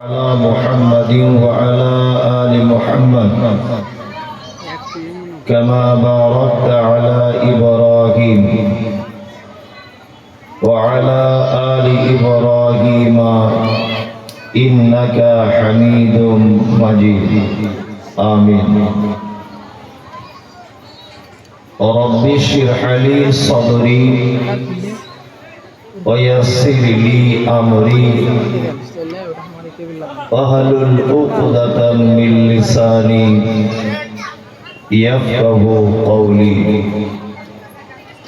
على محمد وعلى آل محمد كما باركت على إبراهيم وعلى آل إبراهيم إنك حميد مجيد آمين. رب اشرح لي صدري ويسر لي أمري واحلل عقدة من لساني يفقهوا قولي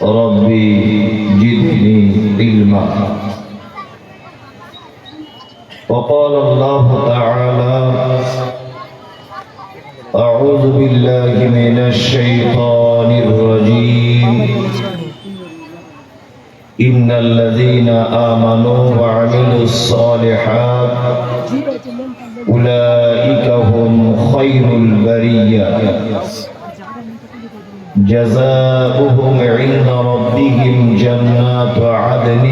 ربي زدني علما. وقال الله تعالى أعوذ بالله من الشيطان الرجيم إن الذين آمنوا وعملوا الصالحات أولئك هم خير البرية جزاؤهم عند ربهم جنات عدن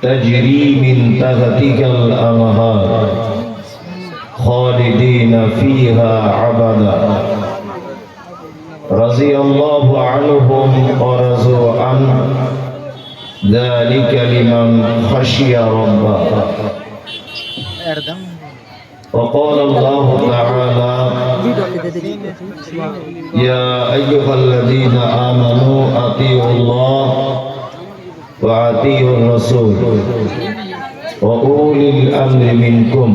تجري من تحتها الأنهار خالدين فيها أبدا رضي الله عنهم ورضوا عنه ذلك لمن خشي ربه. وقال الله تعالى يا أيها الذين آمنوا أطيعوا الله وأطيعوا الرسول وأولي الأمر منكم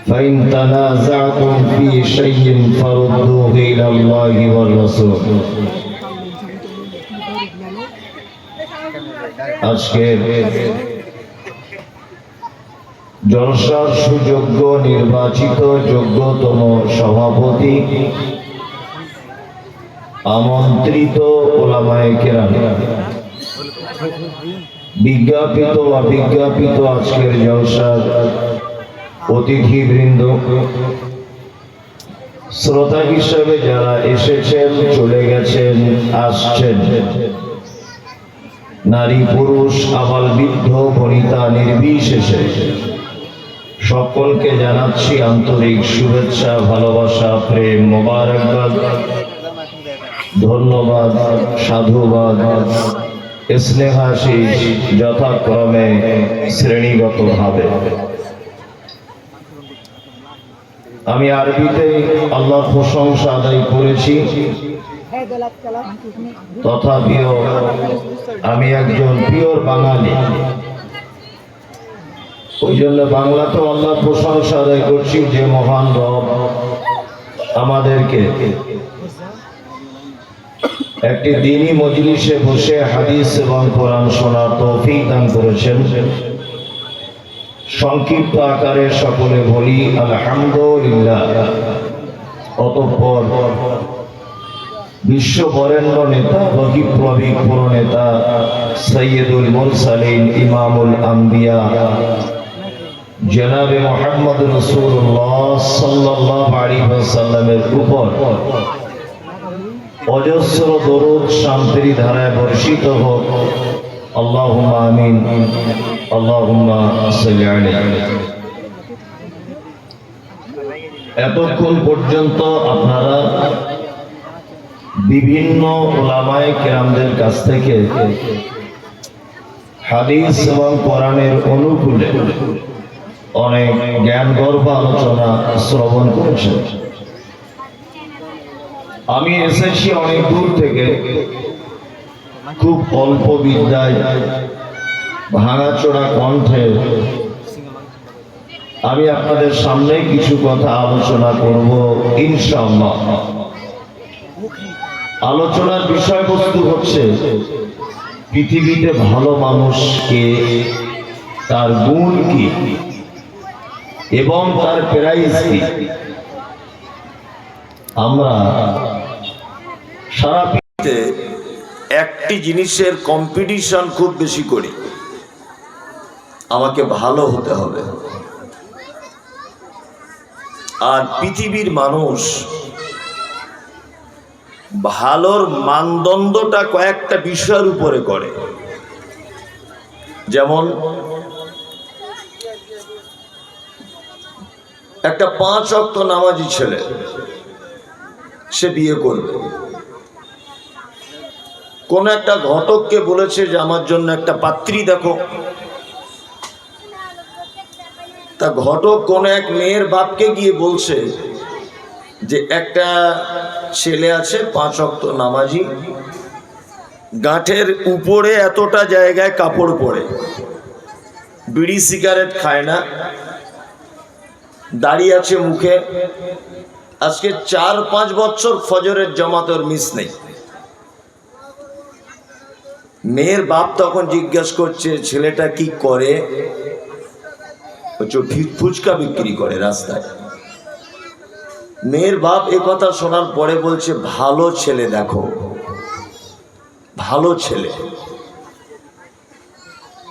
فإن تنازعتم في شيء فردوه إلى الله والرسول. আজকের জলসার সুযোগ্য নির্বাচিত যোগ্যতম সভাপতি আমন্ত্রিত ওলামায়ে কেরাম, বিজ্ঞাপিত অবিজ্ঞাপিত আজকের জলসার অতিথিবৃন্দ, শ্রোতা হিসেবে যারা এসেছেন, চলে গেছেন, আসছেন, নারী পুরুষ আবাল বৃদ্ধ বনিতা নির্বিশেষে সকলকে জানাচ্ছি আন্তরিক শুভেচ্ছা, ভালোবাসা, প্রেম, মোবারকবাদ, ধন্যবাদ, সাধুবাদ, স্নেহাশিস যথাক্রমে শ্রেণীগতভাবে। আমি আরবিতে আল্লাহর প্রশংসা আদায় করেছি, তথাপিও আমি একজন পিওর বাঙালি, ওই জন্য বাংলাতেও আল্লাহর প্রশংসা আদায় করছি যে মহান রব আমাদেরকে একটি দ্বীনি মজলিসে বসে হাদিস এবং কোরআন শোনার তৌফিক দান করেছেন। সংক্ষিপ্ত আকারে সকলে বলি আলহামদুলিল্লাহ। অতঃপর বিশ্ব বরেণ্য নেতা, বহিঃপ্রবিক নেতা, সৈয়দুল মুরসালিন, ইমামুল আম্বিয়া জনাবে মুহাম্মদ রাসূলুল্লাহ সাল্লাল্লাহু আলাইহি ওয়াসাল্লামের উপর অজস্র দরুদ শান্তির ধারায় বর্ষিত হোক। আল্লাহুম্মা আমিন, আল্লাহুম্মা সাল্লি আলাইহি। এতক্ষণ পর্যন্ত আপনারা বিভিন্ন উলামায়ে কেরামদের কাছ থেকে হাদিস এবং কোরআনের অনুকূলে অনেক জ্ঞানগর্ভ আলোচনা শ্রবণ করেছেন। আমি এসেছি অনেক দূর থেকে, খুব অল্প বিদ্যায় ভাঙাচোরা কণ্ঠে আমি আপনাদের সামনে কিছু কথা আলোচনা করব ইনশাআল্লাহ। আলোচনার বিষয়বস্তু হচ্ছে পৃথিবীতে ভালো মানুষ কে, তার গুণ কি এবং তার প্রাইস কি। আমরা সারা পৃথিবীতে একটি জিনিসের কম্পিটিশন খুব বেশি করি, আমাকে ভালো হতে হবে। আর পৃথিবীর মানুষ ভালোর মানদণ্ডটা কয়েকটা বিষয়ের উপরে করে। যেমন একটা 5 ওয়াক্ত নামাজি ছেলে সে বিয়ে করবে, কোন একটা ঘটককে বলেছে যে আমার জন্য একটা পাত্রী দেখো। তা ঘটক কোন এক মেয়ের বাপকে গিয়ে বলছে যে একটা ছেলে আছে 5 ওয়াক্ত নামাজি, গাঁঠের উপরে এতটা জায়গায় কাপড় পরে, বিড়ি সিগারেট খায় না, দাড়ি আছে মুখে, আজকে 4-5 বছর ফজরের জামাতের মিস নেই। মেয়ের বাপ তখন জিজ্ঞাসা করছে ছেলেটা কি করে? ফুচকা বিক্রি করে রাস্তায়। মেয়ের বাপ এ কথা শোনার পরে বলছে ভালো ছেলে দেখো, ভালো ছেলে।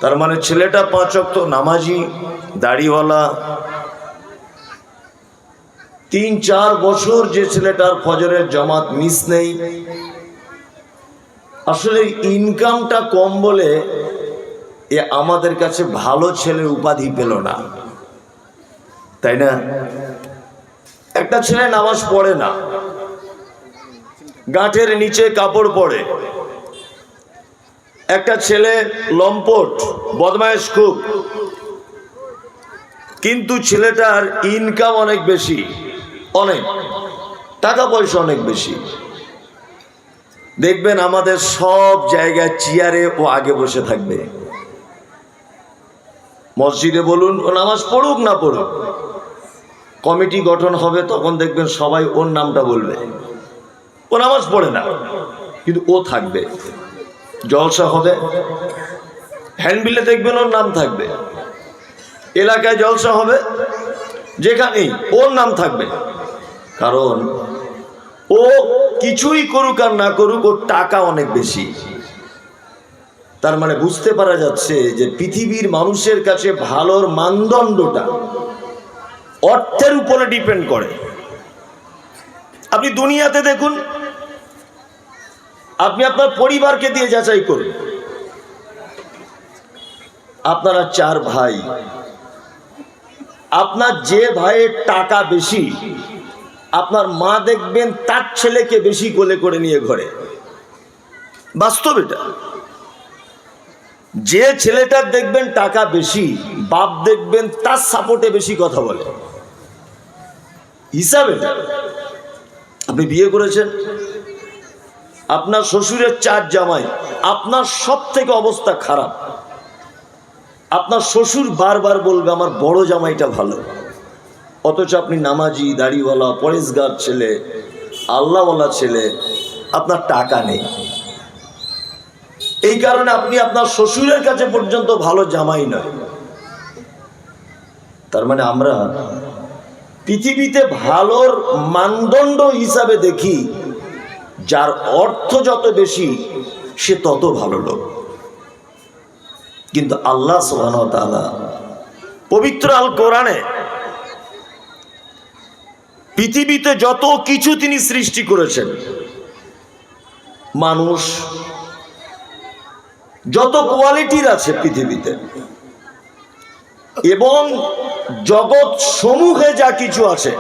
তার মানে ছেলেটা 5 ওয়াক্ত নামাজি, দাড়িওয়ালা, 3-4 বছর যে ছেলেটার ফজরের জামাত মিস নেই। আসলে ইনকামটা কম বলে এ আমাদের কাছে ভালো ছেলের উপাধি পেল না, তাই না? একটা ছেলে নামাজ পড়ে না, গাঁঠের নিচে কাপড় পরে, একটা ছেলে লম্পট বদমায়েশ খুব, কিন্তু ছেলেটার ইনকাম অনেক বেশি, অনেক টাকা পয়সা অনেক বেশি। দেখবেন আমাদের সব জায়গায় চেয়ারে ও আগে বসে থাকবে। মসজিদে বলুন ও নামাজ পড়ুক না পড়ুক, কমিটি গঠন হবে তখন দেখবেন সবাই ওর নামটা বলবে। ও নামাজ পড়ে না কিন্তু ও থাকবে। জলসা হবে, হ্যান্ডবিলে দেখবেন ওর নাম থাকবে। এলাকায় জলসা হবে, যেখানেই ওর নাম থাকবে। কারণ ও কিছুই করুক আর না করুক, ওর টাকা অনেক বেশি। তার মানে বুঝতে পারা যাচ্ছে যে পৃথিবীর মানুষের কাছে ভালোর মানদণ্ডটা অর্থের উপরে ডিপেন্ড করে। আপনি দুনিয়াতে দেখুন, আপনি আপনার পরিবারকে দিয়ে যাচাই করুন। আপনারা 4 ভাই, আপনার যে ভাইয়ের টাকা বেশি, আপনার মা দেখবেন তার ছেলেকে বেশি কোলে করে নিয়ে ঘরে। বাস্তব এটা। যে ছেলেটার দেখবেন টাকা বেশি, বাপ দেখবেন তার সাপোর্টে বেশি কথা বলে। হিসাবে আপনি বিয়ে করেছেন, আপনার শ্বশুরের 4 জামাই, আপনার সব থেকে অবস্থা খারাপ। আপনার শ্বশুর বারবার বলবে আমার বড় জামাইটা ভালো, অথচ আপনি নামাজি, দাড়িওয়ালা, পরেশগার ছেলে, আল্লাহওয়ালা ছেলে, আপনার টাকা নেই। এই কারণে আপনি আপনার শ্বশুরের কাছে পর্যন্ত ভালো জামাই নয়। তার মানে আমরা পৃথিবীতে ভালোর মানদণ্ড হিসাবে দেখি যার অর্থ যত বেশি সে তত ভালো লোক। কিন্তু আল্লাহ সুবহানাহু ওয়া তাআলা পবিত্র আল কোরআনে পৃথিবীতে যত কিছু তিনি সৃষ্টি করেছেন, মানুষ যত কোয়ালিটির আছে পৃথিবীতে, এবং জগৎ সমূহে যা কিছু আছে,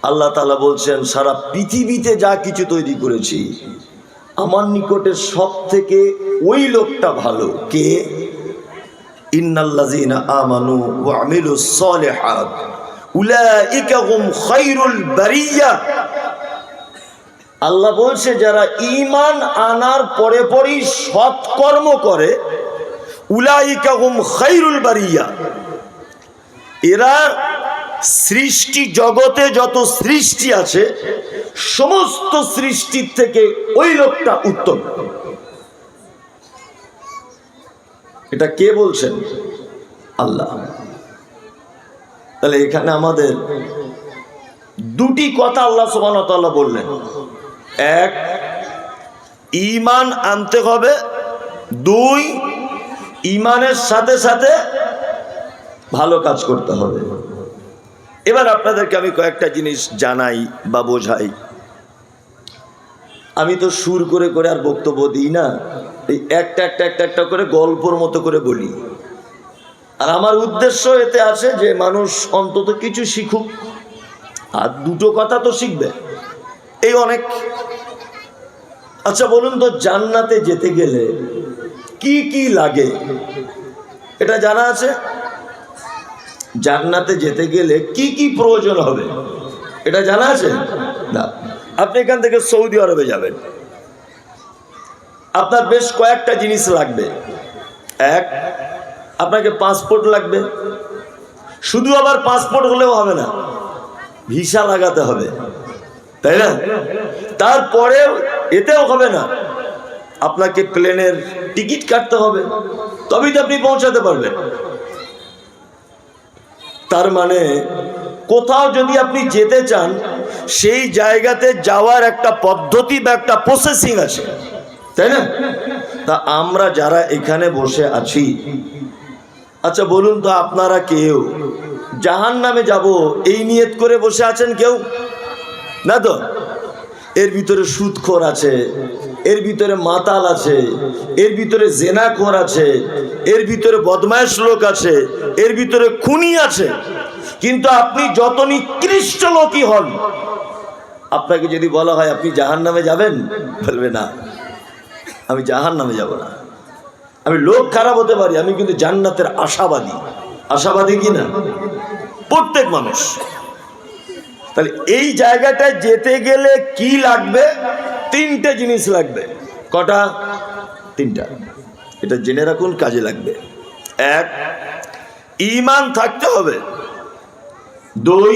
আল্লাহ তাআলা বলছেন সারা পৃথিবীতে যা কিছু তৈরি করেছি আমার নিকটে সব থেকে ওই লোকটা ভালো। কে? ইন্নাল্লাযীনা আমানু ওয়া আমিলুস সালিহাত উলাইকা হুম খায়রুল বারিয়া। আল্লাহ বলছে যারা ঈমান আনার পরে পরই সৎকর্ম করে, উলাইকা হুম খায়রুল বারিয়া, এরা সৃষ্টি জগতে যত সৃষ্টি আছে সমস্ত সৃষ্টির থেকে ওই লোকটা উত্তম। এটা কে বলছেন? আল্লাহ। তাহলে এখানে আমাদের দুটি কথা আল্লাহ সুবহানাহু ওয়া তাআলা বললেন। এক, ঈমান আনতে হবে। 2, ঈমানের সাথে সাথে ভালো কাজ করতে হবে। এবার আপনাদেরকে আমি কয়েকটা জিনিস জানাই বা বোঝাই। আমি তো সুর করে করে আর বক্তব্য দিই না, এই একটা করে গল্পর মতো করে বলি। আর আমার উদ্দেশ্য এতে আছে যে মানুষ অন্তত কিছু শিখুক, আর দুটো কথা তো শিখবে, এই অনেক। আচ্ছা বলুন তো, জান্নাতে যেতে গেলে কি কি লাগে এটা জানা আছে? জান্নাতে যেতে গেলে কি কি প্রয়োজন হবে এটা জানা আছে? না। আপনি এখান থেকে সৌদি আরবে যাবেন, আপনার বেশ কয়েকটা জিনিস লাগবে। এক, আপনাকে পাসপোর্ট লাগবে। শুধু আবার পাসপোর্ট হলেও হবে না, ভিসা লাগাতে হবে, তাই না? তারপরেও এতেও হবে না, আপনাকে প্লেনের টিকিট কাটতে হবে, তবেই তো আপনি পৌঁছাতে পারবেন। তার মানে কোথাও যদি আপনি যেতে চান, সেই জায়গাতে যাওয়ার একটা পদ্ধতি বা একটা প্রসেসিং আছে, তাই না? তা আমরা যারা এখানে বসে আছি, আচ্ছা বলুন তো, আপনারা কেউ জাহান্নামে যাব এই নিয়ত করে বসে আছেন? কেউ না তো। এর ভিতরে সুদখোর আছে, এর ভিতরে মাতাল আছে, এর ভিতরে জেনাখোর আছে, এর ভিতরে বদমাইশ লোক আছে, এর ভিতরে খুনি আছে। কিন্তু আপনি যত নিকৃষ্ট লোকই হন, আপনাকে যদি বলা হয় আপনি জাহান্নামে যাবেন, বলবে না, আমি জাহান্নামে যাব না। আমি লোক খারাপ হতে পারি, আমি কিন্তু জান্নাতের আশাবাদী। আশাবাদী কি না প্রত্যেক মানুষ? তাহলে এই জায়গাটায় যেতে গেলে কি লাগবে? তিনটে জিনিস লাগবে। কটা? তিনটা। এটা জেনে রাখুন, কাজে লাগবে। এক, ঈমান থাকতে হবে। দুই,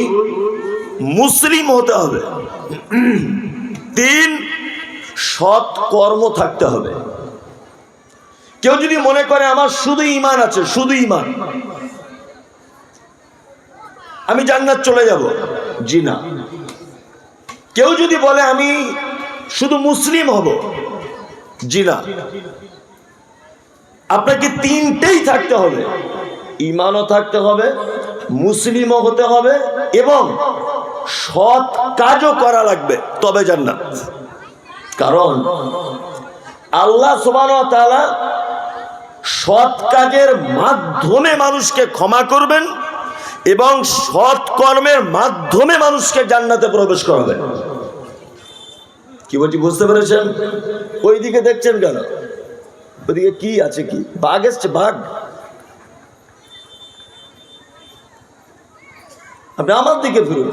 মুসলিম হতে হবে। তিন, সৎ কর্ম থাকতে হবে। কেউ যদি মনে করে আমার শুধু ঈমান আছে, শুধু ঈমান, আমি জান্নাত চলে যাব, জি না। কেউ যদি বলে আমি শুধু মুসলিম হব, জি না। আপনাকে তিনটেই থাকতে হবে, ঈমানও থাকতে হবে, মুসলিমও হতে হবে, এবং সৎ কাজও করা লাগবে, তবে জান্নাত। কারণ আল্লাহ সুবহানাহু ওয়া তাআলা সৎ কাজের মাধ্যমে মানুষকে ক্ষমা করবেন এবং সৎ কর্মের মাধ্যমে মানুষকে জান্নাতে প্রবেশ করাবেন। কি বলছি বুঝতে পেরেছেন? ওইদিকে দেখছেন কেন? ওইদিকে কি আছে? কি বাঘ এসছে? বাঘ? আপনি আমার দিকে ফিরুন।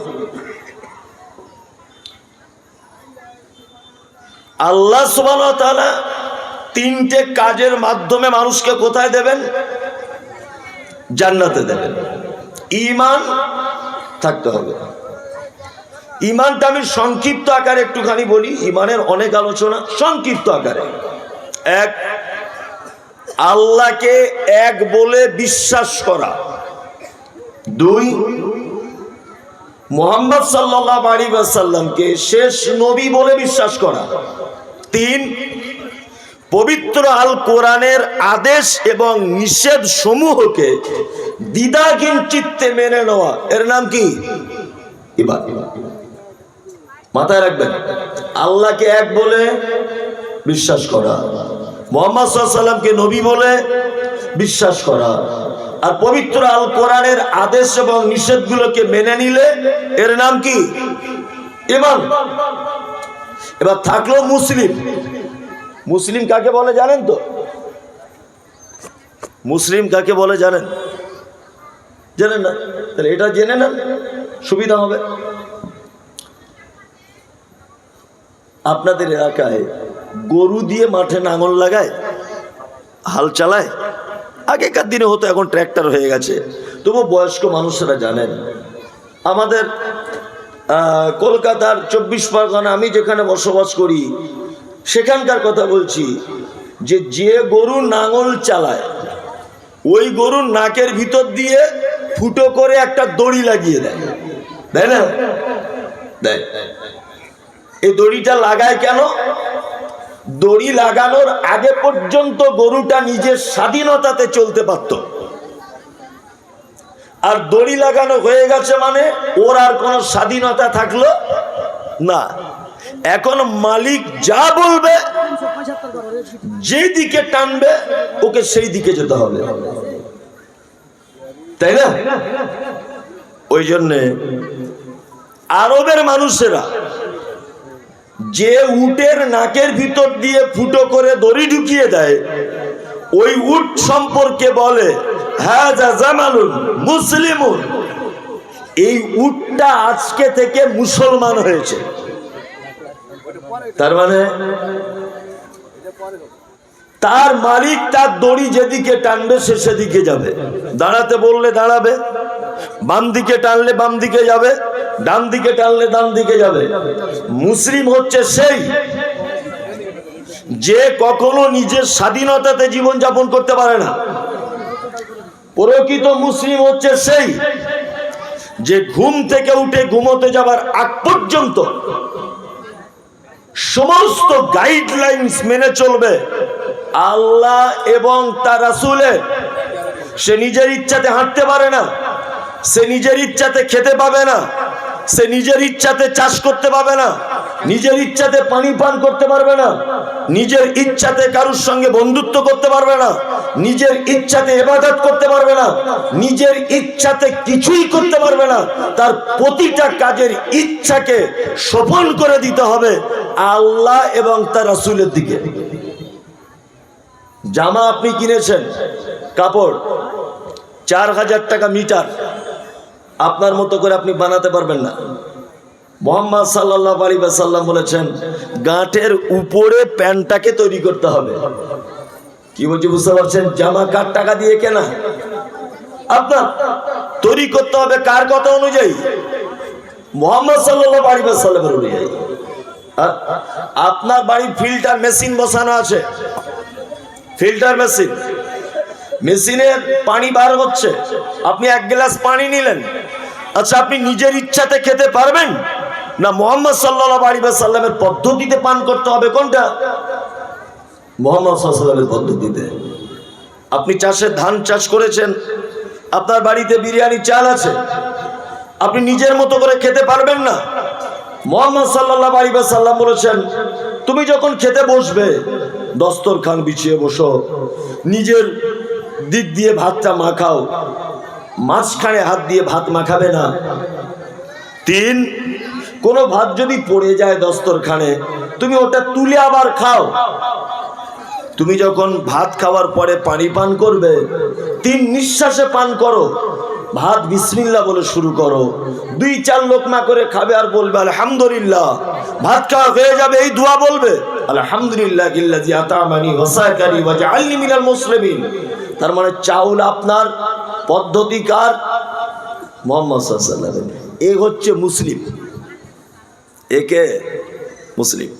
আল্লাহ সুবহানাহু ওয়া তাআলা তিনটে কাজের মাধ্যমে মানুষকে কোথায় দেবেন? জান্নাতে দেবেন। ঈমান থাকতে হবে। ঈমানটা আমি সংক্ষিপ্ত আকারে একটুখানি বলি, ঈমানের অনেক আলোচনা, সংক্ষিপ্ত আকারে। এক, আল্লাহকে এক বলে বিশ্বাস করা। দুই, মুহাম্মদ সাল্লাল্লাহু আলাইহি ওয়াসাল্লামকে শেষ নবী বলে বিশ্বাস করা। তিন, পবিত্র আল কোরআনের আদেশ এবং নিষেধ সমূহকে দ্বিধাহীন চিত্তে মেনে নেওয়া। এর নাম কি? ইবাদত। মাথায় রাখবেন, আল্লাহকে এক বলে বিশ্বাস করা, মুহাম্মদ সাল্লাল্লাহু আলাইহি ওয়াসাল্লামকে নবী বলে বিশ্বাস করা, আর পবিত্র আল কোরআনের আদেশ এবং নিষেধগুলোকে মেনে নিলে এর নাম কি? ঈমান। এবার থাকলো মুসলিম। মুসলিম কাকে বলে জানেন তো? মুসলিম কাকে বলে জানেন? জানেন না? তাহলে এটা জেনে নেন, সুবিধা হবে। আপনাদের এলাকায় গরু দিয়ে মাঠে লাঙল লাগায়, হাল চালায়। আগেকার দিনে হতো, এখন ট্র্যাক্টর হয়ে গেছে। তবু বয়স্ক মানুষরা জানেন। আমাদের কলকাতার 24 পরগনা, আমি যেখানে বসবাস করি সেখানকার কথা বলছি, যে গরু লাঙল চালায় ওই গরুর নাকের ভিতর দিয়ে ফুটো করে একটা দড়ি লাগিয়ে দেয়, তাই না? দেয়। এই দড়িটা লাগায় কেন? দড়ি লাগানোর আগে পর্যন্ত গরুটা নিজের স্বাধীনতাতে চলতে পারত, আর দড়ি লাগানো হয়ে গেছে মানে ওর আর কোনো স্বাধীনতা থাকলো না। এখন মালিক যা বলবে, যেই দিকে টানবে ওকে সেই দিকে যেতে হবে। তাই না? ওই জন্যে আরবের মানুষেরা যে উটের নাকের ভিতর দিয়ে ফুটো করে দড়ি ঢুকিয়ে দেয়, ওই উট সম্পর্কে বলে হাযা জামালুন মুসলিমুন। এই উটটা আজকে থেকে মুসলমান হয়েছে। তার মানে তার মালিক তার দড়ি যেদিকে টানবে সে সেদিকে যাবে, দাঁড়াতে বললে দাঁড়াবে, বাম দিকে টানলে বাম দিকে যাবে, ডান দিকে টানলে ডান দিকে যাবে। মুসলিম হচ্ছে সেই যে কখনো নিজের স্বাধীনতাতে জীবন যাপন করতে পারে না। প্রকৃত মুসলিম হচ্ছে সেই যে ঘুম থেকে উঠে ঘুমোতে যাবার আগ পর্যন্ত সমস্ত গাইডলাইন্স মেনে চলবে আল্লাহ এবং তার রাসূলের। সে নিজের ইচ্ছাতে হাঁটতে পারে না, সে নিজের ইচ্ছাতে খেতে পাবে না, সে নিজের ইচ্ছাতে চাষ করতে পাবে না, নিজের ইচ্ছাতে পানি পান করতে পারবে না, নিজের ইচ্ছাতে কারোর সঙ্গে বন্ধুত্ব করতে পারবে না, নিজের ইচ্ছাতে ইবাদত করতে পারবে না, নিজের ইচ্ছাতে কিছুই করতে পারবে না। তার প্রতিটা কাজের ইচ্ছাকে সফল করে দিতে হবে আল্লাহ এবং তার রাসূলের দিকে। জামা আপনি কিনেছেন, কাপড় 4000 টাকা মিটার, আপনার মতো করে আপনি বানাতে পারবেন না। মুহাম্মদ সাল্লাল্লাহু আলাইহি ওয়াসাল্লাম বলেছেন গাঁটের উপরে প্যান্টটাকে তৈরি করতে হবে। কি বলছি বুঝতে পারছেন? জামা কার টাকা দিয়ে কেনা? আপনার তৈরি করতে হবে কার কথা অনুযায়ী? মুহাম্মদ সাল্লাল্লাহু আলাইহি ওয়াসাল্লামের অনুযায়ী। আপনার বাড়ি ফিল্টার মেশিন বসানো আছে, ফিল্টার মেশিন, মেশিনের পানি বার হচ্ছে, আপনি 1 গ্লাস পানি নিলেন, আচ্ছা আপনি নিজের ইচ্ছাতে খেতে পারবেন না মুহাম্মদ সাল্লাল্লাহু আলাইহি ওয়াসাল্লামের পদ্ধতিতে পান করতে হবে? কোনটা? মুহাম্মদ সাল্লাল্লাহু আলাইহি ওয়াসাল্লামের পদ্ধতিতে। আপনি চাষে ধান চাষ করেছেন, আপনার বাড়িতে বিরিয়ানি চাল আছে, আপনি নিজের মতো করে খেতে পারবেন না। মুহাম্মদ সাল্লাল্লাহু আলাইহি ওয়াসাল্লাম বলেছেন তুমি যখন খেতে বসবে দস্তরখান বিছিয়ে বসো, নিজের দিক দিয়ে ভাতটা মাখাও, মাঝখানে হাত দিয়ে ভাত মাখাবে না। 3, কোনো ভাত যদি পড়ে যায় দস্তরখানে, তুমি ওটা তুলে আবার খাও। তুমি যখন ভাত খাওয়ার পরে পানি পান করবে 3 নিঃশ্বাসে পান করো, ভাত বিসমিল্লাহ বলে শুরু করো, 2-4 লোকমা করে খাবে আর বলবে আলহামদুলিল্লাহ। ভাত খাওয়া হয়ে যাবে, এই দোয়া বলবে আলহামদুলিল্লাহিল্লাযী আতামানি ওয়া সাকানি ওয়া জাআলনি মিনাল মুসলিমিন। তার মানে চাউল আপনার, পদ্ধতিকার মুহাম্মদ সাল্লাল্লাহু আলাইহি ওয়াসাল্লাম। এ হচ্ছে মুসলিম। একে মুসলিম।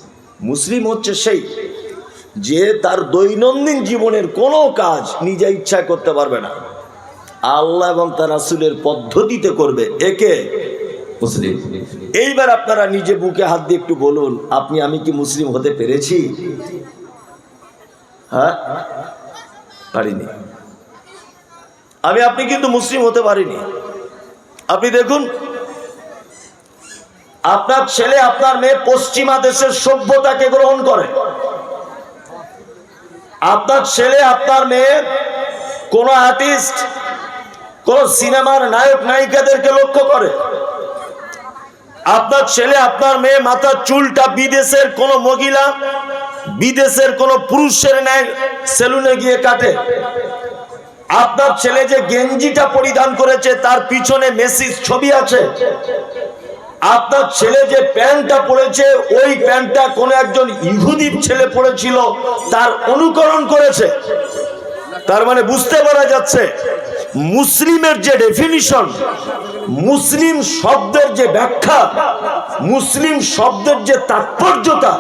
মুসলিম হচ্ছে সেই যে তার দৈনন্দিন জীবনের কোনো কাজ নিজে ইচ্ছা করতে পারবে না, আল্লাহ এবং তার রাসূলের পদ্ধতিতে করবে, একে মুসলিম। এইবার আপনারা নিজে বুকে হাত দিয়ে একটু বলুন, আমি কি মুসলিম হতে পেরেছি? হ্যাঁ, পারিনি। আপনি কিন্তু মুসলিম হতে পারিনি। আপনি দেখুন, আপনার ছেলে আপনার মেয়ে পশ্চিমা দেশের সভ্যতাকে গ্রহণ করে, আপনার ছেলে আপনার মেয়ে কোন আর্টিস্ট, কোন সিনেমার নায়ক নায়িকাদেরকে লক্ষ্য করে, আপনার ছেলে আপনার মেয়ে মাথার চুলটা বিদেশের কোন মহিলা, বিদেশের কোন পুরুষের ন্যায় সেলুনে গিয়ে কাটে, আপনার ছেলে যে গেঞ্জিটা পরিধান করেছে তার পিছনে মেসির ছবি আছে, আপনার ছেলে যে প্যান্টটা পরেছে ওই প্যান্টটা কোন একজন ইহুদির ছেলে পরেছিল, তার অনুকরণ করেছে। তার মানে বুঝতে পারা যাচ্ছে মুসলিমের যে ডেফিনিশন, মুসলিম শব্দের যে ব্যাখ্যা, মুসলিম শব্দের যে তাৎপর্যতা,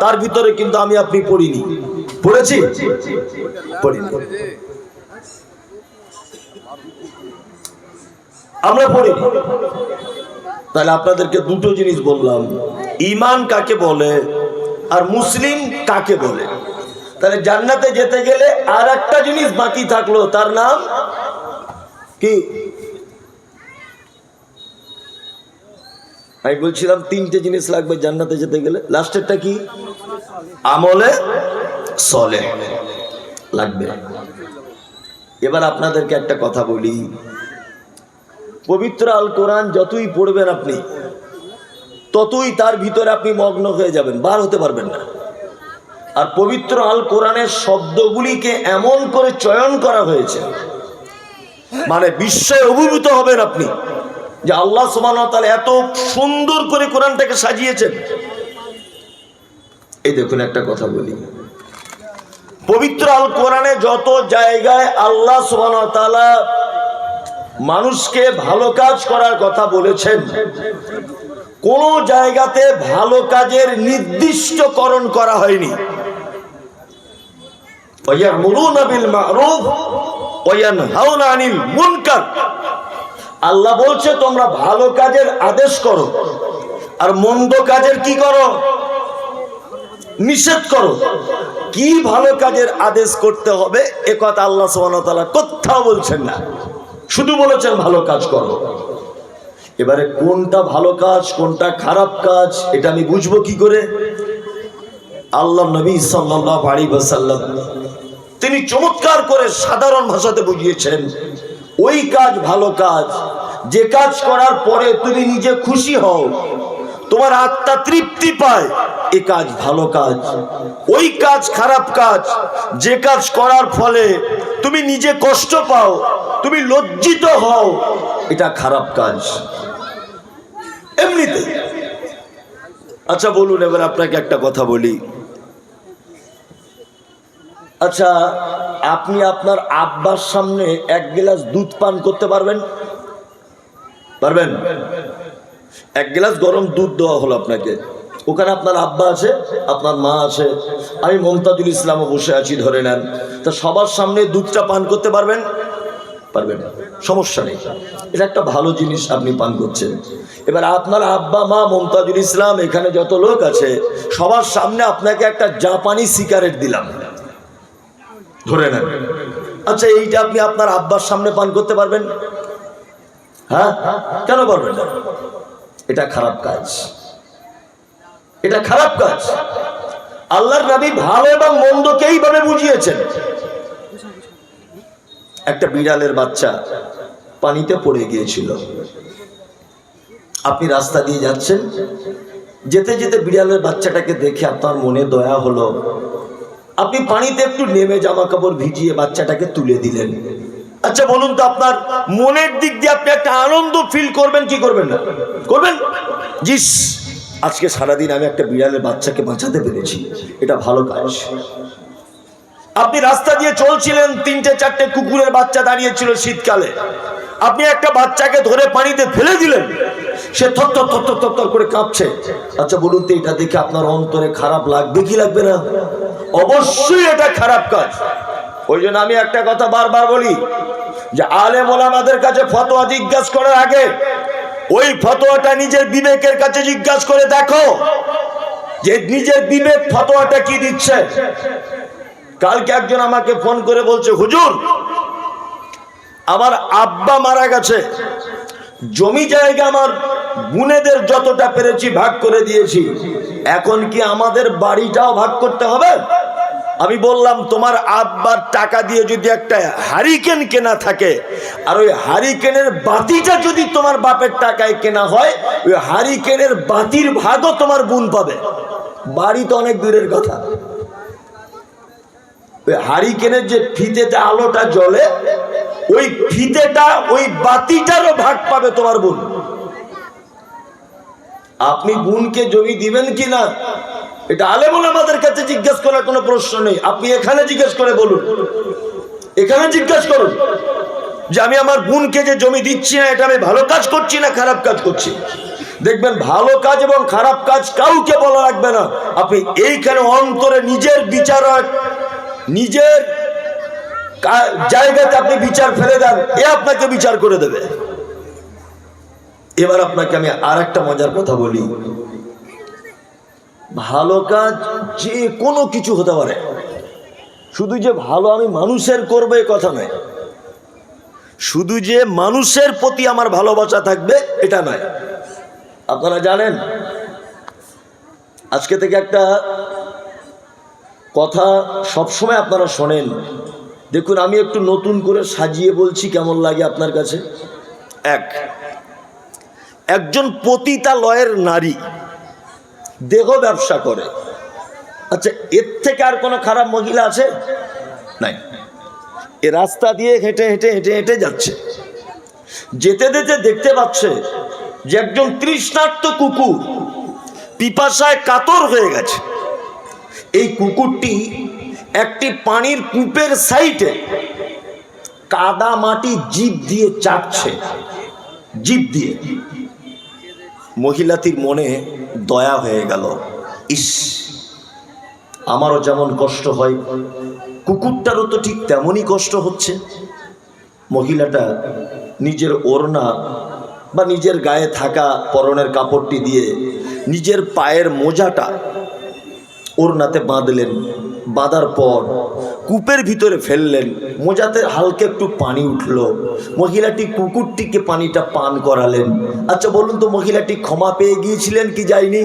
তার ভিতরে কিন্তু আপনি পড়িনি। পড়েছি? পড়িনি। আমরা পড়িনি। তাহলে আপনাদেরকে দুটো জিনিস বললাম, ঈমান কাকে বলে আর মুসলিম কাকে বলে। তাহলে জান্নাতে যেতে গেলে আর একটা জিনিস বাকি থাকলো, তার নাম কি? আমি বলছিলাম 3টে জিনিস লাগবে জান্নাতে যেতে গেলে। লাস্টেরটা কি? আমলে সলেহ লাগবে। এবার আপনাদেরকে একটা কথা বলি, পবিত্র আল কোরআন যতই পড়বেন আপনি, ততই তার ভিতরে আপনি মগ্ন হয়ে যাবেন, বার হতে পারবেন না। আর পবিত্র আল কোরআনের শব্দগুলিকে এমন করে চয়ন করা হয়েছে, মানে বিস্ময়ে অভিভূত হবেন আপনি যে আল্লাহ সুবহানাহু ওয়া তাআলা এত সুন্দর করে কোরআনটাকে সাজিয়েছেন। এই দেখুন একটা কথা বলি, পবিত্র আল কোরআনে যত জায়গায় আল্লাহ সুবহানাহু ওয়া তাআলা মানুষকে ভালো কাজ করার কথা বলেছেন, কোন জায়গাতে ভালো কাজের নির্দিষ্টকরণ করা হয়নি। ওয়ায়ামুরুনা বিল মা'রুফ ওয়া ইয়ানহাউনা আনিল মুনকার, আল্লাহ বলছে তোমরা ভালো কাজের আদেশ করো আর মন্দ কাজের কি করো, নিষেধ করো। কি ভালো কাজের আদেশ করতে হবে এ কথা আল্লাহ সুবহানাহু ওয়া তাআলা কোথাও বলছেন না, শুধু বলেছেন ভালো কাজ করো। এবারে কোনটা ভালো কাজ কোনটা খারাপ কাজ এটা আমি বুঝবো কি করে? আল্লাহ নবী সাল্লাল্লাহু আলাইহি ওয়াসাল্লাম তিনি চমৎকার করে সাধারণ ভাষাতে বুঝিয়েছেন, ওই কাজ ভালো কাজ যে কাজ করার পরে তুমি নিজে খুশি হও, তোমার আত্মা তৃপ্তি পায়, এ কাজ ভালো কাজ। ওই কাজ খারাপ কাজ যে কাজ করার ফলে তুমি নিজে কষ্ট পাও, তুমি লজ্জিত হও, এটা খারাপ কাজ এমনিতে। আচ্ছা বলুন, এবার আপনাকে একটা কথা বলি, আচ্ছা আপনি আপনার আব্বার সামনে এক গ্লাস দুধ পান করতে পারবেন? পারবেন? এক গ্লাস গরম দুধ দেওয়া হলো আপনাকে, ওখানে আপনার আব্বা আছে, আপনার মা আছে, আমি মমতাজুল ইসলামও বসে আছি ধরে নেন, তা সবার সামনে দুধটা পান করতে পারবেন? পারবেন, সমস্যা নেই, এটা একটা ভালো জিনিস আপনি পান করছেন। এবার আপনার আব্বা মা মমতাজুল ইসলাম এখানে যত লোক আছে সবার সামনে আপনাকে একটা জাপানি সিগারেট দিলাম ধরে নেন, আচ্ছা এইটা আপনি আপনার আব্বার সামনে পান করতে পারবেন? হ্যাঁ, কেন পারবেন না? এটা খারাপ কাজ, এটা খারাপ কাজ। আল্লাহর নবী ভালো এবং মন্দকে এইভাবে বুঝিয়েছেন। একটা বিড়ালের বাচ্চা পানিতে পড়ে গিয়েছিল, আপনি রাস্তা দিয়ে যাচ্ছেন, যেতে যেতে বিড়ালের বাচ্চাটাকে দেখে আপনার মনে দয়া হলো, আপনি পানিতে একটু নেমে জামা কাপড় ভিজিয়ে বাচ্চাটাকে তুলে দিলেন। আচ্ছা বলুন তো, আপনার মনের দিক দিয়ে আপনি একটা আনন্দ ফিল করবেন কি করবেন না? করবেন। জিস, আজকে সারাদিন আমি একটা বিড়ালের বাচ্চাকে বাঁচাতে পেরেছি, এটা ভালো কাজ। আপনি রাস্তা দিয়ে চলছিলেন, 3-4টে কুকুরের বাচ্চা দাঁড়িয়েছিল শীতকালে, আপনি একটা বাচ্চাকে ধরে পানিতে ফেলে দিলেন, সে থরথর থরথর থরথর করে কাঁপছে। আচ্ছা বলুন তো, এটা দেখে আপনার অন্তরে খারাপ লাগবে কি লাগবে না? অবশ্যই এটা খারাপ কাজ। ওই জন্য আমি একটা কথা বারবার বলি যে আলেম ওলামাদের কাছে ফতোয়া জিজ্ঞাসা করার আগে ওই ফতোয়াটা নিজের বিবেকের কাছে জিজ্ঞাসা করে দেখো যে নিজের বিবেক ফতোয়াটা কি দিচ্ছে। কালকে একজন আমাকে ফোন করে বলছে, হুজুর আমার আব্বা মারা গেছে, জমি জায়গা আমার বোনেদের যতটা পেরেছি ভাগ করে দিয়েছি, এখন কি আমাদের বাড়িটাও ভাগ করতে হবে? আমি বললাম, তোমার আব্বার টাকা দিয়ে যদি একটা হারিকেন কেনা থাকে আর ওই হারিকেনের বাতিটা যদি তোমার বাপের টাকায় কেনা হয়, ওই হারিকেনের বাতির ভাগও তোমার বোন পাবে। বাড়ি তো অনেক দূরের কথা, ওই হারিকেনের যে ফিতেটা আলোটা জ্বলে, ওই ফিতেটা ওই বাতিটারও ভাগ পাবে তোমার বোন। আপনি বোনকে জমি দিবেন কি না, এটা আলেম ওলামাদের কাছে জিজ্ঞেস করার কোনো প্রশ্ন নেই। আপনি এখানে জিজ্ঞেস করে বলুন, এখানে জিজ্ঞেস করুন যে আমি আমার বোনকে যে জমি দিচ্ছি না, এটা আমি ভালো কাজ করছি না খারাপ কাজ করছি। দেখবেন ভালো কাজ এবং খারাপ কাজ কাউকে বলা লাগবে না, আপনি এইখানে অন্তরে নিজের বিচার, নিজের জায়গাতে আপনি বিচার ফেলে দেন, এ আপনাকে বিচার করে দেবে। এবার আপনাকে আমি আর একটা মজার কথা বলি, ভালো কাজ যে কোনো কিছু হতে পারে, শুধু যে ভালো আমি মানুষের করবো এ কথা নয়, শুধু যে মানুষের প্রতি আমার ভালোবাসা থাকবে এটা নয়। আপনারা জানেন, আজকে থেকে একটা কথা সবসময় আপনারা শোনেন, দেখুন আমি একটু নতুন করে সাজিয়ে বলছি, কেমন লাগে আপনার কাছে? একজন পতিতালয়ের নারী দেহ ব্যবসা করে, আচ্ছা এর থেকে আর কোনো খারাপ মহিলা আছে? নাই। এ রাস্তা দিয়ে হেঁটে হেঁটে হেঁটে হেঁটে যাচ্ছে, যেতে যেতে দেখতে পাচ্ছে যে একজন তৃষ্ণার্ত কুকুর পিপাসায় কাতর হয়ে গেছে। এই কুকুরটি একটি পানির কূপের সাইডে কাদা মাটি জিভ দিয়ে চাটছে, জিভ দিয়ে। মহিলাটির মনে দয়া হয়ে গেল, ইস আমারও যেমন কষ্ট হয় কুকুরটারও তো ঠিক তেমনই কষ্ট হচ্ছে। মহিলাটা নিজের ওড়না বা নিজের গায়ে থাকা পরনের কাপড়টি দিয়ে নিজের পায়ের মোজাটা ওড়নাতে বাঁধলেন, বাঁধার পর কূপের ভিতরে ফেললেন। মোজাতে হালকা একটু পানি উঠল, মহিলাটি কুকুরটিকে পানিটা পান করালেন। আচ্ছা বলুন তো, মহিলাটি ক্ষমা পেয়ে গিয়েছিলেন কি যায়নি?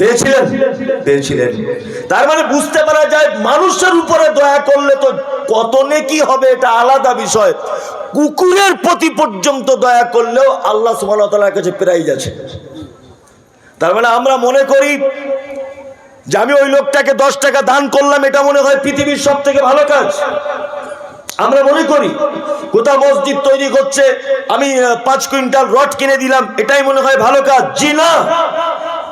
পেয়েছিলেন, পেয়েছিলেন। তার মানে বুঝতে পারা যায় মানুষের উপরে দয়া করলে তো কত নেকি হবে, এটা আলাদা বিষয়। কুকুরের প্রতি পর্যন্ত দয়া করলেও আল্লাহ সুবহানাহু ওয়া তাআলার কাছে প্রাইজ আছে। তার মানে আমরা মনে করি যে আমি ওই লোকটাকে 10 টাকা দান করলাম, এটা মনে হয় পৃথিবীর সব থেকে ভালো কাজ। আমরা মনে করি কোথাও মসজিদ তৈরি করছে, আমি 5 কুইন্টাল রড কিনে দিলাম, এটাই মনে হয় ভালো কাজ। জি না,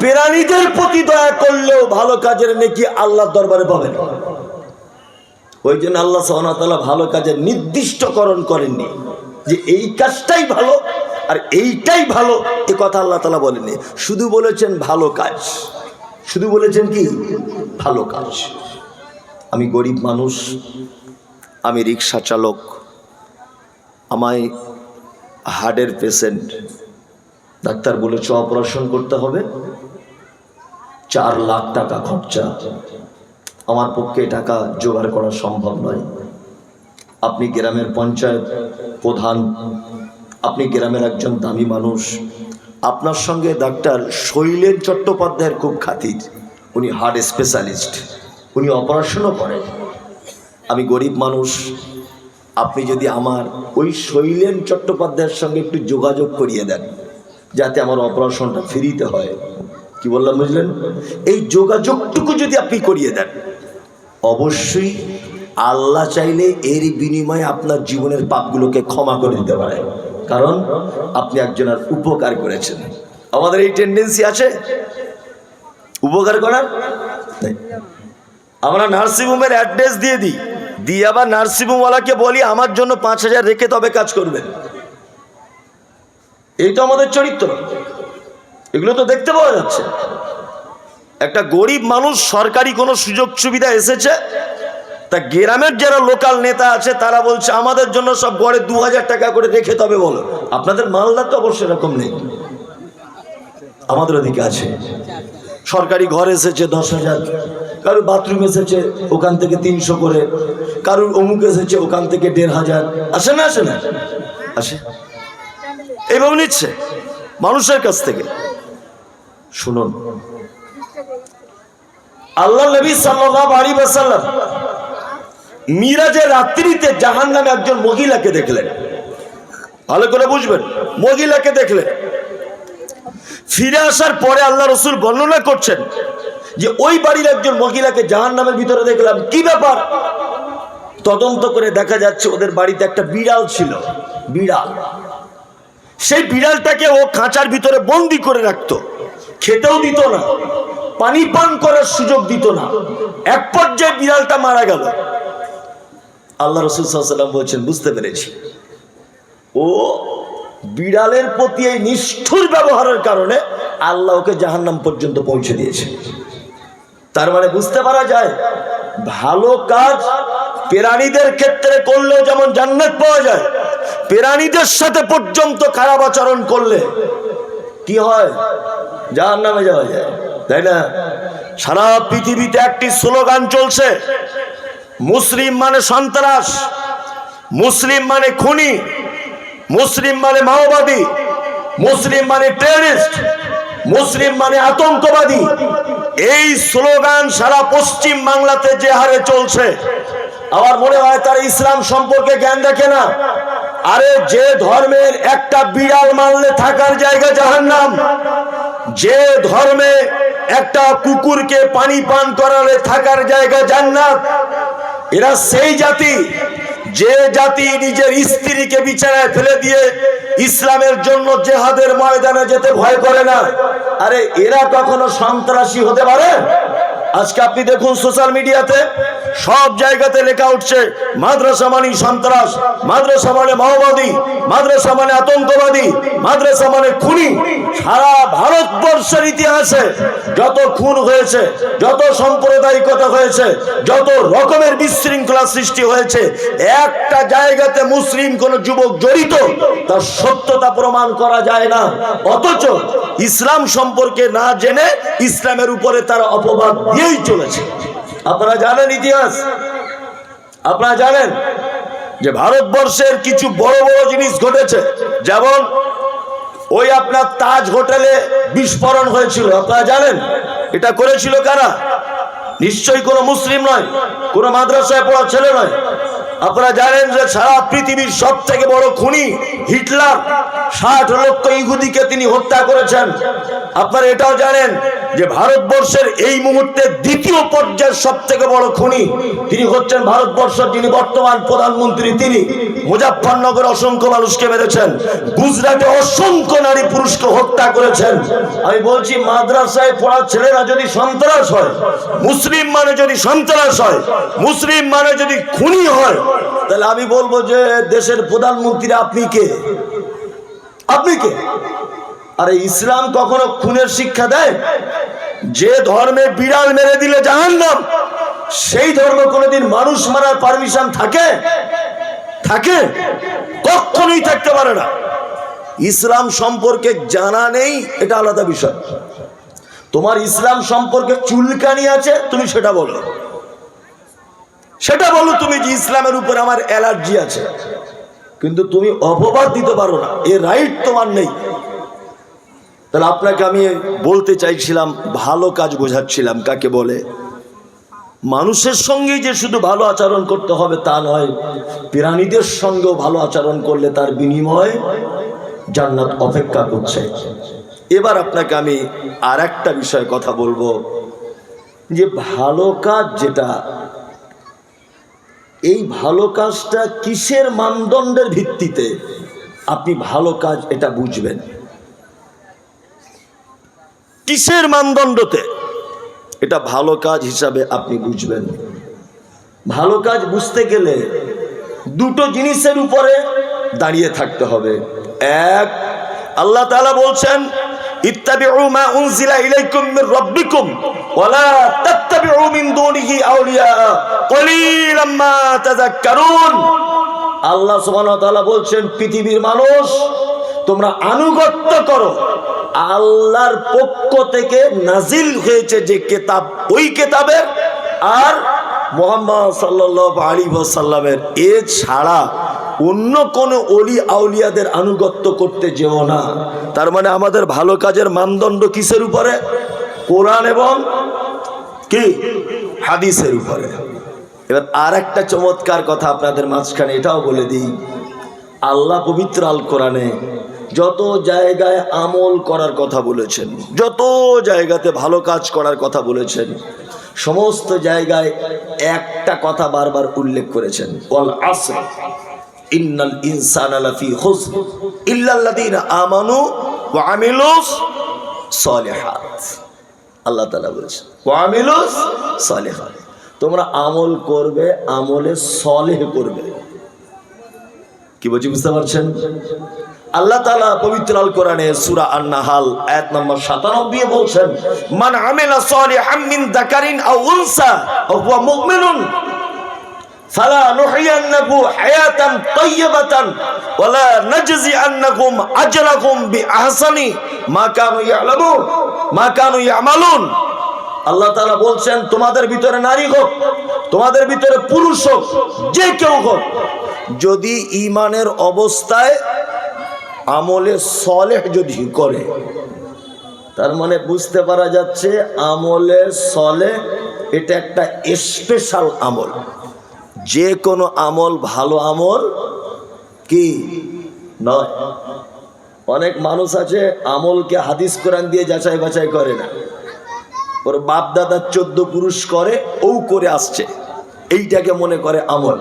প্রাণীদের প্রতি দয়া করলেও ভালো কাজের নেকি আল্লাহর দরবারে পাবেন। ওই জন্য আল্লাহ সুবহানাহু ওয়া তাআলা ভালো কাজের নির্দিষ্টকরণ করেননি যে এই কাজটাই ভালো আর এইটাই ভালো, এ কথা আল্লাহ তাআলা বলেননি। শুধু বলেছেন ভালো কাজ, শুধু বলেছেন কি ভালো কাজ। আমি গরিব মানুষ, আমি রিক্সা চালক, আমায় হার্টের পেশেন্ট, ডাক্তার বলেছে অপারেশন করতে হবে, 4 লাখ টাকা খরচা। আমার পক্ষে টাকা জোগাড় করা সম্ভব নয়। আপনি গ্রামের পঞ্চায়েত প্রধান, আপনি গ্রামের একজন দামি মানুষ, আপনার সঙ্গে ডাক্তার শৈলেন চট্টোপাধ্যায়ের খুব খাতির, উনি হার্ট স্পেশালিস্ট, উনি অপারেশনও করেন। আমি গরিব মানুষ, আপনি যদি আমার ওই শৈলেন চট্টোপাধ্যায়ের সঙ্গে একটু যোগাযোগ করিয়ে দেন যাতে আমার অপারেশনটা ফ্রিতে হয়। কি বললাম বুঝলেন? এই যোগাযোগটুকু যদি আপনি করিয়ে দেন, অবশ্যই আল্লাহ চাইলে এর বিনিময়ে আপনার জীবনের পাপগুলোকে ক্ষমা করে দিতে পারে, কারণ আপনি একজনের উপকার করেছেন। আমাদের এই টেন্ডেন্সি আছে উপকার করার। আমরা নার্সিংহোমের অ্যাড্রেস দিয়ে দিই, দিয়ে আবার নার্সিংহোমওয়ালাকে বলি আমার জন্য 5,000 রেখে তবে কাজ করবেন। এই তো আমাদের চরিত্র, এগুলো তো দেখতে পাওয়া যাচ্ছে। একটা গরিব মানুষ সরকারি কোনো সুযোগ সুবিধা এসেছে, তা গ্রামের যারা লোকাল নেতা আছে তারা বলছে আমাদের জন্য সব গড়ে 2,000 টাকা করে রেখে তবে বলো। আপনাদের মালদা তো অবশ্য এরকম নেই, আমাদের ওদিকে আছে। সরকারি ঘর এসেছে 10,000, কারোর বাথরুম এসেছে ওখান থেকে 300 করে, কারোর অমুক এসেছে ওখান থেকে 1,500। আসে না, আসে না, আসে, এইভাবে নিচ্ছে মানুষের কাছ থেকে। শুনুন, আল্লাহ নবী সাল্লাল্লাহু আলাইহি ওয়াসাল্লাম মিরাজের রাত্রিতে জাহান্নামে একজন মহিলাকে দেখলেন। ভালো করে বুঝবেন, মহিলাকে দেখলেন। ফিরে আসার পরে আল্লাহ রাসূল বর্ণনা করছেন যে ওই বাড়ির একজন মহিলাকে জাহান্নামের ভিতরে দেখলাম। কি ব্যাপার? তদন্ত করে দেখা যাচ্ছে ওদের বাড়িতে একটা বিড়াল ছিল, বিড়াল। সেই বিড়ালটাকে ও খাঁচার ভিতরে বন্দি করে রাখতো, খেতেও দিত না, পানি পান করার সুযোগ দিত না। এক পর্যায়ে বিড়ালটা মারা গেল। আল্লাহ রাসূল সাল্লাল্লাহু আলাইহি ওয়াসাল্লাম বলছেন বুঝতে পেরেছি, ও বিড়ালের প্রতি এই নিষ্ঠুর ব্যবহারের কারণে আল্লাহ ওকে জাহান্নাম পর্যন্ত পৌঁছে দিয়েছে। তার মানে বুঝতে পারা যায় ভালো কাজ প্রাণীদের ক্ষেত্রে করলেও যেমন জান্নাত পাওয়া যায়, প্রাণীদের সাথে পর্যন্ত খারাপ আচরণ করলে কি হয়? জাহান্নামে যাওয়া যায়, তাই না? সারা পৃথিবীতে একটি স্লোগান চলছে, মুসলিম মানে সন্ত্রাস, মুসলিম মানে খুনি, মুসলিম মানে মাওবাদী, মুসলিম মানে টেররিস্ট, মুসলিম মানে আতঙ্কবাদী। এই স্লোগান সারা পশ্চিম বাংলাতে যে হারে চলছে, আমার মনে হয় তারা ইসলাম সম্পর্কে জ্ঞান রাখে না। আরে যে ধর্মের একটা বিড়াল মারলে থাকার জায়গা জাহান্নাম, যে ধর্মে একটা কুকুরকে পানি পান করালে থাকার জায়গা জান্নাত, এরা সেই জাতি যে জাতি নিজের স্ত্রীকে বিছানায় ফেলে দিয়ে ইসলামের জন্য জেহাদের ময়দানে যেতে ভয় করে না। আরে এরা কখনো সন্ত্রাসী হতে পারে? আজকে আপনি দেখুন সোশ্যাল মিডিয়াতে সব জায়গাতে লেখা উঠছে মাদ্রাসা মানে সন্ত্রাস, মাদ্রাসা মানে মাওবাদী, মাদ্রাসা মানে আতঙ্কবাদী, মাদ্রাসা মানে খুনি। সারা ভারতবর্ষের ইতিহাসে যত খুন হয়েছে, যত সাম্প্রদায়িকতা হয়েছে, যত রকমের বিশৃঙ্খলা সৃষ্টি হয়েছে, একটা জায়গাতে মুসলিম কোন যুবক জড়িত তার সত্যতা প্রমাণ করা যায় না। অথচ ইসলাম সম্পর্কে না জেনে ইসলামের উপরে তারা অপবাদ দিয়েই চলেছে। আপনারা জানেন ইতিহাস, আপনারা জানেন যে ভারতবর্ষের কিছু বড় বড় জিনিস ঘটেছে। যেমন ওই আপনার তাজ হোটেলে বিস্ফোরণ হয়েছিল, আপনারা জানেন এটা করেছিল কারা? নিশ্চয়ই কোনো মুসলিম নয়, কোনো মাদ্রাসায় পড়া ছেলে নয়। আপনারা জানেন যে সারা পৃথিবীর সব থেকে বড় খুনি হিটলার 60 লক্ষ ইহুদিকে তিনি হত্যা করেছেন। আপনারা এটাও জানেন যে ভারতবর্ষের এই মুহূর্তে দ্বিতীয় পর্যায়ের সব থেকে বড় খুনি তিনি হচ্ছেন ভারতবর্ষের যিনি বর্তমান প্রধানমন্ত্রী। তিনি মুজাফফরনগরে অসংখ্য মানুষকে মেরেছেন, গুজরাটে অসংখ্য নারী পুরুষকে হত্যা করেছেন। আমি বলছি মাদ্রাসায় পড়া ছেলেরা যদি সন্ত্রাস হয়, মুসলিম মানে যদি সন্ত্রাস হয়, মুসলিম মানে যদি খুনি হয়, তাহলে আমি বলবো যে দেশের প্রধানমন্ত্রী আপনি কে? আপনি কে? আরে ইসলাম কখনো খুনের শিক্ষা দেয়? যে ধর্মে বিড়াল মেরে দিলে জাহান্নাম, সেই ধর্ম কোনোদিন মানুষ মারার পারমিশন থাকে? থাকে? কখনোই থাকতে পারে না। ইসলাম সম্পর্কে জানা নেই এটা আলাদা বিষয়। তোমার ইসলাম সম্পর্কে চুলকানি আছে, তুমি সেটা বলো, সেটা বলো তুমি যে ইসলামের উপর আমার অ্যালার্জি আছে, কিন্তু তুমি অপবাদ দিতে পারো না, এর রাইট তোমার নেই। তাহলে আপনাকে আমি বলতে চাইছিলাম, ভালো কাজ বোঝাচ্ছিলাম কাকে বলে। মানুষের সঙ্গে যে শুধু ভালো আচরণ করতে হবে তা নয়, প্রাণীদের সঙ্গেও ভালো আচরণ করলে তার বিনিময় জান্নাত অপেক্ষা করছে। এবার আপনাকে আমি আর একটা বিষয়ে কথা বলবো, যে ভালো কাজ যেটা, এই ভালো কাজটা কিসের মানদণ্ডের ভিত্তিতে আপনি ভালো কাজ এটা বুঝবেন? কিসের মানদণ্ডতে এটা ভালো কাজ হিসাবে আপনি বুঝবেন? ভালো কাজ বুঝতে গেলে দুটো জিনিসের উপরে দাঁড়িয়ে থাকতে হবে। এক, আল্লাহ তাআলা বলছেন ইত্তাবিউ মা উনজিলা ইলাইকুম মির রাব্বিকুম ওয়া লা তাত্তাবিউ মিন দুনিহি আউলিয়া কলিলাম মা তাযাক্কারুন। আল্লাহ সুবহানাহু ওয়া তাআলা বলছেন, পৃথিবীর মানুষ তোমরা আনুগত্য করো আল্লাহর পক্ষ থেকে নাজিল হয়েছে যে কিতাব, ওই কিতাবের, আর মুহাম্মদ সাল্লাল্লাহু আলাইহি ওয়াসাল্লামের এ ছাড়া অন্য কোন ওলি আউলিয়াদের আনুগত্য করতে যেও না। তার মানে আমাদের ভালো কাজের মানদণ্ড কিসের উপরে? কোরআন এবং কি হাদিসের উপরে। এবার আর একটা চমৎকার কথা আপনাদের মাঝখানে এটাও বলে দিই, আল্লাহ পবিত্র আল কোরআনে যত জায়গায় আমল করার কথা বলেছেন, যত জায়গাতে ভালো কাজ করার কথা বলেছেন, সমস্ত জায়গায় একটা কথা বারবার উল্লেখ করেছেন, ওয়াল আসর ইন্নাল ইনসানা লাফি খুসর ইল্লাল্লাযীনা আমানু ওয়া আমিলুস সলিহাত। আল্লাহ তাআলা বলেছেন ওয়া আমিলুস সলিহাত, তোমরা আমল করবে, আমলে সলেহ করবে। কি বলছি বুঝতে পারছেন? আল্লাহ তাআলা পবিত্র আল কোরআনে সূরা আন-নাহাল আয়াত নম্বর 97 বলছেন, মান আমিলা সলিহাম মিন যাকারিন আও উনসা ওয়া হুয়া মুমিনুন ফালা নুহইয়ান্নাহু হায়াতান তাইয়্যিবাতান ওয়া লা নাজজিআন্নাহুম আজরাহুম বিআহসানি মা কানু ইয়ালামুন মা কানু ইয়ামালুন। আল্লাহ তাআলা বলছেন, তোমাদের ভিতরে নারী হোক, তোমাদের ভিতরে পুরুষ হোক, যে কেউ হোক, যদি ঈমানের অবস্থায় আমলে সলেহ যদি করে, তার মানে বুঝতে পারা যাচ্ছে আমলে সলেহ এটা একটা স্পেশাল আমল। যে কোনো আমল ভালো আমল কি নয়। অনেক মানুষ আছে আমলকে হাদিস কোরআন দিয়ে যাচাই বাছাই করে না, ওর বাপ দাদা 14 পুরুষ করে, ও করে আসছে, এইটাকে মনে করে আমল।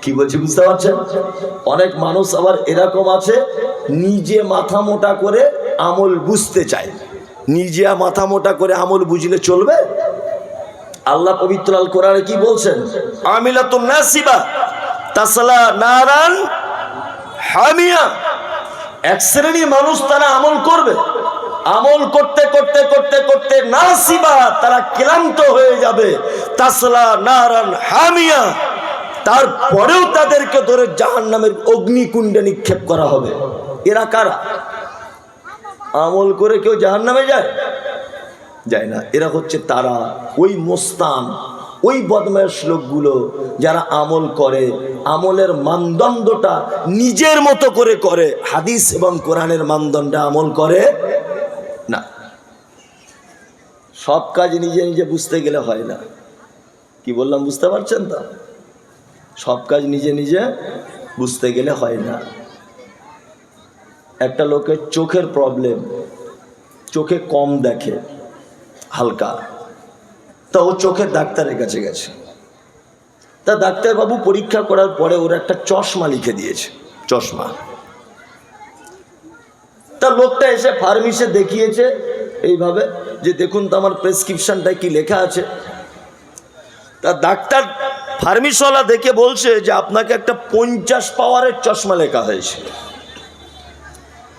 কি বলছি বুঝতে পারছেন? অনেক মানুষ আবার এরকম আছে, নিজে মাথা মোটা করে আমল বুঝতে চায়। নিজে মাথা মোটা করে আমল বুঝলে চলবে? আল্লাহ পবিত্র আল কোরআনে কি বলছেন? আমিলাতুন নাসিবা তাসলা নারান হামিয়া। এক শ্রেণীর মানুষ তারা আমল করবে, আমল করতে করতে করতে করতে নাসিবা, তারা ক্লান্ত হয়ে যাবে। তাসলা নারান হামিয়া, তারপরেও তাদেরকে ধরে জাহান্নামের অগ্নিকুণ্ডে নিক্ষেপ করা হবে। এরা কারা? আমল করে কেউ জাহান্নামে যায়? যায় না। এরা হচ্ছে তারা ওই মোস্তান, ওই বদমাশ লোকগুলো যারা আমল করে, আমলের মানদণ্ডটা নিজের মতো করে করে, হাদিস এবং কোরআনের মানদণ্ডে আমল করে না। সব কাজ নিজে নিজে বুঝতে গেলে হয় না। কি বললাম বুঝতে পারছেন তো? সব কাজ নিজে নিজে বুঝতে গেলে হয় না। একটা লোকের চোখের প্রবলেম, চোখে কম দেখে, হালকা, তা ও চোখের ডাক্তারের কাছে গেছে। তা ডাক্তারবাবু পরীক্ষা করার পরে ওর একটা চশমা লিখে দিয়েছে, চশমা। তা লোকটা এসে ফার্মেসিতে দেখিয়েছে এইভাবে যে দেখুন তো আমার প্রেসক্রিপশনটায় কি লেখা আছে। তা ডাক্তার ফার্মেসিওয়ালা দেখে বলছে যে আপনাকে একটা 50 পাওয়ারের চশমা লেখা হয়েছে।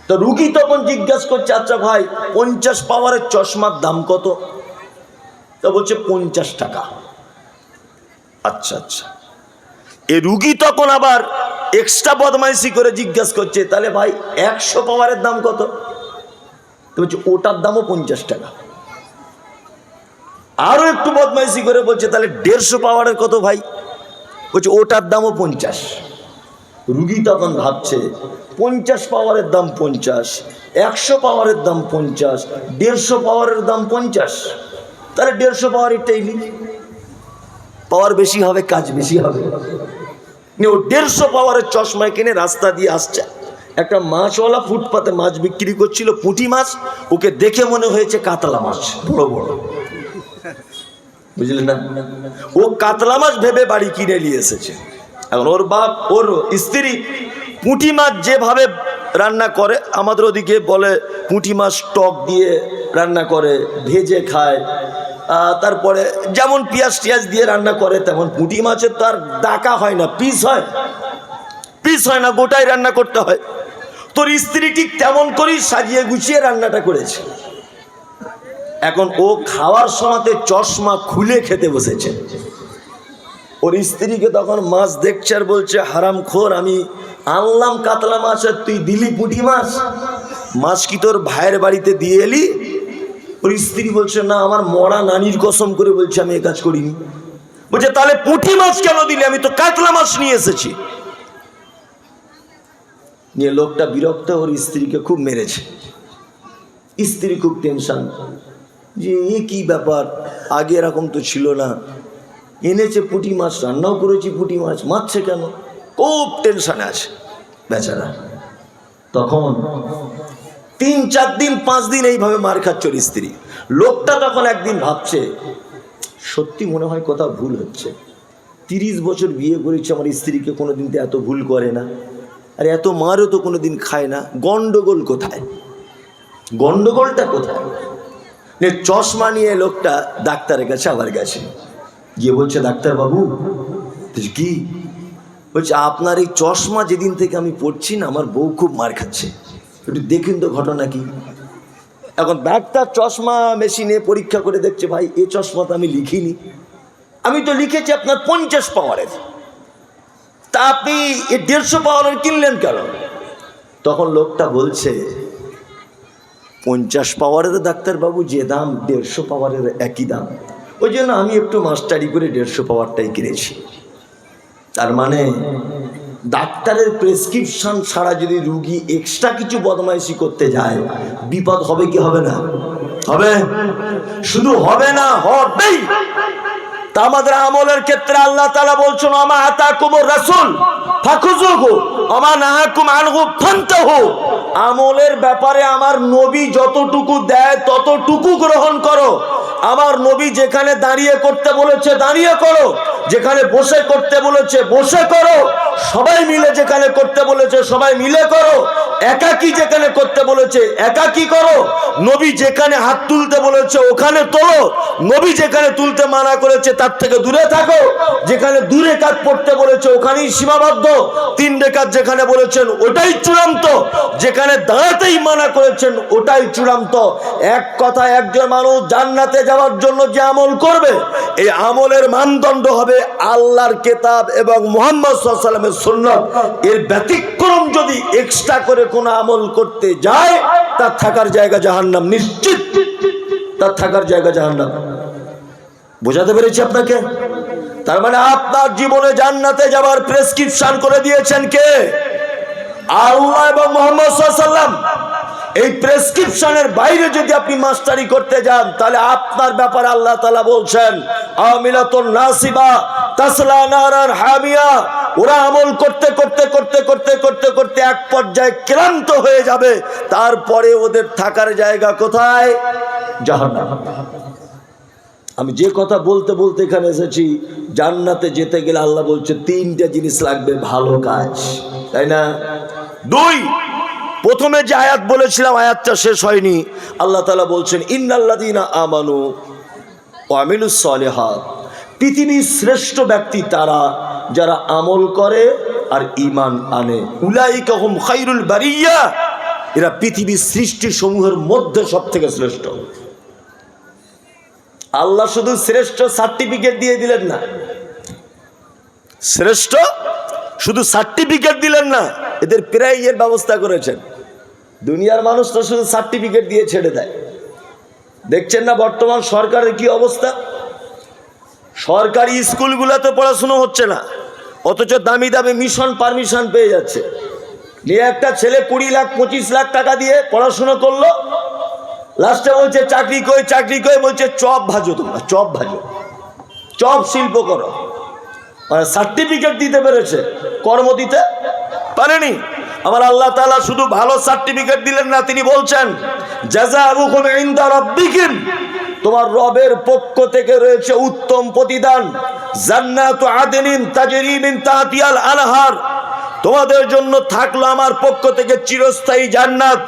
তো রুগী তখন জিজ্ঞাসা করছে, আচ্ছা ভাই 50 পাওয়ারের চশমার দাম কত? তা বলছে 50 টাকা। আচ্ছা আচ্ছা। এ রুগী তখন আবার এক্সট্রা বদমাইশি করে জিজ্ঞাসা করছে, তাহলে ভাই 100 পাওয়ারের দাম কত? তো বলছে ওটার দামও 50 টাকা। আরো একটু বদমাইশি করে বলছে, তাহলে 150 পাওয়ারের কত ভাই? বলছে ওটার দামও 50। রুগী তখন ভাবছে 50 পাওয়ারের দাম 50, 100 পাওয়ারের দাম 50, 150 পাওয়ারের দাম 50, তাহলে 150 পাওয়ারেরটাই লিখি, পাওয়ার বেশি হবে, কাজ বেশি হবে। ও 150 পাওয়ারের চশমা কিনে রাস্তা দিয়ে আসছে। একটা মাছওয়ালা ফুটপাতে মাছ বিক্রি করছিল, পুঁটি মাছ। ওকে দেখে মনে হয়েছে কাতলা মাছ, বড় বড়, বুঝলেন না? ও কাতলা মাছ ভেবে বাড়ি কিনে নিয়ে এসেছে। এখন ওর বাপ, ওর স্ত্রী পুঁটি মাছ যেভাবে রান্না করে, আমাদের ওদিকে বলে পুঁটি মাছ টক দিয়ে রান্না করে, ভেজে খায়, তারপরে যেমন পেঁয়াজ টিয়াজ দিয়ে রান্না করে, তেমন পুঁটি মাছের তো আর ডাকা হয় না, পিস হয়, পিস হয় না, গোটাই রান্না করতে হয়। তোর স্ত্রী ঠিক তেমন করেই সাজিয়ে গুছিয়ে রান্নাটা করেছে। এখন ও খাওয়ার সময়তে চশমা খুলে খেতে বসেছে। ওর স্ত্রীকে তখন মাছ দেখছে আর বলছে, হারামখোর, আমি আনলাম কাতলা মাছ আর তুই দিলি পুঁটি মাছ, মাছ কি তোর ভাইয়ের বাড়িতে দিয়ে এলি? ওর স্ত্রী বলছে, না, আমার মরা নানির কসম করে বলছে আমি এ কাজ করিনি। বলছে তাহলে পুঁটি মাছ কেন দিলি? আমি তো কাতলা মাছ নিয়ে এসেছি। নিয়ে লোকটা বিরক্ত, ওর স্ত্রীকে খুব মেরেছে। স্ত্রী খুব টেনশন যে এ কি ব্যাপার, আগে এরকম তো ছিল না, এনেছে পুঁটি মাছ, রান্নাও করেছি পুঁটি মাছ, মারছে কেন? খুব টেনশনে আছে বেচারা। তখন 3-4 দিন 5 দিন এইভাবে মার খাচ্ছে ওর স্ত্রী। লোকটা তখন একদিন ভাবছে, সত্যি মনে হয় কোথাও ভুল হচ্ছে। 30 বছর বিয়ে করেছে, আমার স্ত্রীকে কোনোদিন তো এত ভুল করে না, আর এত মারও তো কোনোদিন খায় না, গন্ডগোল কোথায়? গন্ডগোলটা কোথায়? চশমা নিয়ে লোকটা ডাক্তারের কাছে আবার গেছে, গিয়ে বলছে, ডাক্তার বাবু। কি বলছে? আপনার এই চশমা যেদিন থেকে আমি পড়ছি না, আমার বউ খুব মার খাচ্ছে, একটু দেখুন তো ঘটনা কি। এখন ডাক্তার চশমা মেশিনে পরীক্ষা করে দেখছে, ভাই এই চশমা তো আমি লিখিনি, আমি তো লিখেছি আপনার 50 পাওয়ারের, তা আপনি 150 পাওয়ারের কিনলেন কেন? তখন লোকটা বলছে, 50 পাওয়ারের ডাক্তারবাবু যে দাম, 150 পাওয়ারের একই দাম, ওই জন্য আমি একটু মাস্টারি করে 150 পাওয়ারটাই কিনেছি। তার মানে ডাক্তারের প্রেসক্রিপশন ছাড়া যদি রুগী এক্সট্রা কিছু বদমাইশি করতে যায়, বিপদ হবে কি হবে না? হবে। শুধু হবে না, হবেই। তা আমাদের আমলের ক্ষেত্রে আল্লাহ তাআলা বলছেন আমা আতাকুমুর রাসূল ফাখুযুহু আমা নাহাকুম আনহু ফান্তাহু। আমলের ব্যাপারে আমার নবী যতটুকু দেয় ততটুকু গ্রহণ করো। আমার নবী যেখানে দাঁড়িয়ে করতে বলেছে দাঁড়িয়ে করো, যেখানে বসে করতে বলেছে বসে করো, সবাই মিলে যেখানে করতে বলেছে সবাই মিলে করো, একাকী যেখানে করতে বলেছে একাকী করো, নবী যেখানে হাত তুলতে বলেছে ওখানে তোলো, নবী যেখানে তুলতে মানা করেছে তার থেকে দূরে থাকো, যেখানে দূরে কাজ পড়তে বলেছে ওখানেই সীমাবদ্ধ, 3 রেখাত যেখানে বলেছেন ওটাই চূড়ান্ত, যেখানে দাঁড়াতেই মানা করেছেন ওটাই চূড়ান্ত। এক কথা, একজন মানুষ জান্নাতে যাওয়ার জন্য যে আমল করবে এই আমলের মানদণ্ড হবে আল্লাহর কিতাব এবং মুহাম্মদ সাল্লাল্লাহু আলাইহি ওয়াসাল্লামের সুন্নাত। এর ব্যতিক্রম যদি এক্সট্রা করে কোনো আমল করতে যায় তার থাকার জায়গা জাহান্নাম, নিশ্চিত তার থাকার জায়গা জাহান্নাম। বোঝাতে পেরেছি আপনাকে? তার মানে আপনার জীবনে জান্নাতে যাওয়ার প্রেসক্রিপশন করে দিয়েছেন কে? আল্লাহ এবং মুহাম্মদ সাল্লাল্লাহু আলাইহি ওয়াসাল্লাম। এই প্রেসক্রিপশনের বাইরে যদি আপনি মাস্টারি করতে যান তাহলে আপনার ব্যাপারে আল্লাহ তাআলা বলছেন আমিলাতুন নাসিবা তাসলা নারান হামিয়া। ওরা আমল করতে করতে করতে করতে করতে করতে এক পর্যায়ে ক্লান্ত হয়ে যাবে, তারপরে ওদের থাকার জায়গা কোথায়? জাহান্নাম। আমি যে কথা বলতে বলতে এখানে এসেছি, জান্নাতে যেতে গেলে আল্লাহ বলছে 3টা জিনিস লাগবে, ভালো কাজ, তাই না? 2, প্রথমে যে আয়াত বলেছিলাম আয়াতটা শেষ হয়নি, আল্লাহ তাআলা বলছেন ইন্নাল্লাযীনা আমানু ওয়া আমিলুস সলিহাত। পৃথিবীর শ্রেষ্ঠ ব্যক্তি তারা যারা আমল করে আর ঈমান আনে। উলাইকা হুম খায়রুল বারিয়া, এরা পৃথিবীর সৃষ্টি সমূহের মধ্যে সবথেকে শ্রেষ্ঠ। আল্লাহ শুধু শ্রেষ্ঠ সার্টিফিকেট দিয়ে দিলেন না, শ্রেষ্ঠ শুধু সার্টিফিকেট দিলেন না, এদের প্রাইজের ব্যবস্থা করেছেন। দুনিয়ার মানুষ তো শুধু সার্টিফিকেট দিয়ে ছেড়ে দেয়। দেখছেন না বর্তমান সরকারের কি অবস্থা? সরকারি স্কুলগুলোতে পড়াশুনো হচ্ছে না, অথচ দামি দামি মিশন পারমিশন পেয়ে যাচ্ছে। নিয়ে একটা ছেলে 20 লাখ 25 লাখ টাকা দিয়ে পড়াশুনো করলো, লাস্টে বলছে চাকরি কই, চাকরি কই, বলছে চপ ভাজো, তোমরা চপ ভাজো, চপ শিল্প করো। মানে সার্টিফিকেট দিতে পেরেছে, কর্ম দিতে পারেনি। আমার আল্লাহ তাআলা শুধু ভালো সার্টিফিকেট দিলেন না, তিনি বলছেন জাযাউকুম ইনদা রাব্বিকুম, তোমার রবের পক্ষ থেকে রয়েছে উত্তম প্রতিদান। জান্নাতু আদনিন তাজরি মিন তাহতিহাল আনহার, তোমাদের জন্য থাকলো আমার পক্ষ থেকে চিরস্থায়ী জান্নাত,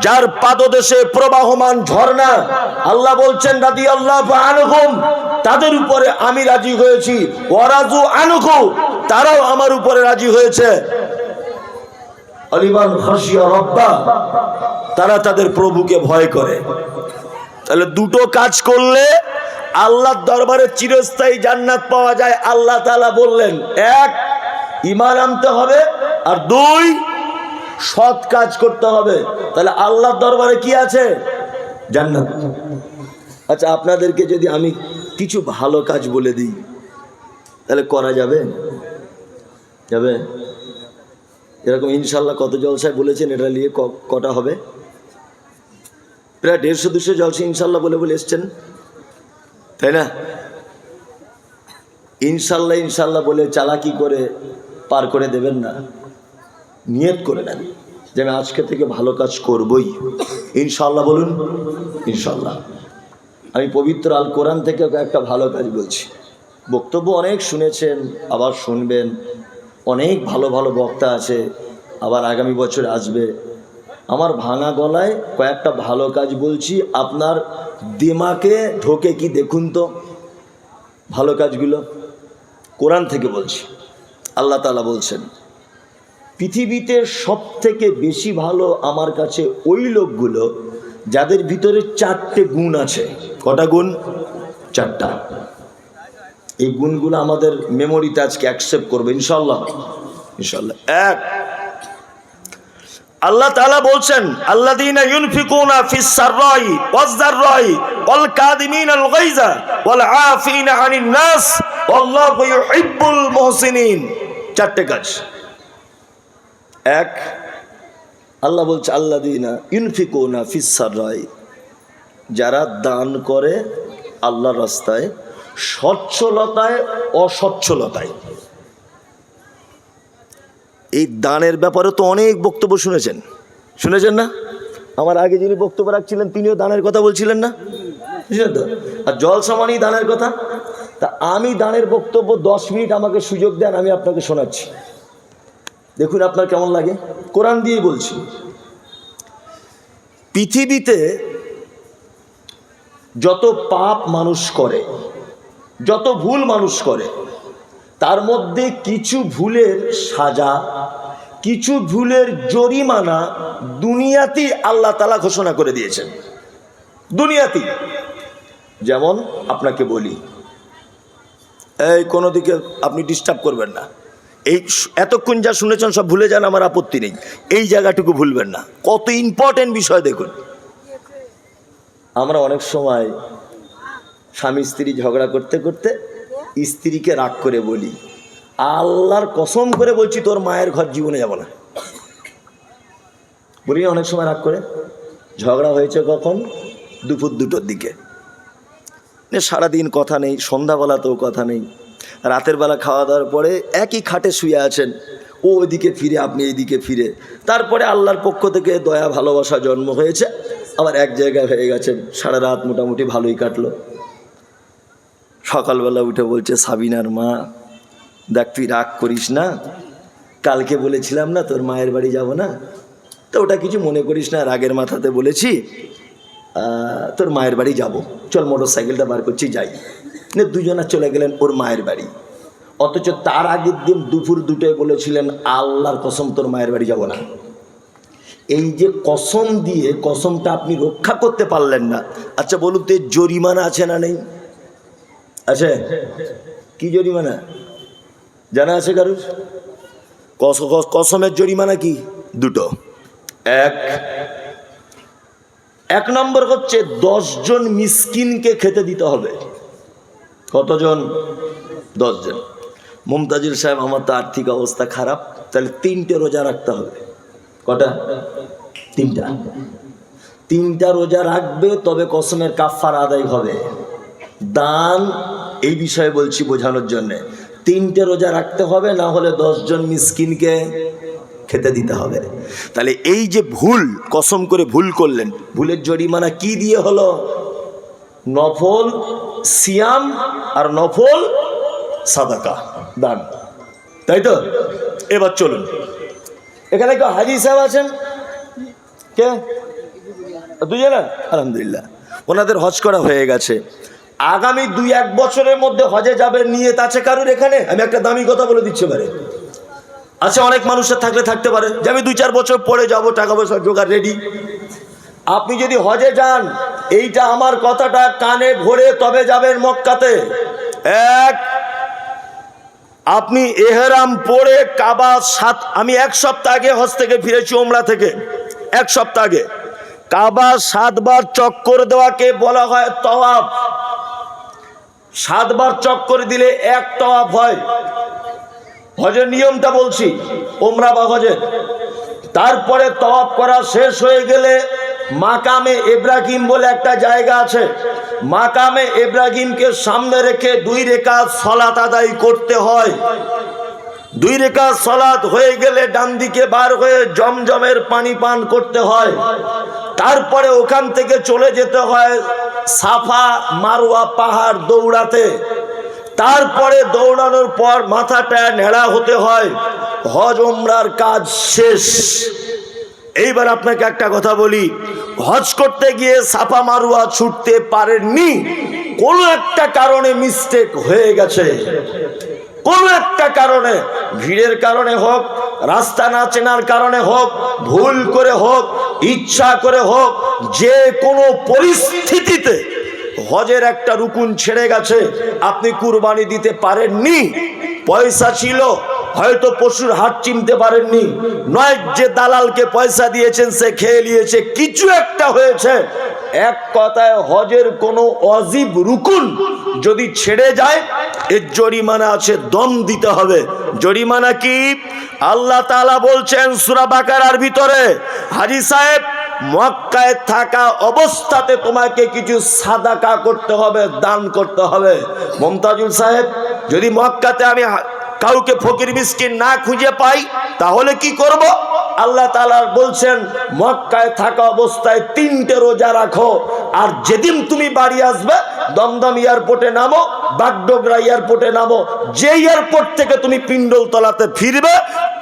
যার পাদদেশে প্রবাহমান ঝর্ণা। আল্লাহ বলছেন রাদিয়াল্লাহু আনহুম, তাদের উপরে আমি রাজি হয়েছি, ওয়ারাজু আনহু, তারাও আমার উপরে রাজি হয়েছে। আলিমান খাশিয়া রাব্বা, তারা তাদের প্রভুকে ভয় করে। তাহলে 2টো কাজ করলে আল্লাহর দরবারে চিরস্থায়ী জান্নাত পাওয়া যায়। আল্লাহ তাআলা বললেন 1 ঈমান আনতে হবে, আর 2 সৎ কাজ করতে হবে। তাহলে আল্লাহর দরবারে কি আছে? জান্নাত। আচ্ছা, আপনাদেরকে যদি আমি কিছু ভালো কাজ বলে দিই তাহলে করা যাবে? যাবে? এরকম ইনশাল্লাহ কত জলসায় বলেছেন, এটা নিয়ে কটা হবে? প্রায় 150-200 জলসা ইনশাল্লাহ বলে বলে এসছেন, তাই না? ইনশাল্লাহ ইনশাল্লাহ বলে চালাকি করে পার করে দেবেন না। নিয়ত করে নেন যে আমি আজকে থেকে ভালো কাজ করবই, ইনশাল্লাহ বলুন। ইনশাল্লাহ। আমি পবিত্র আল কোরআন থেকে একটা ভালো কাজ বলছি। বক্তব্য অনেক শুনেছেন, আবার শুনবেন, অনেক ভালো ভালো বক্তা আছে, আবার আগামী বছর আসবে। আমার ভাঙা গলায় কয়েকটা ভালো কাজ বলছি, আপনার দিমাগে ঢোকে কি দেখুন তো ভালো কাজগুলো। কোরআন থেকে বলছি। আল্লাহ তাআলা বলছেন পৃথিবীতে সবথেকে বেশি ভালো আমার কাছে ওই লোকগুলো যাদের ভিতরে 4টে গুণ আছে। কটা গুণ? 4টা। এই গুণগুলো আমাদের মেমোরিতে আজকে অ্যাকসেপ্ট করবে ইনশাআল্লাহ। ইনশাআল্লাহ। 1, আল্লাহ তাআলা বলছেন আল্লাযীনা ইউনফিকুনা ফিস সাররাই ওয়াজ যাররাই ওয়াল কাযিমিনাল গায়যা ওয়াল আফিনা আনিন নাস ওয়াল্লাহু ইউহিব্বুল মুহসিনিন। 4টে কাজ। 1, আল্লাহ বলছে আল্লাযীনা ইউনফিকুনা ফিস সাররাই, যারা দান করে আল্লাহর রাস্তায়, সচ্ছলতায় অসচ্ছলতায়। এই দানের ব্যাপারে তো অনেক বক্তব্য শুনেছেন না? আমার আগে যিনি বক্তব্য রাখছিলেন তিনিও দানের কথা বলছিলেন না, বুঝলেন তো? আর জলসা মানেই দানের কথা। তা আমি দানের বক্তব্য 10 মিনিট আমাকে সুযোগ দেন, আমি আপনাকে শোনাচ্ছি, দেখুন আপনার কেমন লাগে। কোরআন দিয়ে বলছি, পৃথিবীতে যত পাপ মানুষ করে, যত ভুল মানুষ করে, তার মধ্যে কিছু ভুলের সাজা, কিছু ভুলের জরিমানা দুনিয়াতেই আল্লাহ তাআলা ঘোষণা করে দিয়েছেন। দুনিয়াতেই। যেমন আপনাকে বলি, এই কোনো দিকে আপনি ডিস্টার্ব করবেন না, এই এতক্ষণ যা শুনেছেন সব ভুলে যান, আমার আপত্তি নেই, এই জায়গাটুকু ভুলবেন না। কত ইম্পর্টেন্ট বিষয় দেখুন। আমরা অনেক সময় স্বামী স্ত্রী ঝগড়া করতে করতে স্ত্রীকে রাগ করে বলি, আল্লাহর কসম করে বলছি তোর মায়ের ঘর জীবনে যাব না। বলি অনেক সময় রাগ করে। ঝগড়া হয়েছে কখন? দুপুর 2টোর দিকে। সারাদিন কথা নেই, সন্ধ্যাবেলাতেও কথা নেই, রাতের বেলা খাওয়া দাওয়ার পরে একই খাটে শুয়ে আছেন, ও ওইদিকে ফিরে আপনি এইদিকে ফিরে। তারপরে আল্লাহর পক্ষ থেকে দয়া ভালোবাসা জন্ম হয়েছে, আবার এক জায়গায় হয়ে গেছেন। সারা রাত মোটামুটি ভালোই কাটলো। সকালবেলা উঠে বলছে, সাবিনার মা দেখ তুই রাগ করিস না, কালকে বলেছিলাম না তোর মায়ের বাড়ি যাব না, তো ওটা কিছু মনে করিস না, রাগের মাথাতে বলেছি, তোর মায়ের বাড়ি যাব, চল মোটর সাইকেলটা বার করছি যাই। দুজনা চলে গেলেন ওর মায়ের বাড়ি। অথচ তার আগের দিন দুপুর 2টোয় বলেছিলেন, আল্লাহর কসম তোর মায়ের বাড়ি যাব না। এই যে কসম দিয়ে কসমটা আপনি রক্ষা করতে পারলেন না, আচ্ছা বলুন তো জরিমানা আছে না নেই? আছে। কি জরিমানা জানা আছে কারুর? কসমের জরিমানা কি? 2টো। এক নম্বর হচ্ছে 10 জন মিসকিনকে খেতে দিতে হবে। কতজন? 10 জন। মুমতাজুল সাহেব, আমার তো আর্থিক অবস্থা খারাপ, তাহলে 3টে রোজা রাখতে হবে। কটা? 3টা। 3টা রোজা রাখবে, তবে কসমের কাফারা আদায় হবে। দান এই বিষয়ে বলছি বোঝানোর জন্যে। 3টে রোজা রাখতে হবে, না হলে 10 জন মিসকিনকে খেতে দিতে হবে। তাহলে এই যে ভুল, কসম করে ভুল করলেন, ভুলের জরিমানা কি দিয়ে হলো? নফল সিয়াম আর নফল সাদাকা, দান, তাই তো? এবার চলুন, এখানে কেউ হাজি সাহেব আছেন? কে? 2 জনা? আলহামদুলিল্লাহ, ওনাদের হজ করা হয়ে গেছে। আগামী 2-1 বছরের মধ্যে হজে যাবেন নিয়ত আছে কারুর এখানে? আমি একটা দামি কথা বলে দিচ্ছি পারে। আচ্ছা, অনেক মানুষের থাকতে পারে যে আমি 2-4 বছর পরে যাব, টাকা পয়সা জোগাড় রেডি। আপনি যদি হজে যান, এইটা আমার কথাটা কানে ভরে তবে যাবেন মক্কাতে। আপনি এহরাম পরে কাবা আমি 1 সপ্তাহ আগে হজ থেকে ফিরেছি, ওমরা থেকে 1 সপ্তাহ আগে। কাবা 7 বার চক্কর দেওয়াকে বলা হয় তওয়াফ। 7 বার চক্কর দিলে 1 তওয়াফ হয়। হজের নিয়মটা বলছি, ওমরা বা হজের। তারপরে তওয়াফ করা শেষ হয়ে গেলে মাকামে ইব্রাহিম বলে একটা জায়গা আছে, মাকামে ইব্রাহিমকে সামনে রেখে 2 রাকাত সালাত আদায় করতে হয়। 2 রাকাত সালাত হয়ে গেলে ডান দিকে বার হয়ে জমজমের পানি পান করতে হয়। তারপরে ওখান থেকে চলে যেতে হয় সাফা মারওয়া পাহাড় দৌড়াতে। তারপরে দৌড়ানোর পর মাথাটা নেড়া হতে হয়। হজ ওমরার কাজ শেষ। এইবার আপনাকে একটা কথা বলি, হজ করতে গিয়ে সাফা মারওয়া ছুটতে পারেননি, কোনো একটা কারণে মিস্টেক হয়ে গেছে, কোনো একটা কারণে, ভিড়ের কারণে হোক, রাস্তা না চেনার কারণে হোক, ভুল করে হোক, ইচ্ছা করে হোক, যে কোনো পরিস্থিতিতে হজের একটা রুকুন ছেড়ে গেছে, আপনি কুরবানি দিতে পারেননি। পয়সা ছিল, হয়তো পশুর হাট চিনতে পারেননি, নয় যে দালালকে পয়সা দিয়েছেন সে খেয়ে নিয়েছে, কিছু একটা হয়েছে। এক কথায় হজের কোনো অজীব রুকুন যদি ছেড়ে যায়, এর জরিমানা আছে, দম দিতে হবে। জরিমানা কি? আল্লাহ তাআলা বলছেন সূরা বাকারার ভিতরে, হাজী সাহেব মক্কায় থাকা অবস্থাতে তোমাকে কিছু সাদাকা করতে হবে, দান করতে হবে। মমতাজুল সাহেব, যদি মক্কাতে আমি কাউকে ফকির মিসকিন না খুঁজে পাই তাহলে কি করব? আল্লাহ তাআলা বলছেন মক্কায় থাকা অবস্থায় 3টে রোজা রাখো, আর যেদিন তুমি বাড়ি আসবে দমদম এয়ারপোর্টে নামো, বাগডোগরা এয়ারপোর্টে নামো, যে এয়ারপোর্ট থেকে তুমি পিণ্ডলতলাতে ফিরবে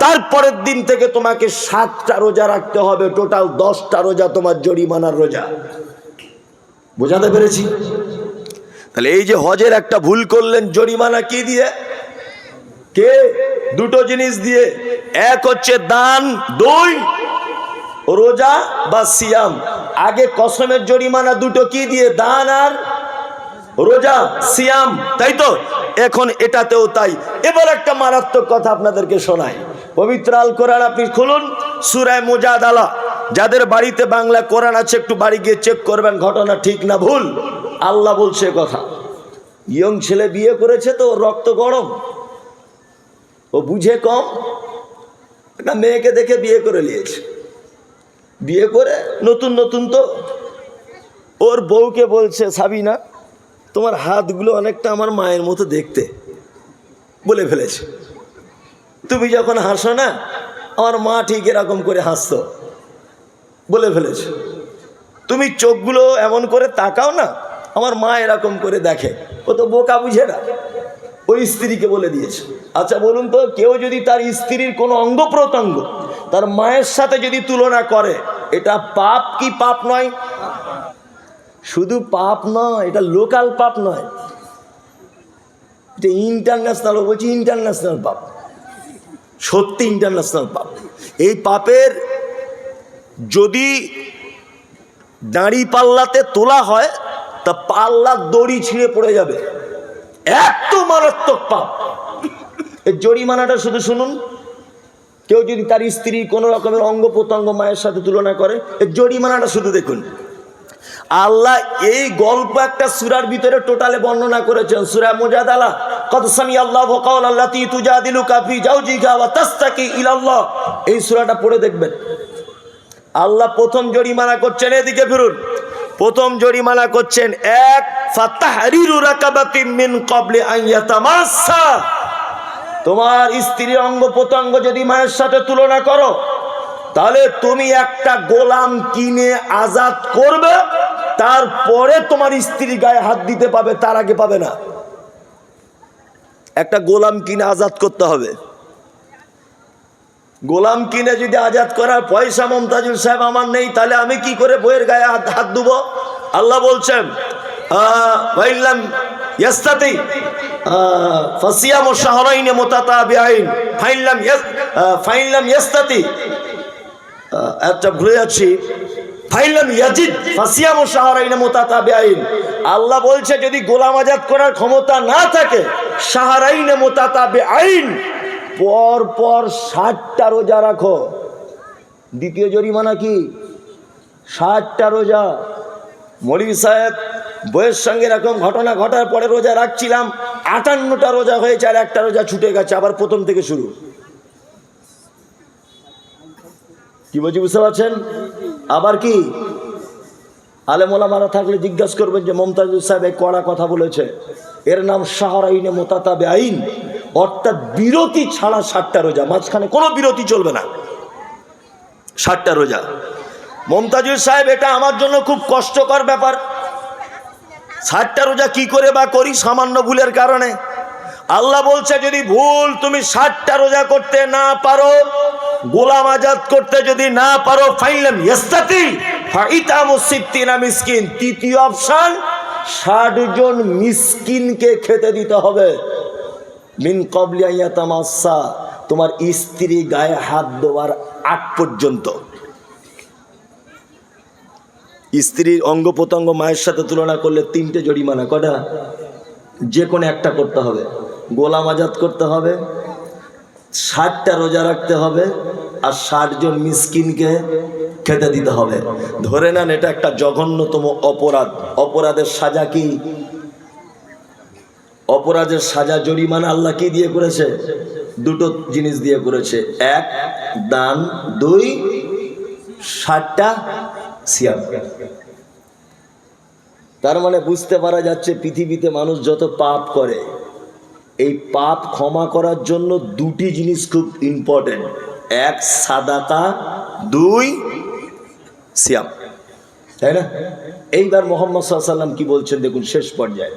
তারপরের দিন থেকে তোমাকে 7টা রোজা রাখতে হবে। টোটাল 10টা রোজা তোমার জরিমানার রোজা। বোঝাতে পেরেছি? তাহলে এই যে হজের একটা ভুল করলেন, জরিমানা কি দিয়ে? কে? দুটো জিনিস দিয়ে। এক হচ্ছে দান, 2 রোজা বা সিয়াম। আগে কসমের জরিমানা দুটো কি দিয়ে? দান আর রোজা, সিয়াম, তাই তো? এখন এটাতেও তাই। এবার একটা মারাত্মক কথা আপনাদেরকে শোনাই। পবিত্র আল কোরআন আপনি খুলুন, সূরা মুজাদালা। যাদের বাড়িতে বাংলা কোরআন আছে একটু বাড়ি গিয়ে চেক করবেন ঘটনা ঠিক না ভুল। আল্লাহ বলছে কথা, ইয়ং ছেলে বিয়ে করেছে তো ওর রক্ত গরম, ও বুঝে কম, একটা মেয়েকে দেখে বিয়ে করে নিয়েছে। বিয়ে করে নতুন নতুন তো ওর বউকে বলছে, সাবিনা তোমার হাতগুলো অনেকটা আমার মায়ের মতো দেখতে, বলে ফেলেছে। তুমি যখন হাসো না আমার মা ঠিক এরকম করে হাসতো, বলে ফেলেছে। তুমি চোখগুলো এমন করে তাকাও না আমার মা এরকম করে দেখে। ও তো বোকা, বুঝে না, ওই স্ত্রীকে বলে দিয়েছে। আচ্ছা বলুন তো, কেউ যদি তার স্ত্রীর কোনো অঙ্গ প্রত্যঙ্গ তার মায়ের সাথে যদি তুলনা করে, এটা পাপ কি পাপ নয়? শুধু পাপ নয়, এটা লোকাল পাপ নয়, এটা ইন্টারন্যাশনাল। বলছি ইন্টারন্যাশনাল পাপ, সত্যি ইন্টারন্যাশনাল পাপ। এই পাপের যদি দাঁড়ি পাল্লাতে তোলা হয় তা পাল্লার দড়ি ছিঁড়ে পড়ে যাবে, এত মারাত্মক পাপ। এর জরিমানাটা শুধু শুনুন। কেউ যদি তার স্ত্রীর কোনো রকমের অঙ্গ প্রত্যঙ্গ মায়ের সাথে তুলনা করে, এর জরিমানাটা শুধু দেখুন। আল্লাহ এই গল্প একটা সূরার ভিতরে টোটালে বর্ণনা করেছেন, সূরা মুজাদালা। কদ সামিআল্লাহু কাওলাল্লাতী তুজাদিলুকা ফি জাওজিহা ওয়া তাসতাকি ইলাল্লাহ। এই সূরাটা পড়ে দেখবেন। আল্লাহ প্রথম জরিমানা করছেন, এদিকে ফিরুন, প্রথম জরিমানা করছেন, 1 ফাতাহরিরু রাকাবাতিন মিন ক্বাবলি আন ইয়াতামাসসা। তোমার স্ত্রীর অঙ্গ প্রত্যঙ্গ যদি মায়ের সাথে তুলনা করো তাহলে তুমি একটা গোলাম কিনে আজাদ করবে, তারপরে তোমার স্ত্রী গায়ে হাত দিতে পাবে, তার আগে পাবে না। একটা গোলাম কিনে আজাদ করতে হবে। গোলাম কিনে যদি আজাদ করার পয়সা মমতাজুল সাহেব আমার নেই, তাহলে আমি কি করে বইয়ের গায়ে হাত দেব? আল্লাহ বলছেন ওয়াইল্লাম ইয়াস্তাতি ফাসিয়ামু শাহরাইন মুতাতাবিআইন ফাইল্লাম ইয়াস্তাতি, একটা ভুলে যাচ্ছি, ফাইল্লাম ইয়াজিদ ফাসিয়ামু শাহরাইন মুতাতাবিআইন। আল্লাহ বলছে যদি গোলাম আজাদ করার ক্ষমতা না থাকে, শাহরাইন মুতাতাবিআইন, পর পর 60টা রোজা রাখো। দ্বিতীয় জরিমানা কি? 60টা রোজা। মৌলভী সাহেব বইয়ের সঙ্গে এরকম ঘটনা ঘটার পরে রোজা রাখছিলাম, 58টা রোজা হয়েছে আর একটা রোজা ছুটে গেছে, আবার প্রথম থেকে শুরু। কি বলছি বুঝতে পারছেন? আবার কি আলেম ওলামারা থাকলে জিজ্ঞাসা করবেন যে মমতাজুল সাহেব এই কড়া কথা বলেছে, এর নাম শাহরাইনে মুতাতাবিআইন, অর্থাৎ বিরতি ছাড়া 60টা রোজা, মাঝখানে কোনো বিরতি চলবে না, 60টা রোজা। মমতাজুল সাহেব এটা আমার জন্য খুব কষ্টকর ব্যাপার। 60টা রোজা কি করে বা করি সামান্য ভুলের কারণে। আল্লাহ বলছে যদি ভুল তুমি 60টা রোজা করতে না পারো, গোলাম আজাদ করতে যদি না পারো, ফাইলাম ইয়াস্তাতি ফাইতামু সিত্তিনা মিসকিন। তৃতীয় অপশন, 60 জন মিসকিনকে খেতে দিতে হবে। মিন ক্বাবলি আন ইয়াতামাসসা, তোমার স্ত্রী গায়ে হাত দেওয়ার আগ পর্যন্ত। স্ত্রীর অঙ্গ প্রত্যঙ্গ মায়ের সাথে তুলনা করলে 3টে জরিমানা। কটা? যে কোনো একটা করতে হবে। গোলাম আজাদ করতে হবে, 60টা রোজা রাখতে হবে, আর 60 জন মিসকিনকে খেতে দিতে হবে। ধরে নেন এটা একটা জঘন্যতম অপরাধ। অপরাধের সাজা কি? অপরাধের সাজা জরিমানা আল্লাহ কি দিয়ে করেছে? দুটো জিনিস দিয়ে করেছে। 1 দান, 2 60টা সিয়াম। তার মানে বুঝতে পারা যাচ্ছে পৃথিবীতে মানুষ যত পাপ করে, এই পাপ ক্ষমা করার জন্য দুটি জিনিস খুব ইম্পর্টেন্ট। এক সাদাকা, দুই সিয়াম, তাই না? এইবার মুহাম্মদ সাল্লাল্লাহু আলাইহি ওয়াসাল্লাম কি বলছেন দেখুন শেষ পর্যায়ে।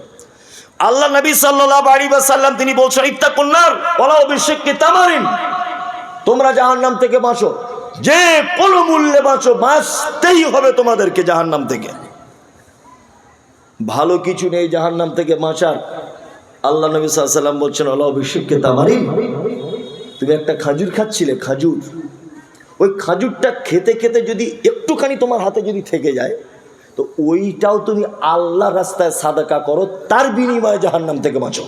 আল্লাহ নবী সাল্লাল্লাহু আলাইহি ওয়াসাল্লাম তিনি বলছেন ইত্তাকুন নার ওয়ালাউ বিশিক্কি তামারিন, তোমরা জাহান্নাম থেকে বাঁচো, যে কোনো মূল্যে বাঁচো, বাঁচতেই হবে তোমাদেরকে জাহান্নাম থেকে। ভালো কিছু নেই জাহান্নাম থেকে বাঁচার। আল্লাহ নবী সাল্লাল্লাহু আলাইহি ওয়াসাল্লাম বলছেন ওয়ালাউ বিশিক্কি তামারিন, তুমি একটা খাজুর খাচ্ছিলে, খাজুর, ওই খাজুরটা খেতে খেতে যদি একটুখানি তোমার হাতে যদি থেকে যায়, তো ওইটাও তুমি আল্লাহর রাস্তায় সাদাকা করো, তার বিনিময়ে জাহান্নাম থেকে বাঁচো।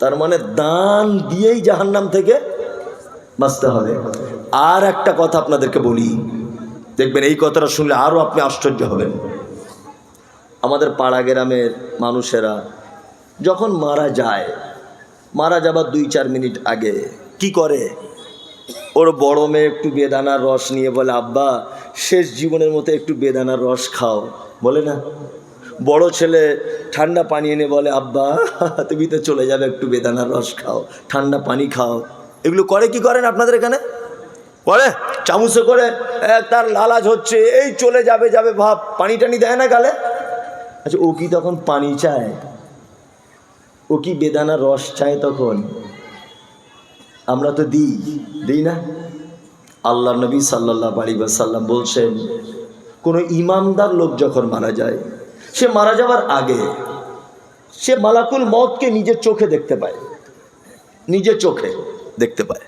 তার মানে দান দিয়েই জাহান্নাম থেকে বাঁচতে হবে। আর একটা কথা আপনাদেরকে বলি, দেখবেন এই কথাটা শুনলে আরো আপনি আশ্চর্য হবেন। আমাদের পাড়া গ্রামের মানুষেরা যখন মারা যায়, মারা যাবার 2-4 মিনিট আগে কি করে, ওর বড় মেয়ে একটু বেদানার রস নিয়ে বলে আব্বা শেষ জীবনের মতো একটু বেদানার রস খাও, বলে না? বড় ছেলে ঠান্ডা পানি এনে বলে আব্বা তুমি তো চলে যাবে, একটু বেদানার রস খাও, ঠান্ডা পানি খাও। এগুলো করে কি করেন আপনাদের এখানে? করে চামচে করে, তার লালাজ হচ্ছে, এই চলে যাবে যাবে ভাব, পানি টানি দেয় না গালে। আচ্ছা ও কি তখন পানি চায়? ও কি বেদানার রস চায় তখন? আমরা তো দিই না। আল্লাহ নবী সাল্লাল্লাহু আলাইহি ওয়াসাল্লাম বলছেন কোনো ইমানদার লোক যখন মারা যায়, সে মারা যাওয়ার আগে সে মালাকুল মউতকে নিজের চোখে দেখতে পায়, নিজের চোখে দেখতে পায়।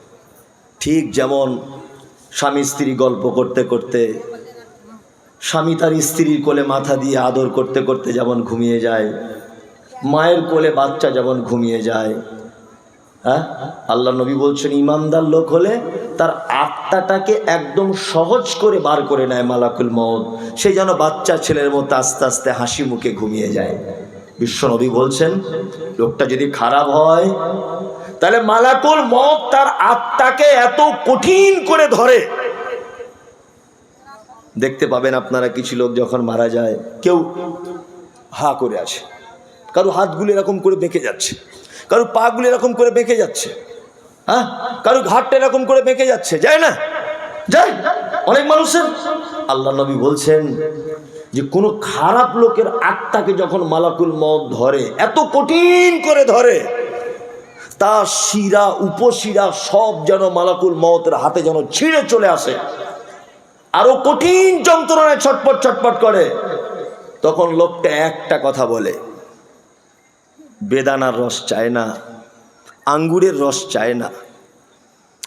ঠিক যেমন স্বামী স্ত্রী গল্প করতে করতে, স্বামী তার স্ত্রীর কোলে মাথা দিয়ে আদর করতে করতে যেমন ঘুমিয়ে যায়, মায়ের কোলে বাচ্চা যেমন ঘুমিয়ে যায়, হ্যাঁ, আল্লাহ নবী বলছেন ইমানদার লোক হলে তার আত্মাটাকে একদম সহজ করে বার করে নেয় মালাকুল মউত, সে যেন বাচ্চা ছেলের মতো আস্তে আস্তে হাসি মুখে ঘুমিয়ে যায়। বিশ্ব নবী বলছেন লোকটা যদি খারাপ হয়, তাহলে মালাকুল মউত তার আত্মাকে এত কঠিন করে ধরে। দেখতে পাবেন আপনারা কিছু লোক যখন মারা যায়, কেউ হা করে আছে, কারো হাতগুলো এরকম করে বেঁকে যাচ্ছে, কারো পাগুলো এরকম করে বেঁকে যাচ্ছে, হ্যাঁ, কারো ঘাটটা এরকম করে বেঁকে যাচ্ছে, যায় না? যায় অনেক মানুষের। আল্লাহ নবী বলছেন যে কোনো খারাপ লোকের আত্মাকে যখন মালাকুল মউত ধরে, এত কঠিন করে ধরে, তার শিরা উপশিরা সব যেন মালাকুল মউতের হাতে যেন ছিঁড়ে চলে আসে, আরো কঠিন যন্ত্রণায় ছটপট ছটপট করে। তখন লোকটা একটা কথা বলে, বেদানার রস চায় না, আঙ্গুরের রস চায় না,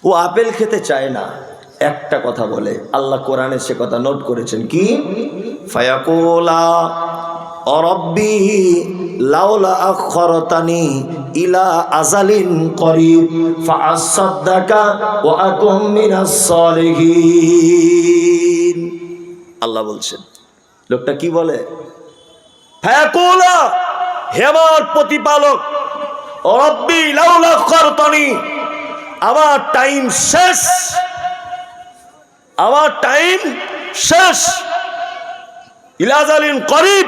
ও আপেল খেতে চায় না, একটা কথা বলে। আল্লাহ কোরআনে সে কথা নোট করেছেন, কি? ফায়াকুলা রব্বি লাউলা আখরতানি ইলা আজালিন করিব ফাআসাদদাকা ওয়া আকুম মিনাস সালিহিন। আল্লাহ বলছেন, লোকটা কি বলে? ফায়াকুলা, হে আমার প্রতিপালক, রব্বি লাউলা আখরতানি, আমার টাইম শেষ, আমার টাইম শেষ, ইলা আজালিন করিব,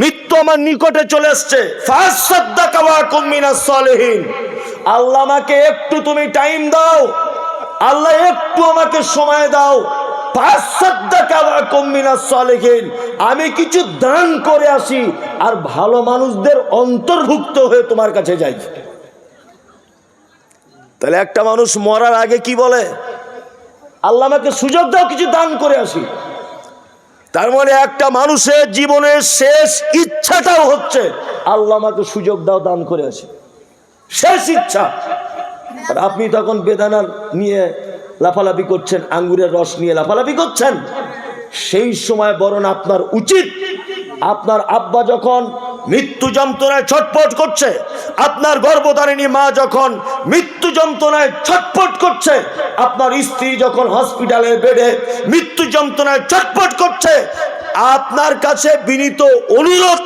মৃত্যু আমার নিকটে চলে আসছে, ফাসাদদাকা ওয়া কুম মিনাস সালিহিন। আল্লাহ আমাকে একটু তুমি টাইম দাও, আল্লাহ একটু আমাকে সময় দাও, ফাসাদদাকা ওয়া কুম মিনাস সালিহিন, আমি কিছু দান করে আসি আর ভালো মানুষদের অন্তর্ভুক্ত হয়ে তোমার কাছে যাই। তাহলে একটা মানুষ মরার আগে কি বলে? আল্লাহ আমাকে সুযোগ দাও, কিছু দান করে আসি। তার মানে একটা মানুষের জীবনের শেষ ইচ্ছাটাও হচ্ছে আল্লাহ আমাকে সুযোগ দাও, দান করে আসি, শেষ ইচ্ছা। আর আপনি তখন বেদানা নিয়ে লাফালাফি করছেন, আঙ্গুরের রস নিয়ে লাফালাফি করছেন। সেই সময় বরং আপনার উচিত, আপনার আব্বা যখন মৃত্যু যন্ত্রণায় ছটফট করছে, আপনার গর্ভধারিণী মা যখন মৃত্যু যন্ত্রণায় ছটফট করছে, আপনার স্ত্রী যখন হসপিটালের বেডে মৃত্যু যন্ত্রণায় ছটফট করছে, আপনার কাছে বিনীত অনুরোধ,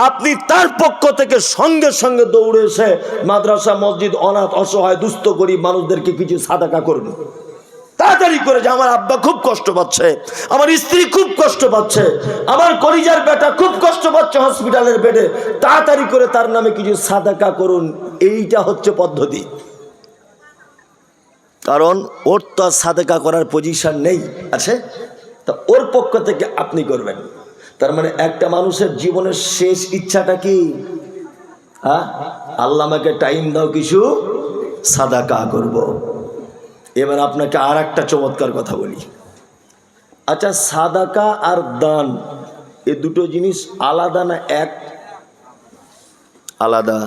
আপনি তার পক্ষ থেকে সঙ্গে সঙ্গে দৌড়ে এসে মাদ্রাসা, মসজিদ, অনাথ, অসহায়, দুস্থ, গরিব মানুষদেরকে কিছু সাদাকা করুন। তাড়াতাড়ি করে যে আমার আব্বা খুব কষ্ট পাচ্ছে, আমার স্ত্রী খুব কষ্ট পাচ্ছে, আমার কলিজার বেটা খুব কষ্ট পাচ্ছে হসপিটালের বেডে, তাড়াতাড়ি করে তার নামে কিছু সাদাকা করুন। এইটা হচ্ছে পদ্ধতি। কারণ ওর তো আর সাদাকা করার পজিশন নেই, আছে, তা ওর পক্ষ থেকে আপনি করবেন। তার মানে একটা মানুষের জীবনের শেষ ইচ্ছাটা কি? হ্যাঁ, আল্লাহ আমাকে টাইম দাও, কিছু সাদাকা করব। এবার আপনাকে আর একটা চমৎকার কথা বলি। আচ্ছা, সাদাকা আর দান এ দুটো জিনিস আলাদা না এক? আলাদা।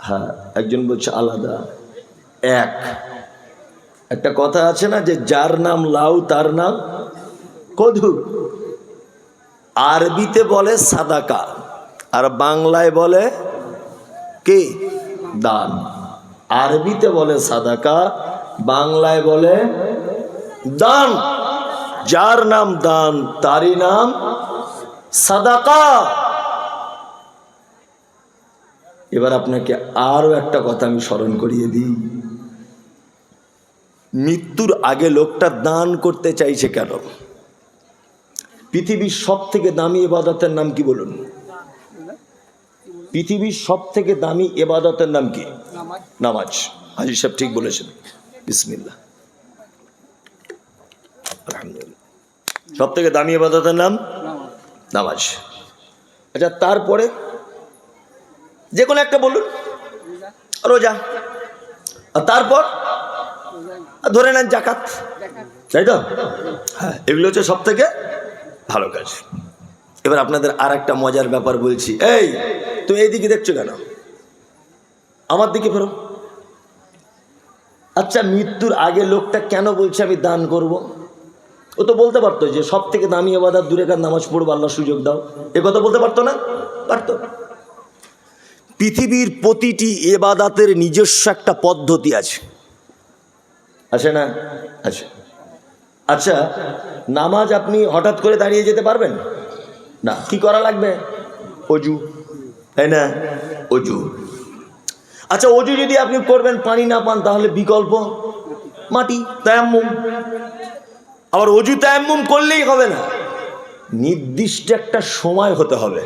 হ্যাঁ, একজন বলছে আলাদা, এক। একটা কথা আছে না যে যার নাম লাউ তার নাম কদু। আরবিতে বলে সাদাকা আর বাংলায় বলে কি? দান। আরবিতে বলে সাদাকা, বাংলায় বলে দান। যার নাম দান তারই নাম সাদাকা। এবার আপনাকে আরো একটা কথা আমি স্মরণ করিয়ে দিই। মৃত্যুর আগে লোকটা দান করতে চাইছে কেন? পৃথিবীর সব থেকে দামি ইবাদতের নাম কি বলুন? পৃথিবীর সব থেকে দামি ইবাদতের নাম কি? নামাজ। হাজী সাহেব ঠিক বলেছেন, বিসমিল্লাহ, আলহামদুলিল্লাহ। সব থেকে দামি ইবাদতের নাম নামাজ। আচ্ছা, তারপরে যে কোনো একটা বলুন, রোজা। আর তারপর ধরে নেন জাকাত, তাই তো? হ্যাঁ, এগুলো হচ্ছে সব থেকে ভালো কাজ। এবার আপনাদের আর একটা মজার ব্যাপার বলছি। এই, তুমি এইদিকে দেখছো কেন? আমার দিকে ফেরো। আচ্ছা, মৃত্যুর আগে লোকটা কেন বলছে আমি দান করব? ও তো বলতে পারতো যে সব থেকে দামি ইবাদত, দূরে কার নামাজ পড়বো, আল্লাহ সুযোগ দাও, এ কথা বলতে পারতো না? পারতো। পৃথিবীর প্রতিটি ইবাদতের নিজস্ব একটা পদ্ধতি আছে, আছে না? আছে। আচ্ছা, নামাজ আপনি হঠাৎ করে দাঁড়িয়ে যেতে পারবেন না। কি করা লাগবে? অজু, তাই না? অজু। আচ্ছা, অজু যদি আপনি করবেন, পানি না পান, তাহলে বিকল্প মাটি, তায়াম্মুম। আবার অজু তায়াম্মুম করলেই হবে না, নির্দিষ্ট একটা সময় হতে হবে,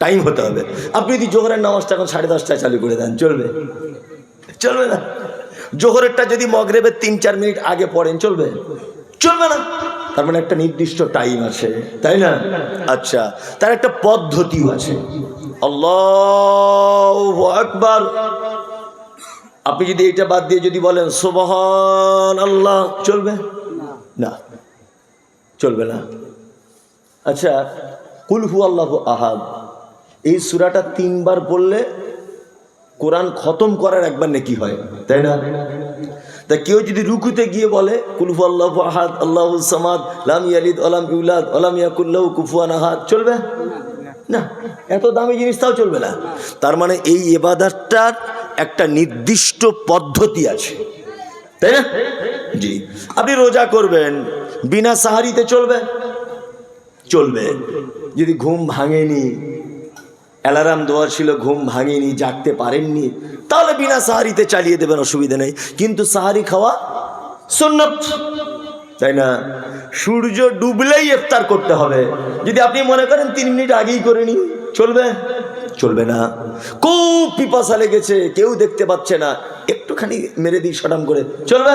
টাইম হতে হবে। আপনি যদি জোহরের নামাজটা এখন 10:30টায় চালু করে দেন, চলবে? চলবে না। জোহরেরটা যদি মগরিবের 3-4 মিনিট আগে পড়েন, চলবে? চলবে না। তার মানে একটা নির্দিষ্ট টাইম আছে, তাই না? আচ্ছা, তার একটা পদ্ধতিও আছে। আল্লাহু আকবার। আপনি যদি এটা বাদ দিয়ে যদি বলেন সুবহানাল্লাহ, চলবে না? চলবে না। আচ্ছা, কুল হুয়াল্লাহু আহাদ, এই সূরাটা 3 বার পড়লে কোরআন খতম করার একবার নেকি হয়, তাই না? তা কেউ যদি রুকুতে গিয়ে বলে কুল হুয়াল্লাহু আহাদ আল্লাহুস সামাদ লাম ইয়ালিদ ওয়া লাম ইউলাদ ওয়া লাম ইয়াকুল লাহু কুফুয়ান আহাদ, চলবে না? এত দামি জিনিস তাও চলবে না। তার মানে এই ইবাদতটার একটা নির্দিষ্ট পদ্ধতি আছে, তাই না? জি। আপনি রোজা করবেন, বিনা সাহারিতে চলবে? চলবে। যদি ঘুম ভাঙেনি, অ্যালার্ম দেওয়া ছিল, ঘুম ভাঙেনি, জাগতে পারেননি, তাহলে বিনা সাহারিতে চালিয়ে দেবেন, অসুবিধা নেই। কিন্তু সাহারি খাওয়া সুন্নত, তাই না? সূর্য ডুবলেই ইফতার করতে হবে। যদি আপনি মনে করেন 3 মিনিট আগেই করে নি, চলবে? চলবে না। খুব পিপাসা লেগেছে, কেউ দেখতে পাচ্ছে না, একটুখানি মেরে দিই শটাম করে, চলবে?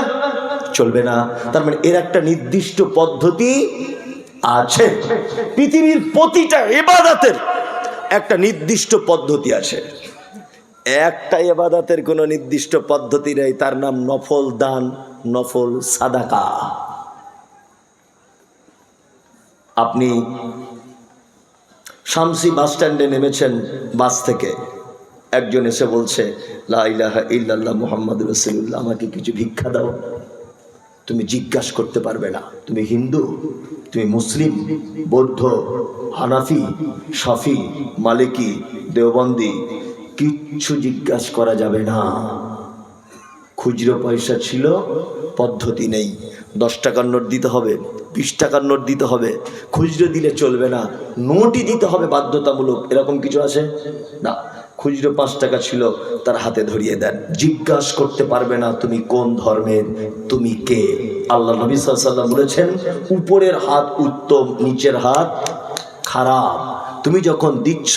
চলবে না। তার মানে এর একটা নির্দিষ্ট পদ্ধতি আছে। পৃথিবীর প্রতিটা ইবাদতের একটা নির্দিষ্ট পদ্ধতি আছে। একটা ইবাদতের কোনো নির্দিষ্ট পদ্ধতি নেই, তার নাম নফল দান, নফল সাদাকা। আপনি শামসি বাস স্ট্যান্ডে নেমেছেন, বাস থেকে একজন এসে বলছে লা ইলাহা ইল্লাল্লাহ মুহাম্মাদুর রাসূলুল্লাহ, আমাকে কিছু ভিক্ষা দাও। তুমি জিজ্ঞাসা করতে পারবে না তুমি হিন্দু, তুমি মুসলিম, বৌদ্ধ, হানাফি, শাফি, মালিকি, দেওবন্দি, কিচ্ছু জিজ্ঞাসা করা যাবে না। খুচরো পয়সা ছিল, পদ্ধতি নেই। 10 টাকার নোট দিতে হবে, 20 টাকার নোট দিতে হবে, খুচরো দিলে চলবে না, নোটই দিতে হবে বাধ্যতামূলক, এরকম কিছু আছে না। খুচরো 5 টাকা ছিল, তার হাতে ধরিয়ে দেন। জিজ্ঞাসা করতে পারবে না তুমি কোন ধর্মের, তুমি কে। আল্লাহ নবী সাল্লাল্লাহু আলাইহি ওয়াসাল্লাম বলেছেন, উপরের হাত উত্তম, নিচের হাত খারাপ। তুমি যখন দিচ্ছ,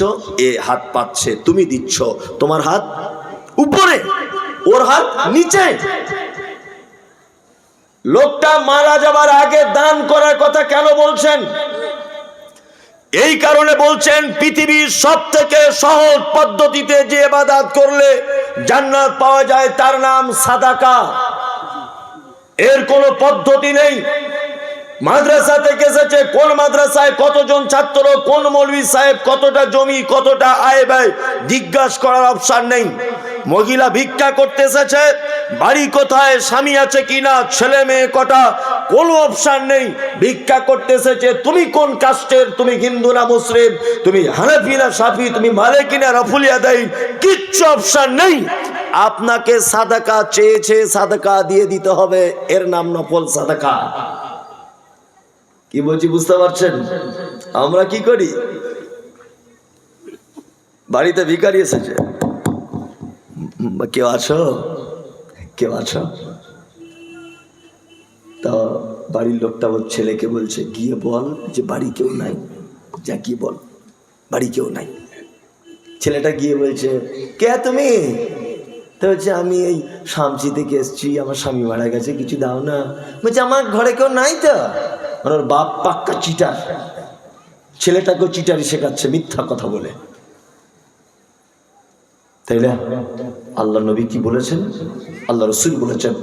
এ হাত পাচ্ছে, তুমি দিচ্ছ, তোমার হাত উপরে, ওর হাত নিচে। লোকটা মারা যাবার আগে দান করার কথা কেন বলছেন? এই কারণে বলছেন, পৃথিবীর সবথেকে সহজ পদ্ধতিতে যে ইবাদত করলে জান্নাত পাওয়া যায় তার নাম সাদাকা। এর কোনো পদ্ধতি নেই। মাদ্রাসা থেকে এসেছে, কোন মাদ্রাসায় কতজন ছাত্র, কোন মৌলভী সাহেব কতটা জমি, কতটা আয় ব্যয়, জিজ্ঞাসা করার অপশন নেই। মহিলা ভিক্ষা করতে এসেছে, বাড়ি কোথায়, স্বামী আছে কিনা, ছেলে মেয়ে কটা, কোনো অপশন নেই। ভিক্ষা করতে এসেছে, তুমি কোন কাস্টের, তুমি হিন্দু না মুসলিম, তুমি হানাফি না শাফি, তুমি মালিকি না রাফুলিয়া দেয়, কিচ্ছু অপশন নেই। আপনাকে সাদাকা চেয়েছে, সাদাকা দিয়ে দিতে হবে, এর নাম নফল সাদাকা। কি বলছি বুঝতে পারছেন? আমরা কি করি? বাড়িতে ভিখারি এসেছে, কেউ আছো, কেউ আছো? তা বাড়ির লোকটা ওর ছেলেকে বলছে, গিয়ে বল যে বাড়ি কেউ নাই, যা কি বল বাড়ি কেউ নাই। ছেলেটা গিয়ে বলছে, কে তুমি? তো বলছে, আমি এই শামসি থেকে এসছি, আমার স্বামী মারা গেছে, কিছু দাও না। বলছে, আমার ঘরে কেউ নাই তো। মানে ওর বাপ পাক্কা চিটার, ছেলেটাকেও চিটারি শেখাচ্ছে মিথ্যা কথা বলে, তাই না? আল্লাহ নবী কি বলেছেন? আল্লাহ রাসূল বলেছেন,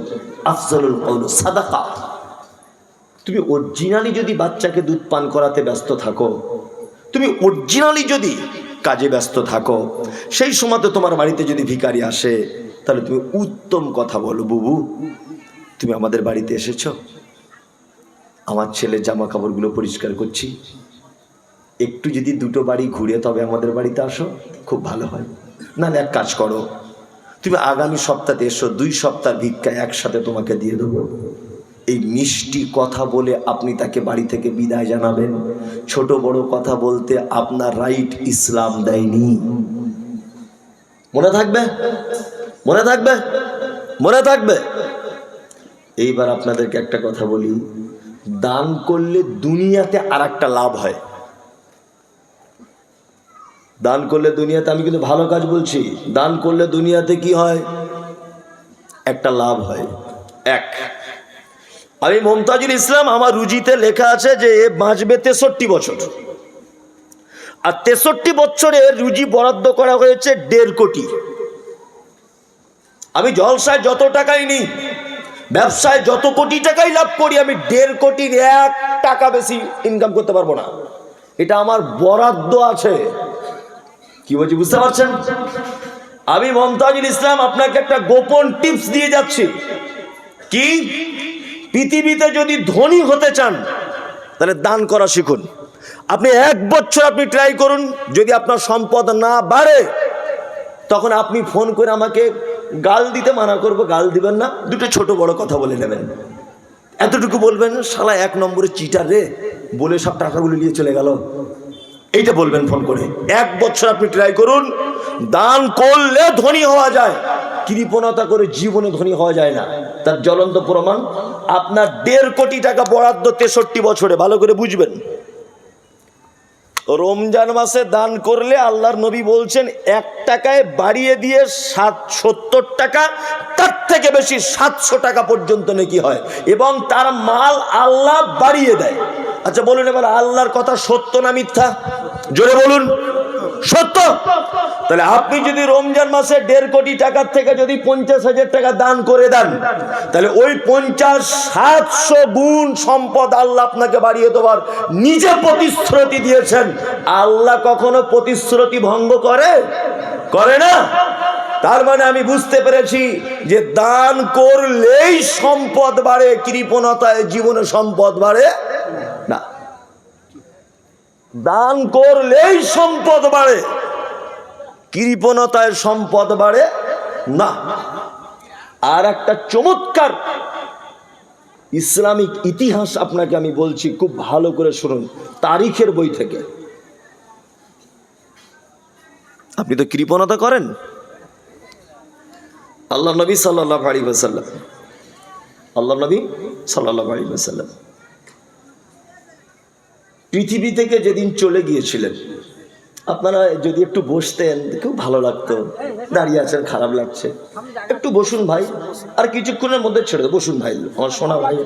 আফজালুল কওল সাদাকা। তুমি অরিজিনালি যদি বাচ্চাকে দুধ পান করাতে ব্যস্ত থাকো, তুমি অরিজিনালি যদি কাজে ব্যস্ত থাকো, সেই সময় তোমার বাড়িতে যদি ভিখারি আসে, তাহলে তুমি উত্তম কথা বলো, বুবু তুমি আমাদের বাড়িতে এসেছো, আমার ছেলের জামা কাপড়গুলো পরিষ্কার করছি, একটু যদি দুটো বাড়ি ঘুরে তবে আমাদের বাড়িতে আসো, খুব ভালো হয়। নাহলে এক কাজ করো, তুমি আগামী সপ্তাহে এসো, 2 সপ্তাহ ভিক্ষা একসাথে তোমাকে দিয়ে দেবো। এই মিষ্টি কথা বলে আপনি তাকে বাড়ি থেকে বিদায় জানাবেন। ছোট বড় কথা বলতে আপনার রাইট ইসলাম দেয়নি। মনে থাকবে, মনে থাকবে, মনে থাকবে। এইবার আপনাদেরকে একটা কথা বলি, দান করলে দুনিয়াতে আর একটা লাভ হয়। দান করলে দুনিয়াতে, আমি কিন্তু ভালো কাজ বলছি, দান করলে দুনিয়াতে কি হয়? একটা লাভ হয়। এক, আমি মমতাজুল ইসলাম, আমার রুজিতে লেখা আছে যে এ বাঁচবে 63 বছর, আর 63 বছরে রুজি বরাদ্দ করা হয়েছে 1.5 কোটি। আমি জলসায় যত টাকাই নিই, ব্যবসায় যত কোটি টাকাই লাভ করি, আমি 1.5 কোটির 1 টাকা বেশি ইনকাম করতে পারবো না। এটা আমার বরাদ্দ আছে। কি বলছি বুঝতে পারছেন? আমি মমতাজুল ইসলাম আপনাকে একটা গোপন টিপস দিয়ে যাচ্ছি। কি? পৃথিবীতে যদি ধনী হতে চান তাহলে দান করা শিখুন। আপনি 1 বছর আপনি ট্রাই করুন, যদি আপনার সম্পদ না বাড়ে তখন আপনি ফোন করে আমাকে গাল দিতে মানা করবো, গাল দিবেন না, দুটো ছোট বড় কথা বলে নেবেন। এতটুকু বলবেন, শালা 1 নম্বরে চিটার রে, বলে সব টাকাগুলো নিয়ে চলে গেল, এইটা বলবেন ফোন করে। 1 বছর আপনি ট্রাই করুন, দান করলে ধনী হওয়া যায়, কৃপণতা করে জীবনে ধনী হওয়া যায় না। তার জ্বলন্ত প্রমাণ আপনার 1.5 কোটি টাকা বরাদ্দ 63 বছরে, ভালো করে বুঝবেন। রমজান মাসে দান করলে আল্লাহর নবী বলছেন 1 টাকায় বাড়িয়ে দিয়ে 70 টাকা, তার থেকে বেশি 700 টাকা পর্যন্ত নেকি হয়, এবং তার মাল আল্লাহ বাড়িয়ে দেয়। আচ্ছা বলুন এবার, আল্লাহর কথা সত্য না মিথ্যা? জোরে বলুন, সত্য। তাহলে আপনি যদি রমজান মাসে 1.5 কোটি টাকার থেকে যদি 50,000 টাকা দান করে দেন, তাহলে ওই 50-700 গুণ সম্পদ আল্লাহ আপনাকে বাড়িয়ে দেওয়ার নিজে প্রতিশ্রুতি দিয়েছেন। আল্লাহ কখনো প্রতিশ্রুতি ভঙ্গ করে? করে না। তার মানে আমি বুঝতে পেরেছি যে দান করলেই সম্পদ বাড়ে, কৃপণতায় জীবনে সম্পদ বাড়ে না। দান করলেই সম্পদ বাড়ে, কৃপণতায় সম্পদ বাড়ে না। আর একটা চমৎকার ইসলামিক ইতিহাস আপনাকে আমি বলছি, খুব ভালো করে শুনুন, তারিখের বই থেকে। আপনি তো কৃপণতা করেন। আল্লাহ নবী সাল্লাল্লাহু আলাইহি ওয়াসাল্লাম, আল্লাহ নবী সাল্লাল্লাহু আলাইহি ওয়াসাল্লাম পৃথিবী থেকে যেদিন চলে গিয়েছিলেন, আপনারা যদি একটু বসতেন খুব ভালো লাগতো। দাঁড়িয়ে আছেন, খারাপ লাগছে, একটু বসুন ভাই, আর কিছুক্ষণের মধ্যে ছেড়ে দেবো। বসুন ভাই, আমার সোনা ভাই,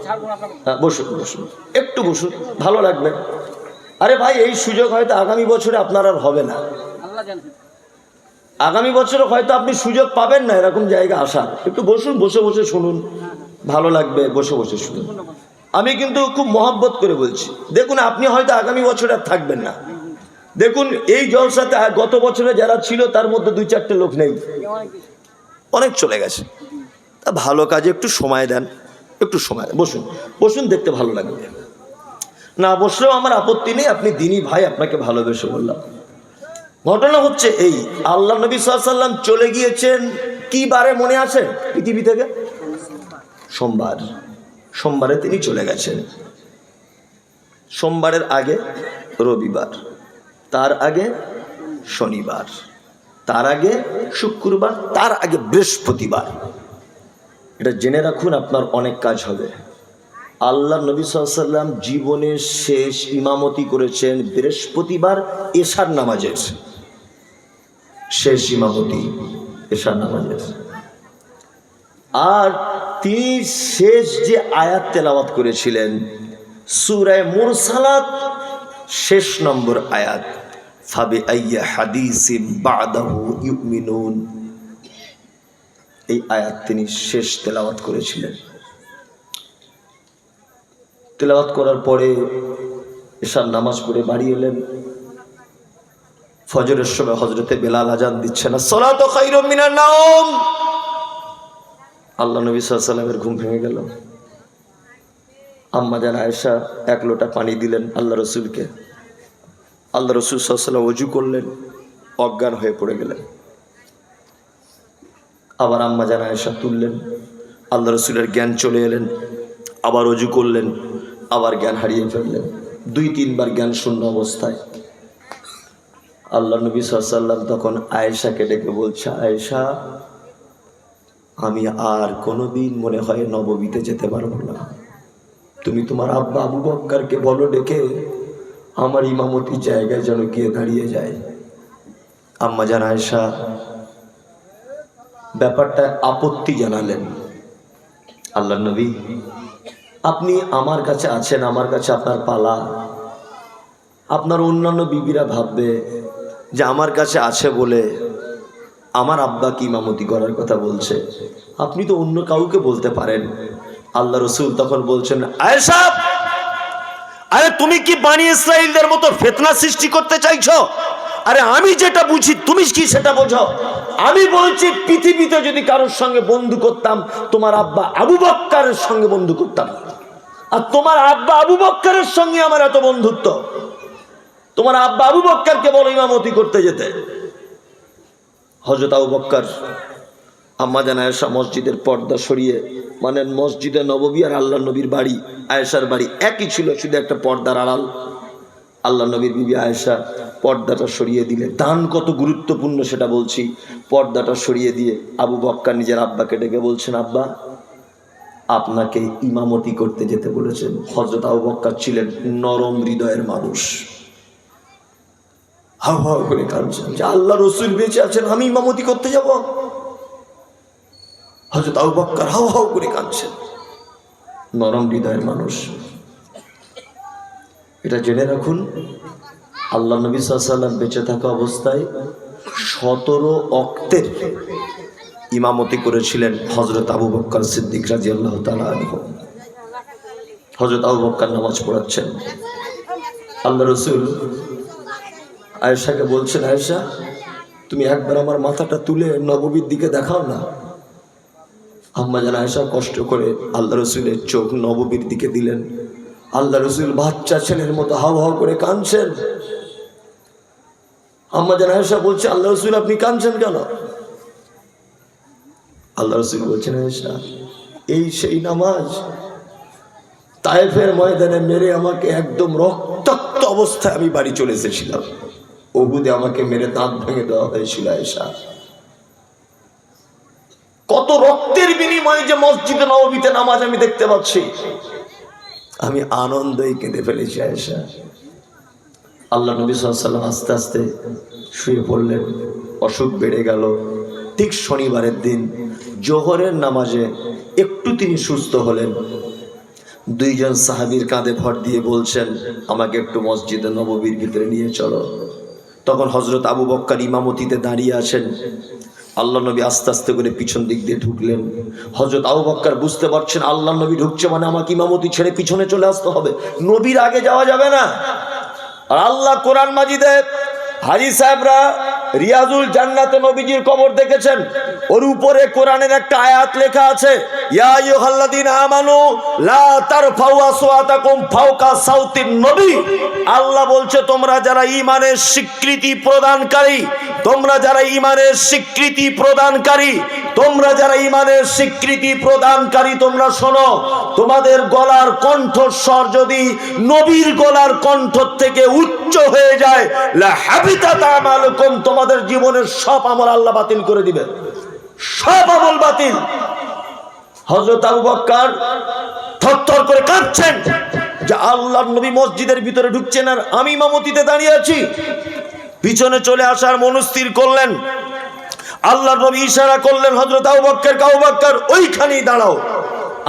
হ্যাঁ বসুন বসুন, একটু বসুন, ভালো লাগবে। আরে ভাই, এই সুযোগ হয়তো আগামী বছরে আপনার আর হবে না। আগামী বছরে হয়তো আপনি সুযোগ পাবেন না এরকম জায়গা আসার। একটু বসুন, বসে বসে শুনুন, ভালো লাগবে, বসে বসে শুনুন। আমি কিন্তু খুব মহব্বত করে বলছি। দেখুন, আপনি হয়তো আগামী বছর আর থাকবেন না। দেখুন, এই জলসাতে গত বছরে যারা ছিল তার মধ্যে 2-4টে লোক নেই, অনেক চলে গেছে। তা ভালো কাজে একটু সময় দেন, একটু সময় দেন, বসুন বসুন, দেখতে ভালো লাগবে। না বসলেও আমার আপত্তি নেই, আপনি দিনী ভাই, আপনাকে ভালোবেসে বললাম। ঘটনা হচ্ছে এই, আল্লাহ নবী সাল্লাল্লাহু আলাইহি ওয়াসাল্লাম চলে গিয়েছেন কি বারে মনে আছে পৃথিবী থেকে? সোমবার। সোমবারে তিনি চলে গেছেন। সোমবারের আগে রবিবার, তার আগে শনিবার, তার আগে শুক্রবার, তার আগে বৃহস্পতিবার। এটা জেনে রাখুন, আপনার অনেক কাজ হবে। আল্লাহ নবী সাল্লাল্লাহু আলাইহি ওয়াসাল্লাম জীবনের শেষ ইমামতি করেছেন বৃহস্পতিবার এশার নামাজের, শেষ ইমামতি এশার নামাজের। আর তিনি শেষ যে আয়াত তেলাওয়াত করেছিলেন সূরা মুরসালাত শেষ নম্বর আয়াত, ফাবি আইয়্যি হাদিসিন বা'দাহু ইউমিনুন, এই আয়াত তিনি শেষ তেলাওয়াত করেছিলেন। তেলাওয়াত করার পরে এশার নামাজ পড়ে বাড়ি এলেন। ফজরের সময় হযরতে বেলাল আজান দিচ্ছেন, আসসালাতু খায়রুম মিনান নাওম। আল্লাহ নবী সাল্লাল্লাহু আলাইহি ওয়াসাল্লামের ঘুম ভেঙে গেল। আম্মা জান আয়েশা 1 লোটা পানি দিলেন আল্লাহ রসুলকে। আল্লাহ রসুল সাল্লাল্লাহু আলাইহি ওয়াসাল্লাম ওযু করলেন, অজ্ঞান হয়ে পড়ে গেলেন। আবার আম্মা জান আয়েশা তুললেন, আল্লাহ রসুলের জ্ঞান চলে এলেন, আবার ওযু করলেন, আবার জ্ঞান হারিয়ে ফেললেন। 2-3 বার জ্ঞান শূন্য অবস্থায় আল্লাহ নবী সাল্লাল্লাহু আলাইহি ওয়াসাল্লাম তখন আয়েশাকে ডেকে বলছে, আয়েশা, আমি আর কোনোদিন মনে হয় নববীতে যেতে পারবো না। তুমি তোমার আব্বা আবু বকরকে বলো ডেকে আমার ইমামতির জায়গায় যেন গিয়ে দাঁড়িয়ে যায়। আম্মা জান আয়েশা ব্যাপারটা আপত্তি জানালেন। আল্লাহ নবী, আপনি আমার কাছে আছেন, আমার কাছে আপনার পালা। আপনার অন্যান্য বিবিরা ভাববে যে আমার কাছে আছে বলে আমার আব্বা কি ইমামতি করার কথা বলছে, আপনি তো অন্য কাউকে বলতে পারেন। আল্লাহ রসুল তখন বলছেন, আয়েশা, আরে তুমি কি বনি ইসরাইলদের মতো ফিতনা সৃষ্টি করতে চাইছো? আরে আমি যেটা বুঝি তুমি কি সেটা বোঝো? আমি বলছি পৃথিবীতে যদি কারোর সঙ্গে বন্ধু করতাম, তোমার আব্বা আবু বকরের সঙ্গে বন্ধু করতাম। আর তোমার আব্বা আবু বকরের সঙ্গে আমার এত বন্ধুত্ব, তোমার আব্বা আবু বকরকে বলো ইমামতি করতে যেতে। হযরত আবু বকর, আম্মা জান আয়েশা মসজিদের পর্দা সরিয়ে, মানে মসজিদে নববী আর আল্লাহ নবীর বাড়ি আয়েশার বাড়ি একই ছিল, শুধু একটা পর্দার আড়াল। আল্লাহ নবীর বিবি আয়েশা পর্দাটা সরিয়ে দিলে, দান কত গুরুত্বপূর্ণ সেটা বলছি। পর্দাটা সরিয়ে দিয়ে আবু বকর নিজের আব্বাকে ডেকে বলছেন, আব্বা, আপনাকে ইমামতি করতে যেতে বলেছেন। হযরত আবু বকর ছিলেন নরম হৃদয়ের মানুষ, হাউ হাউ করে কাঁদছেন যে আল্লাহ রসুল বেঁচে আছেন, আমি ইমামতি করতে যাব। হযরত আবু বকর হাউ হাউ করে কাঁদছেন, নরম হৃদয়ের মানুষ। এটা জেনে রাখুন, আল্লাহ নবী সাল্লাল্লাহু আলাইহি ওয়াসাল্লাম বেঁচে থাকা অবস্থায় 17 ওয়াক্তের ইমামতি করেছিলেন হযরত আবু বকর সিদ্দিক রাদিয়াল্লাহু তাআলা আনহু। হযরত আবু বকর নামাজ পড়াচ্ছেন, আল্লাহ রসুল আয়েশাকে বলছেন, আয়েশা, তুমি একবার আমার মাথাটা তুলে নববীর দিকে দেখাও না। আম্মা জান আয়েশা কষ্ট করে আল্লাহ রসুলের চোখ নববীর দিকে দিলেন। আল্লাহ রসুল বাচ্চা ছেলের মতো হাউ হাউ করে কাঁদছেন। আম্মা জান আয়েশা বলছে, আল্লাহ রসুল আপনি কাঁদছেন কেন? আল্লাহ রসুল বলছেন, আয়েশা, এই সেই নামাজ তায়েফের ময়দানে মেরে আমাকে একদম রক্তাক্ত অবস্থায় আমি বাড়ি চলে এসেছিলাম। উহুদে আমাকে মেরে দাঁত ভেঙে দেওয়া হয়েছিল আয়েশা। কত রক্তের বিনিময়ে যে মসজিদে নববীতে নামাজ আমি দেখতে পাচ্ছি, আমি আনন্দেই কেঁদে ফেলেছি আয়েশা। আল্লাহ নবী সাল্লাল্লাহু আলাইহি ওয়াসাল্লাম আস্তে আস্তে শুয়ে পড়লেন, অসুখ বেড়ে গেল। ঠিক শনিবারের দিন জোহরের নামাজে একটু তিনি সুস্থ হলেন। দুইজন সাহাবীর কাঁধে ভর দিয়ে বলছেন, আমাকে একটু মসজিদে নববীর ভিতরে নিয়ে চলো। তখন হযরত আবু বকর ইমামতিতে দাঁড়িয়ে আছেন। আল্লাহ নবী আস্তে আস্তে করে পিছন দিক দিয়ে ঢুকলেন। হযরত আবু বকর বুঝতে পারছেন আল্লাহ নবী ঢুকছে মানে আমাকে ইমামতি ছেড়ে পিছনে চলে আসতে হবে, নবীর আগে যাওয়া যাবে না। আর আল্লাহ কোরআন মাজিদে হাজী সাহেবরা রিয়াজুল জান্নাতে নবীজির কবর দেখেছেন, ওর উপরে কোরআনের একটা আয়াত লেখা আছে, ইয়া আইয়ুহাল্লাযীনা আমানু লা তারফাউ আসওয়াতাকুম ফাওকা সাউতিন নবী। আল্লাহ বলছে তোমরা যারা ঈমানের স্বীকৃতি প্রদানকারী, তোমরা যারা ঈমানের স্বীকৃতি প্রদানকারী, তোমরা যারা ঈমানের স্বীকৃতি প্রদানকারী, তোমরা শোনো, তোমাদের গলার কণ্ঠস্বর যদি নবীর গলার কণ্ঠ থেকে উচ্চ হয়ে যায়, লা হাবিতাত আমালুকুম, তোমাদের জীবনের সব আমল আল্লাহ বাতিল করে দিবে, সব আমল বাতিল। হযরত আবু বকর থরথর করে কাঁপছেন যে আল্লাহর নবী মসজিদের ভিতরে ঢুকছেন আর আমি ইমামতিতে দাঁড়িয়ে আছি। পিছনে চলে আসার মনস্থির করলেন। আল্লাহর নবী ইশারা করলেন হযরত আবু বকরকে, আবু বকর ওইখানেই দাঁড়াও,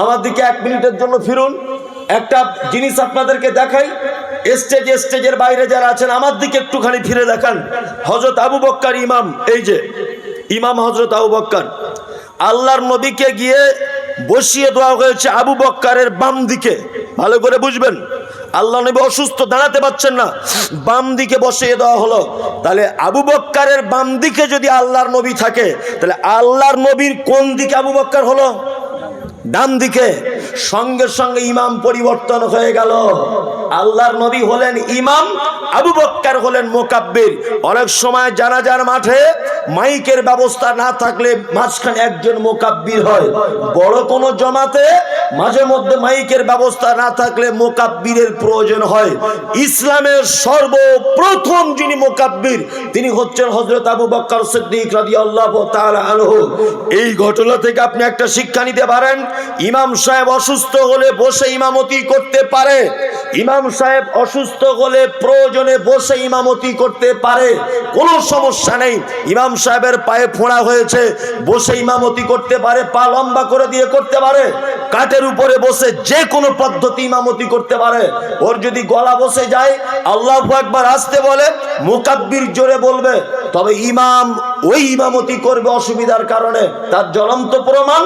আমার দিকে 1 মিনিটের জন্য ফিরুন। একটা জিনিস আপনাদেরকে দেখাই, স্টেজের বাইরে যারা আছেন আমার দিকে একটুখানি ফিরে দেখান। হযরত আবু বকর ইমাম, এই যে ইমাম হযরত আবু বকর, আল্লাহর নবীকে গিয়ে বসিয়ে দেওয়া হয়েছে আবু বকরের বাম দিকে। ভালো করে বুঝবেন, আল্লাহ নবী অসুস্থ, দাঁড়াতে পারছেন না, বাম দিকে বসিয়ে দেওয়া হলো। তাহলে আবু বকরের বাম দিকে যদি আল্লাহর নবী থাকে, তাহলে আল্লাহর নবীর কোন দিকে আবু বকর হলো? ডান দিকে। সঙ্গে সঙ্গে ইমাম পরিবর্তন হয়ে গেল। আল্লাহর নবী হলেন ইমাম, আবু বকর হলেন মুকাব্বির। অনেক সময় জানাজার মাঠে মাইকের ব্যবস্থা না থাকলে মাঝখানে একজন মুকাব্বির হয়। বড় কোনো জমাতে মাঝে মধ্যে মাইকের ব্যবস্থা না থাকলে মুকাব্বিরের প্রয়োজন হয়। ইসলামের সর্বপ্রথম যিনি মুকাব্বির তিনি হচ্ছেন হযরত আবু বকর সিদ্দিক রাদিয়াল্লাহু তাআলা আনহু। এই ঘটনা থেকে আপনি একটা শিক্ষা নিতে পারেন, ইমাম সাহেব অসুস্থ হলে বসে ইমামতি করতে পারে। ইমাম সাহেব অসুস্থ হলে প্রয়োজনে বসে ইমামতি করতে পারে, কোনো সমস্যা নেই। ইমাম সাহেবের পায়ে ফোঁড়া হয়েছে, বসে ইমামতি করতে পারে, পা লম্বা করে দিয়ে করতে পারে, কাঠের উপরে বসে যে কোনো পদ্ধতি ইমামতি করতে পারে। ওর যদি গলা বসে যায় আল্লাহু আকবার আসতে বলে, মুকাব্বির জোরে বলবে, তবে ইমাম ওই ইমামতি করবে অসুবিধার কারণে। তার জ্বলন্ত প্রমাণ,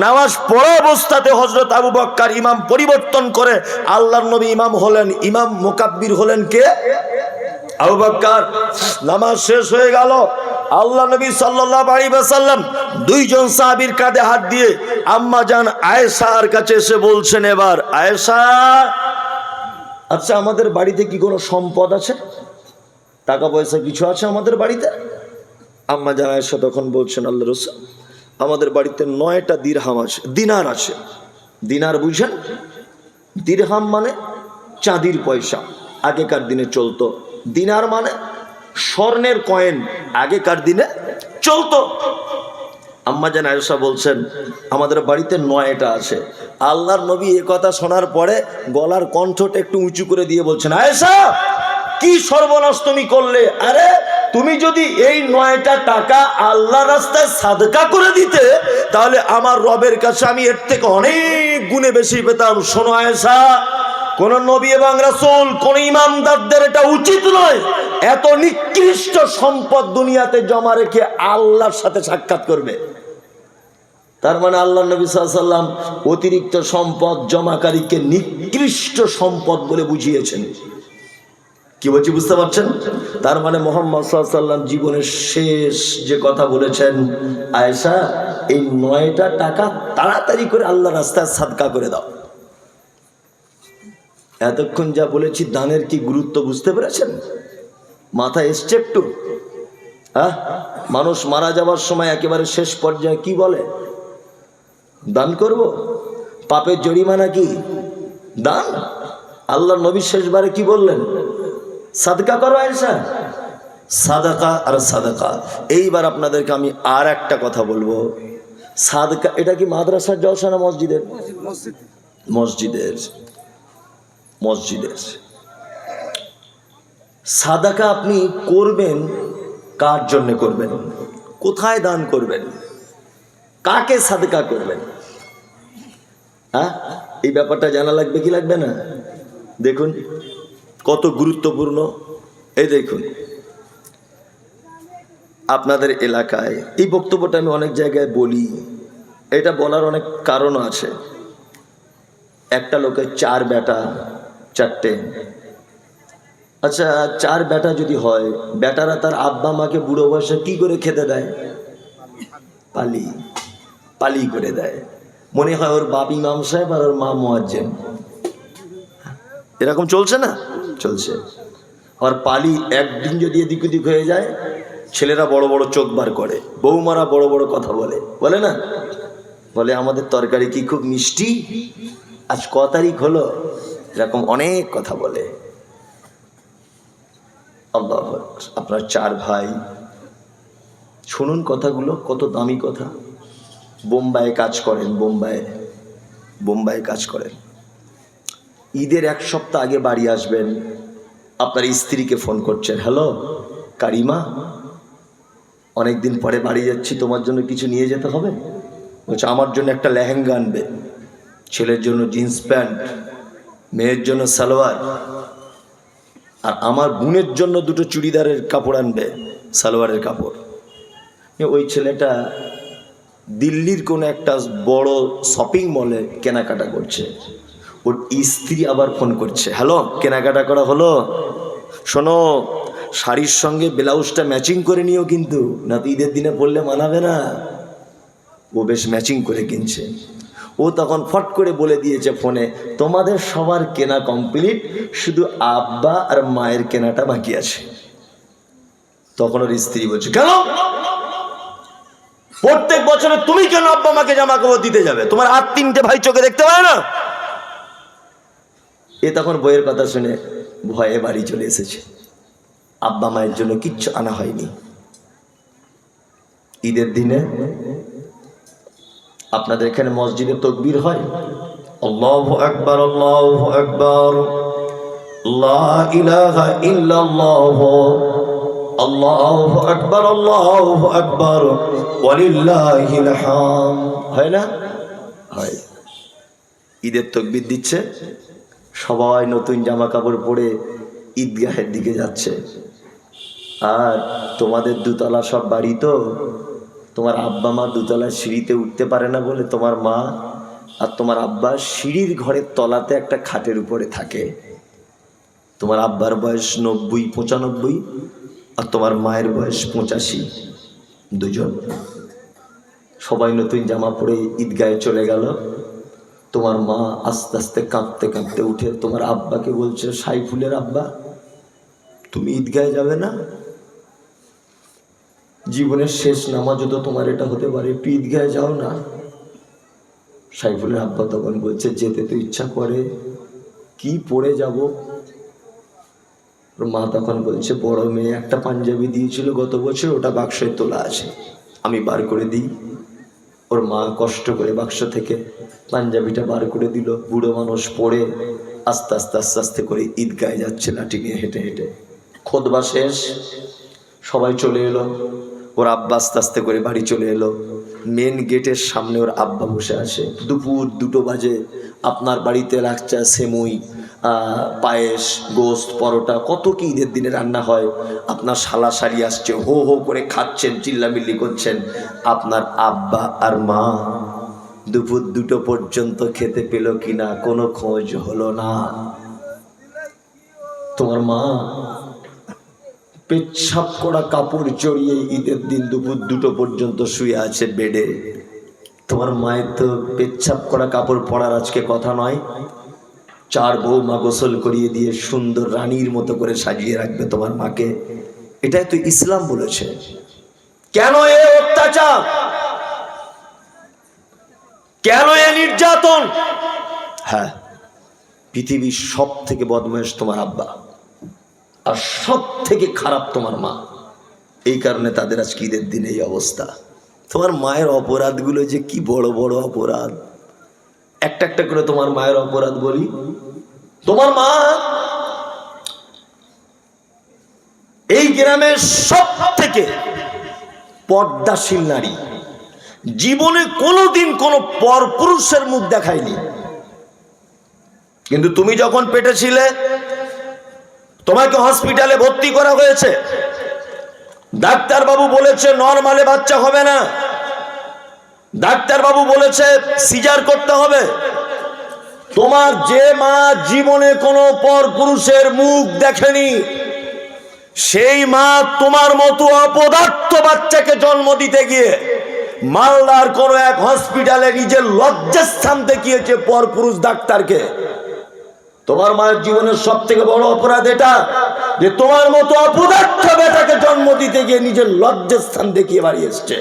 নামাজ পড়া অবস্থাতে হযরত আবু বকর ইমাম পরিবর্তন করে আল্লাহর নবী ইমাম হলেন, ইমাম মুকাব্বির হলেন কে? আবু বকর। নামাজ শেষ হয়ে গেল, আল্লাহ নবী সাল্লাল্লাহু আলাইহি ওয়াসাল্লাম দুইজন সাহাবীর কাঁধে হাত দিয়ে আম্মা জান আয়েশার কাছে এসে বলছেন, এবার আয়েশা, আচ্ছা আমাদের বাড়িতে কি কোনো সম্পদ আছে, টাকা পয়সা কিছু আছে আমাদের বাড়িতে? আম্মা জান আয়েশা তখন বলছেন, আল্লাহর রাসূল, আমাদের বাড়িতে 9টা দিরহাম আছে, দিনার আছে। দিনার বুঝেন? দিরহাম মানে চাঁদির পয়সা, আগেকার দিনে চলতো। দিনার মানে স্বর্ণের কয়েন, আগেকার দিনে চলতো। আম্মা জান আয়েশা বলছেন আমাদের বাড়িতে 9টা আছে। আল্লাহর নবী এ কথা শোনার পরে গলার কণ্ঠটা একটু উঁচু করে দিয়ে বলছেন, আয়েশা কি সর্বনাশ তুমি করলে? আরে তুমি যদি এই 9টা টাকা আল্লাহ রাস্তায় সাদকা করে দিতে, তাহলে আমার রবের কাছে আমি এর থেকে অনেক গুণে বেশি পেতাম। শোনো আয়েশা, কোন নবী এবং রাসূল, কোন ইমামদারদের এটা উচিত নয় এত নিকৃষ্ট সম্পদ দুনিয়াতে জমা রেখে আল্লাহর সাথে সাক্ষাৎ করবে। তার মানে আল্লাহ নবী সাল্লাল্লাহু আলাইহি ওয়াসাল্লাম অতিরিক্ত সম্পদ জমাকারীকে নিকৃষ্ট সম্পদ বলে বুঝিয়েছেন। কি বলছি বুঝতে পারছেন? তার মানে মুহাম্মদ সাল্লাল্লাহু আলাইহি ওয়াসাল্লাম জীবনের শেষ যে কথা বলেছেন, আয়েশা এই 9টা টাকা তাড়াতাড়ি করে আল্লাহর রাস্তায় সাদকা করে দাও। এতক্ষণ যা বলেছি দানের কি গুরুত্ব বুঝতে পেরেছেন? মাথায় এসছে একটু? মানুষ মারা যাওয়ার সময় একেবারে শেষ পর্যায়ে কি বলে? দান করব। পাপের জরিমানা কি? দান। আল্লাহর নবী শেষবারে কি বললেন? সাদকা করো আয়েশা। সাদাকা আর সাদাকা। এইবার আপনাদেরকে আমি আর একটা কথা বলবো। সাদকা এটা কি মাদ্রাসার জলসা না মসজিদের? মসজিদের। মসজিদের সাদাকা আপনি করবেন কার জন্য করবেন, কোথায় দান করবেন, কাকে সাদকা করবেন? হ্যাঁ, এই ব্যাপারটা জানা লাগবে কি লাগবে না? দেখুন কত গুরুত্বপূর্ণ। এই দেখুন আপনাদের এলাকায় এই বক্তব্যটা আমি অনেক জায়গায় বলি, এটা বলার অনেক কারণও আছে। একটা লোকের 4 বেটা 4টে। আচ্ছা 4 বেটা যদি হয়, বেটারা তার আব্বা মাকে বুড়ো বয়সে কি করে খেতে দেয়? পালি পালি করে দেয়। মনে হয় ওর বাপ ইমাম সাহেব আর ওর মা মুয়াজ্জিন। এরকম চলছে না? চলছে। আর পালি একদিন যদি এদিক ওদিক হয়ে যায়, ছেলেরা বড় বড় চোখ বার করে, বৌমারা বড় বড় কথা বলে, বলে না? বলে আমাদের তরকারি কি খুব মিষ্টি, আজ ক তারিখ হলো, এরকম অনেক কথা বলে। আল্লাহু আকবার। আপনার 4 ভাই, শুনুন কথাগুলো, কত দামি কথা। বোম্বাইয়ে কাজ করেন, বোম্বাইয়ে কাজ করেন। ঈদের 1 সপ্তাহ আগে বাড়ি আসবেন, আপনার স্ত্রীকে ফোন করছেন, হ্যালো কারিমা, অনেক দিন পরে বাড়ি যাচ্ছি, তোমার জন্য কিছু নিয়ে যেতে হবে। বলছে আমার জন্য একটা লেহেঙ্গা আনবে, ছেলের জন্য জিন্স প্যান্ট, মেয়ের জন্য সালোয়ার, আর আমার বোনের জন্য 2টো চুড়িদারের কাপড় আনবে, সালোয়ারের কাপড়। ওই ছেলেটা দিল্লির কোনো একটা বড় শপিং মলে কেনাকাটা করছে, ওর স্ত্রী আবার ফোন করছে, হ্যালো কেনাকাটা করা হলো, শোনো শাড়ির সঙ্গে ব্লাউজটা ম্যাচিং করে নিও কিন্তু, না তো ঈদের দিনে পরলে মানাবে না। ও বেশ ম্যাচিং করে কিনছে। ও তখন ফট করে বলে দিয়েছে ফোনে, তোমাদের সবার কেনা কমপ্লিট, শুধু আব্বা আর মায়ের কেনাটা বাকি আছে। তখন ওর স্ত্রী বলছে, কেন প্রত্যেক বছরে তুমি কেন আব্বা মাকে জামা কাপড় দিতে যাবে, তোমার আর 3টে ভাই চোখে দেখতে পারে না? এ তখন বইয়ের কথা শুনে ভয়ে বাড়ি চলে এসেছে, আব্বা মায়ের জন্য কিচ্ছু আনা হয়নি। ঈদের দিনে আপনাদের এখানে মসজিদে তাকবীর হয়, আল্লাহু আকবার আল্লাহু আকবার, লা ইলাহা ইল্লাল্লাহ, আল্লাহু আকবার আল্লাহু আকবার, ওয়ালিল্লাহিল হামদ, হয় না? হয়। ঈদের তাকবীর দিচ্ছে, সবাই নতুন জামা কাপড় পরে ঈদগাহের দিকে যাচ্ছে। আর তোমাদের 2 তলা সব বাড়ি, তো তোমার আব্বা মা 2 তলার সিঁড়িতে উঠতে পারে না বলে তোমার মা আর তোমার আব্বা সিঁড়ির ঘরের তলাতে একটা খাটের উপরে থাকে। তোমার আব্বার বয়স 90-95 আর তোমার মায়ের বয়স 85, দুজন। সবাই নতুন জামা পরে ঈদগাহে চলে গেল। তোমার মা আস্তে আস্তে কাঁদতে কাঁদতে উঠে তোমার আব্বাকে বলছে, সাইফুলের আব্বা তুমি ঈদগাহে যাবে না? জীবনের শেষ নামাজও তো তোমার এটা হতে পারে, একটু ঈদগাহে যাও না। সাইফুলের আব্বা তখন বলছে, যেতে তো ইচ্ছা করে, কি পরে যাব? মা তখন বলছে, বড় মেয়ে একটা পাঞ্জাবি দিয়েছিল গত বছর, ওটা বাক্সে তোলা আছে, আমি বার করে দিই। ওর মা কষ্ট করে বাক্স থেকে পাঞ্জাবিটা বার করে দিল। বুড়ো মানুষ পরে আস্তে আস্তে আস্তে আস্তে করে ঈদগাহে যাচ্ছে, লাঠি নিয়ে হেঁটে হেঁটে। খুতবা শেষ, সবাই চলে এলো, ওর আব্বা আস্তে আস্তে করে বাড়ি চলে এলো। মেন গেটের সামনে ওর আব্বা বসে আছে। দুপুর 2টো বাজে। আপনার বাড়িতে লাচ্চা, সেমুই, পায়েস, গোস্ত, পরোটা, কত কি ঈদের দিনে রান্না হয়। আপনার শালা শাড়ি আসছে, হো হো করে খাচ্ছেন, চিল্লামিল্লি করছেন। আপনার আব্বা আর মা দুপুর 2টো পর্যন্ত খেতে পেল কিনা কোনো খোঁজ হলো না। তোমার মা পেচ্ছাপ করা কাপড় জড়িয়ে ঈদের দিন দুপুর 2টো পর্যন্ত শুয়ে আছে বেডে। তোমার মায়ের তো পেচ্ছাপ করা কাপড় পরার আজকে কথা নয়। 4 বৌমা গোসল করিয়ে দিয়ে সুন্দর রানীর মতো করে সাজিয়ে রাখবে তোমার মাকে। এটাই তো ইসলাম বলেছে। কেন এ অত্যাচার, কেন এ নির্যাতন? হ্যাঁ, পৃথিবীর সব থেকে বদমাইশ তোমার আব্বা, আর সব থেকে খারাপ তোমার মা। এই কারণে তাদের আজকে ঈদের দিন এই অবস্থা। তোমার মায়ের অপরাধগুলো যে কি বড় বড় অপরাধ, একটা একটা করে তোমার মায়ের অপরাধ বলি। তোমার মা এই গ্রামের সব থেকে পর্দাশীল নারী, জীবনে কোনোদিন কোনো পরপুরুষের মুখ দেখায়নি। কিন্তু তুমি যখন পেটে ছিলে, তোমাকে হসপিটালে ভর্তি করা হয়েছে, ডাক্তারবাবু বলেছে নরমালে বাচ্চা হবে না, ডাক্তারবাবু বলেছে সিজার করতে হবে। তোমার যে মা জীবনে কোনো পরপুরুষের মুখ দেখেনি, সেই মা তোমার মতো অপদার্থ বাচ্চাকে জন্ম দিতে গিয়ে মালদার কোন এক হসপিটালে নিজের লজ্জাস্থান দেখিয়েছে পরপুরুষ ডাক্তারকে। তোমার মায়ের জীবনের সব থেকে বড় অপরাধ এটা, যে তোমার মতো অপদার্থ বেটাকে জন্ম দিতে গিয়ে নিজের লজ্জাস্থান দেখিয়ে বাড়ি এসছে।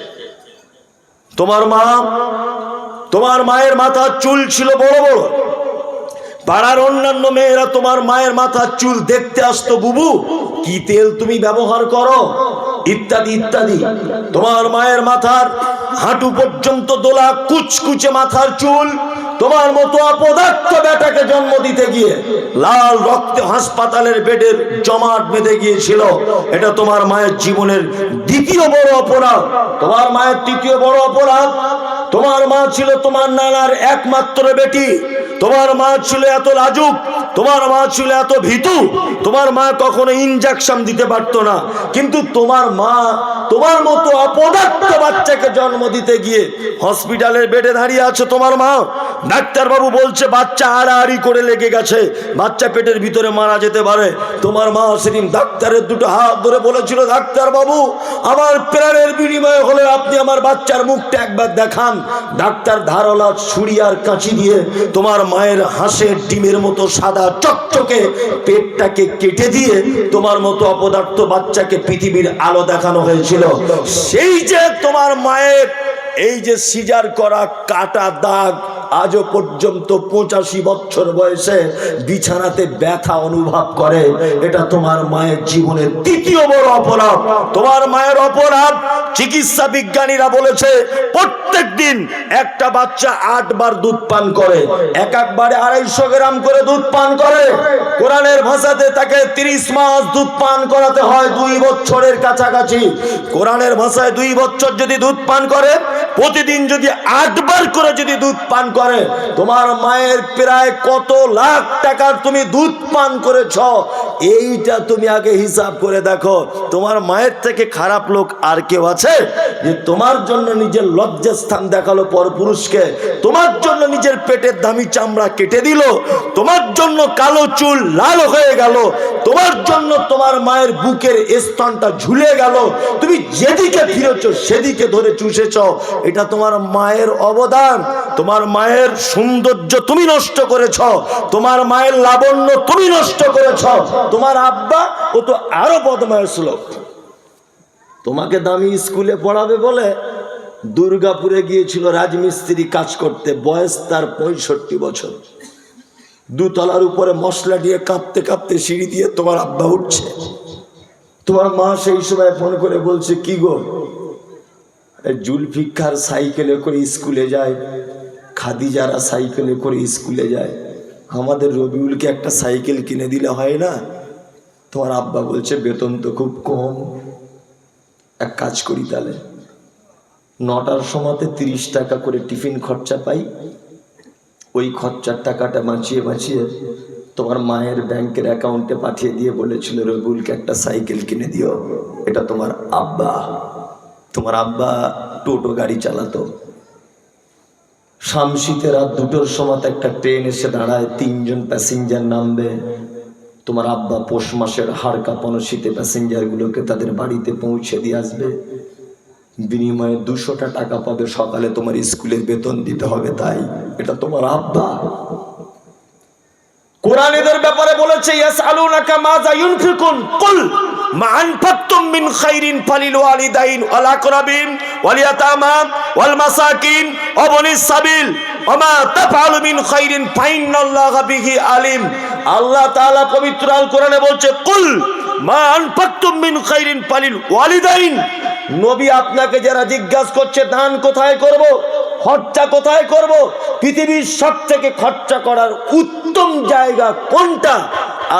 তোমার মায়ের মাথার চুল ছিল বড় বড়, পাড়ার অন্যান্য মেয়েরা তোমার মায়ের মাথার চুল দেখতে আসতো, বুবু কি তেল তুমি ব্যবহার করো, ইত্যাদি ইত্যাদি। তোমার মায়ের মাথার হাঁটু পর্যন্ত দোলা কুচকুচে মাথার চুল, তোমার মতো অপদার্থ বেটাকে জন্ম দিতে গিয়ে লাল রক্তে হাসপাতালের বেডের জমাট বেঁধে গিয়েছিল। এটা তোমার মায়ের জীবনের দ্বিতীয় বড় অপরাধ। তোমার মায়ের তৃতীয় বড় অপরাধ, তোমার মা ছিল তোমার নানার একমাত্র বেটি। তোমার মা ছিল এত লাজুক, তোমার মা ছিল এত ভীতু, তোমার মা কখনো ইনজেকশন দিতে পারতো না। কিন্তু তোমার মা তোমার মতো অপদার্থ বাচ্চাকে জন্ম দিতে গিয়ে হসপিটালের বেডে দাঁড়িয়ে আছে। তোমার মা, ডাক্তারবাবু বলছে বাচ্চা আড়াআড়ি করে লেগে গেছে, বাচ্চা পেটের ভিতরে মারা যেতে পারে। তোমার মা সেদিন ডাক্তারের দুটো হাত ধরে বলেছিল, ডাক্তারবাবু আমার প্রাণের বিনিময়ে হলে আপনি আমার বাচ্চার মুখটা একবার দেখান। ডাক্তার ধারালো ছুরি আর কাঁচি দিয়ে তোমার মায়ের হাঁসের ডিমের মতো সাদা চকচকে পেটটাকে কেটে দিয়ে তোমার মতো অপদার্থ বাচ্চাকে পৃথিবীর আলো দেখানো হয়েছিল। সেই যে তোমার মায়ের এই যে সিজার করা কাটা দাগ, আজও পর্যন্ত 85 বছর বয়সে বিছানাতে ব্যথা অনুভব করে। এটা তোমার মায়ের জীবনের তৃতীয় বড় অপরাধ। তোমার মায়ের অপরাধ, চিকিৎসা বিজ্ঞানীরা বলেছে প্রত্যেক দিন একটা বাচ্চা 8 বার দুধ পান করে, এক একবারে 250 গ্রাম করে দুধ পান করে। কোরআনের ভাষাতে তাকে 30 মাস দুধ পান করাতে হয়, 2 বছরের কাছাকাছি। কোরআনের ভাষায় 2 বছর যদি দুধ পান করে, প্রতিদিন যদি 8 বার করে যদি দুধ পান করে, তোমার মায়ের প্রায় কত লাখ টাকার তুমি দুধ পান করেছ, এইটা তুমি আগে হিসাব করে দেখো। তোমার মায়ের থেকে খারাপ লোক আর কেউ আছে যে তোমার জন্য নিজের লজ্জাস্থান দেখালো পরপুরুষকে, তোমার জন্য নিজের পেটের দামি চামড়া কেটে দিল, তোমার জন্য কালো চুল লাল হয়ে গেল, তোমার জন্য তোমার মায়ের বুকের স্তনটা ঝুলে গেল, তুমি যেদিকে ফিরেছ সেদিকে ধরে চুষেছ। এটা তোমার মায়ের অবদান। তোমার মায়ের সৌন্দর্য তুমি নষ্ট করেছ, তোমার মায়ের লাবণ্য তুমি নষ্ট করেছ। তোমার আব্বা ও তো আরো বদমাইশ লোক, তোমাকে দামি স্কুলে পড়াবে বলে দুর্গাপুরে গিয়েছিল রাজমিস্ত্রি কাজ করতে, বয়স তার 65 বছর। 2 তলার উপরে মশলা দিয়ে কাঁপতে কাঁপতে সিঁড়ি দিয়ে তোমার আব্বা উঠছে। তোমার মা সেই সময় ফোন করে বলছে, কি গো, জুলফিকার সাইকেলে করে স্কুলে যায়, খাদিজারা সাইকেলে করে স্কুলে যায়, আমাদের রবিউলকে একটা সাইকেল কিনে দিলে হয় না? তোমার আব্বা বলছে বেতন তো খুব কম, এক কাজ করি তাহলে 9টার সময়তে 30 টাকা করে টিফিন খরচা পাই, ওই খরচার টাকাটা বাঁচিয়ে বাঁচিয়ে তোমার মায়ের ব্যাংকের অ্যাকাউন্টে পাঠিয়ে দিয়ে বলেছিল রবিউলকে একটা সাইকেল কিনে দিও। এটা তোমার আব্বা। তোমার আব্বা টোটো গাড়ি চালাতো। শামসিতে রাত 2টোর সময় একটা ট্রেন এসে দাঁড়ায়, 3 জন প্যাসেঞ্জার নামবে। তোমার আব্বা পৌষ মাসের হাড় কাঁপানো শীতে প্যাসেঞ্জার গুলোকে তাদের বাড়িতে পৌঁছে দিয়ে আসবে, বিনিময়ে 200টা টাকা পাবে, সকালে তোমার স্কুলের বেতন দিতে হবে। তাই এটা তোমার আব্বা। কোরআন এদের ব্যাপারে বলেছে, ইয়াসআলুনাকা মাযা ইউনফিকুন কুল মা আনফাকতুম মিন খাইরিন ফালিল ওয়ালিদাইন ওয়াল আকরাবিন ওয়াল ইয়াতামা ওয়াল মাসাকিন ওয়া বনিস সাবিল ওয়া মা তাফআলু মিন খাইরিন ফাইন্নাল্লাহা বিহি আলিম। আল্লাহ তাআলা পবিত্র আল কোরআনে বলছে, কুল মা আনফাকতুম মিন খাইরিন ফালিল ওয়ালিদাইন। নবী আপনাকে যারা জিজ্ঞাসা করছে দান কোথায় করব, খরচা কোথায় করব, পৃথিবীর সবথেকে খরচা করার উত্তম জায়গা কোনটা,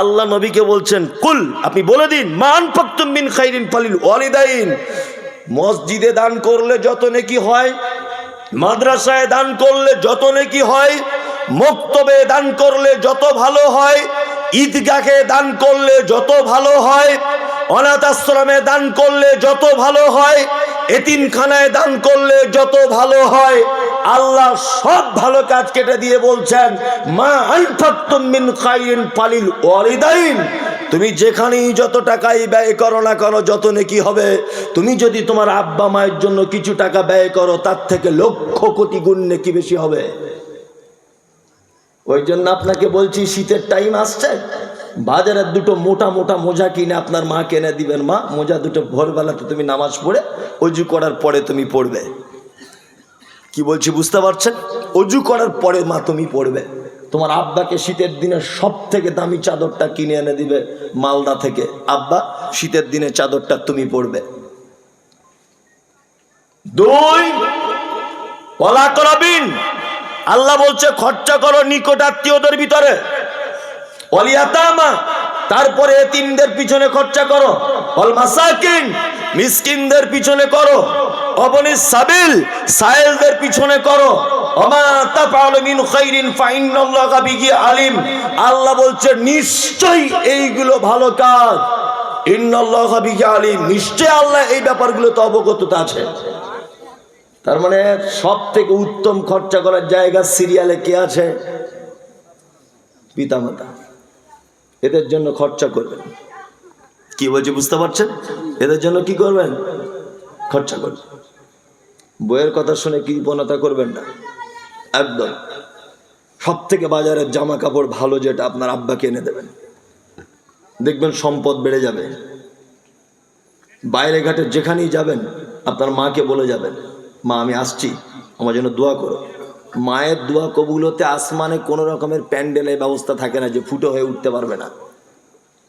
আল্লাহ নবীকে বলছেন কুল, আপনি বলে দিন, মা আনফাকতুম মিন খাইরিন ফালিল ওয়ালিদাইন। মসজিদে দান করলে যত নেকি হয়, মাদ্রাসায় দান করলে যত নেকি হয়, মক্তবে দান করলে যত ভালো হয়, ঈদগাহে দান করলে যত ভালো হয়, অনাথ আশ্রমে দান করলে যত ভালো হয়, এতিমখানায় দান করলে যত ভালো হয়, আল্লাহ সব ভালো কাজ কেটে দিয়ে বলছেন মা আনফাকতুম মিন খাইরিন ফালিল ওয়ালিদাইন। তুমি যেখানেই যত টাকাই ব্যয় করো না কেন, যত নেকি হবে, তুমি যদি তোমার আব্বা মায়ের জন্য কিছু টাকা ব্যয় করো, তার থেকে লক্ষ কোটি গুণ নেকি বেশি হবে। ওই জন্য আপনাকে বলছি, শীতের টাইম আসছে, বাজারের দুটো মোটা মোটা মোজা কিনে আপনার মা কিনে দিবেন। মা, মোজা দুটো ভোরবেলাতে তুমি নামাজ পড়ে অজু করার পরে তুমি পড়বে। কি বলছি বুঝতে পারছেন? অজু করার পরে মা তুমি পড়বে। তোমার আব্বাকে শীতের দিনে সব থেকে দামি চাদরটা কিনে এনে দিবে মালদা থেকে, আব্বা শীতের দিনে চাদরটা তুমি পড়বে। 2 ওয়ালা করাবিন, আল্লাহ বলছে খরচা করো নিকট আত্মীয়দের ভিতরে, ওয়ালিয়াতামা, তারপরে এতিমদের পিছনে খরচা করো, ওয়াল মাসাকিন, মিসকিনদের পিছনে করো, অবনিস সাবিল, সায়েলদের পিছনে করো, ওমা তাফআলু মিন খাইরিন ফাইন্নাল্লাহা বিহি আলিম। আল্লাহ বলছে নিশ্চয়ই এইগুলো ভালো কাজ, ইন্নাল্লাহা বিহি আলিম, নিশ্চয় আল্লাহ এই ব্যাপারগুলোতে অবগত আছে। তার মানে সব থেকে উত্তম খরচা করার জায়গা সিরিয়ালে কে আছে? পিতামাতা। এদের জন্য খরচা করবেন। কি বলছে বুঝতে পারছেন? এদের জন্য কি করবেন? খরচা করবেন। বইয়ের কথা শুনে কৃপণতা করবেন না একদম। সব থেকে বাজারের জামা কাপড় ভালো যেটা, আপনার আব্বাকে এনে দেবেন, দেখবেন সম্পদ বেড়ে যাবে। বাইরে ঘাটে যেখানেই যাবেন, আপনার মাকে বলে যাবেন, মা আমি আসছি, আমার জন্য দোয়া করো। মায়ের দোয়া কবুল হতে আসমানে কোনো রকমের প্যান্ডেলের ব্যবস্থা থাকে না যে ফুটো হয়ে উঠতে পারবে না,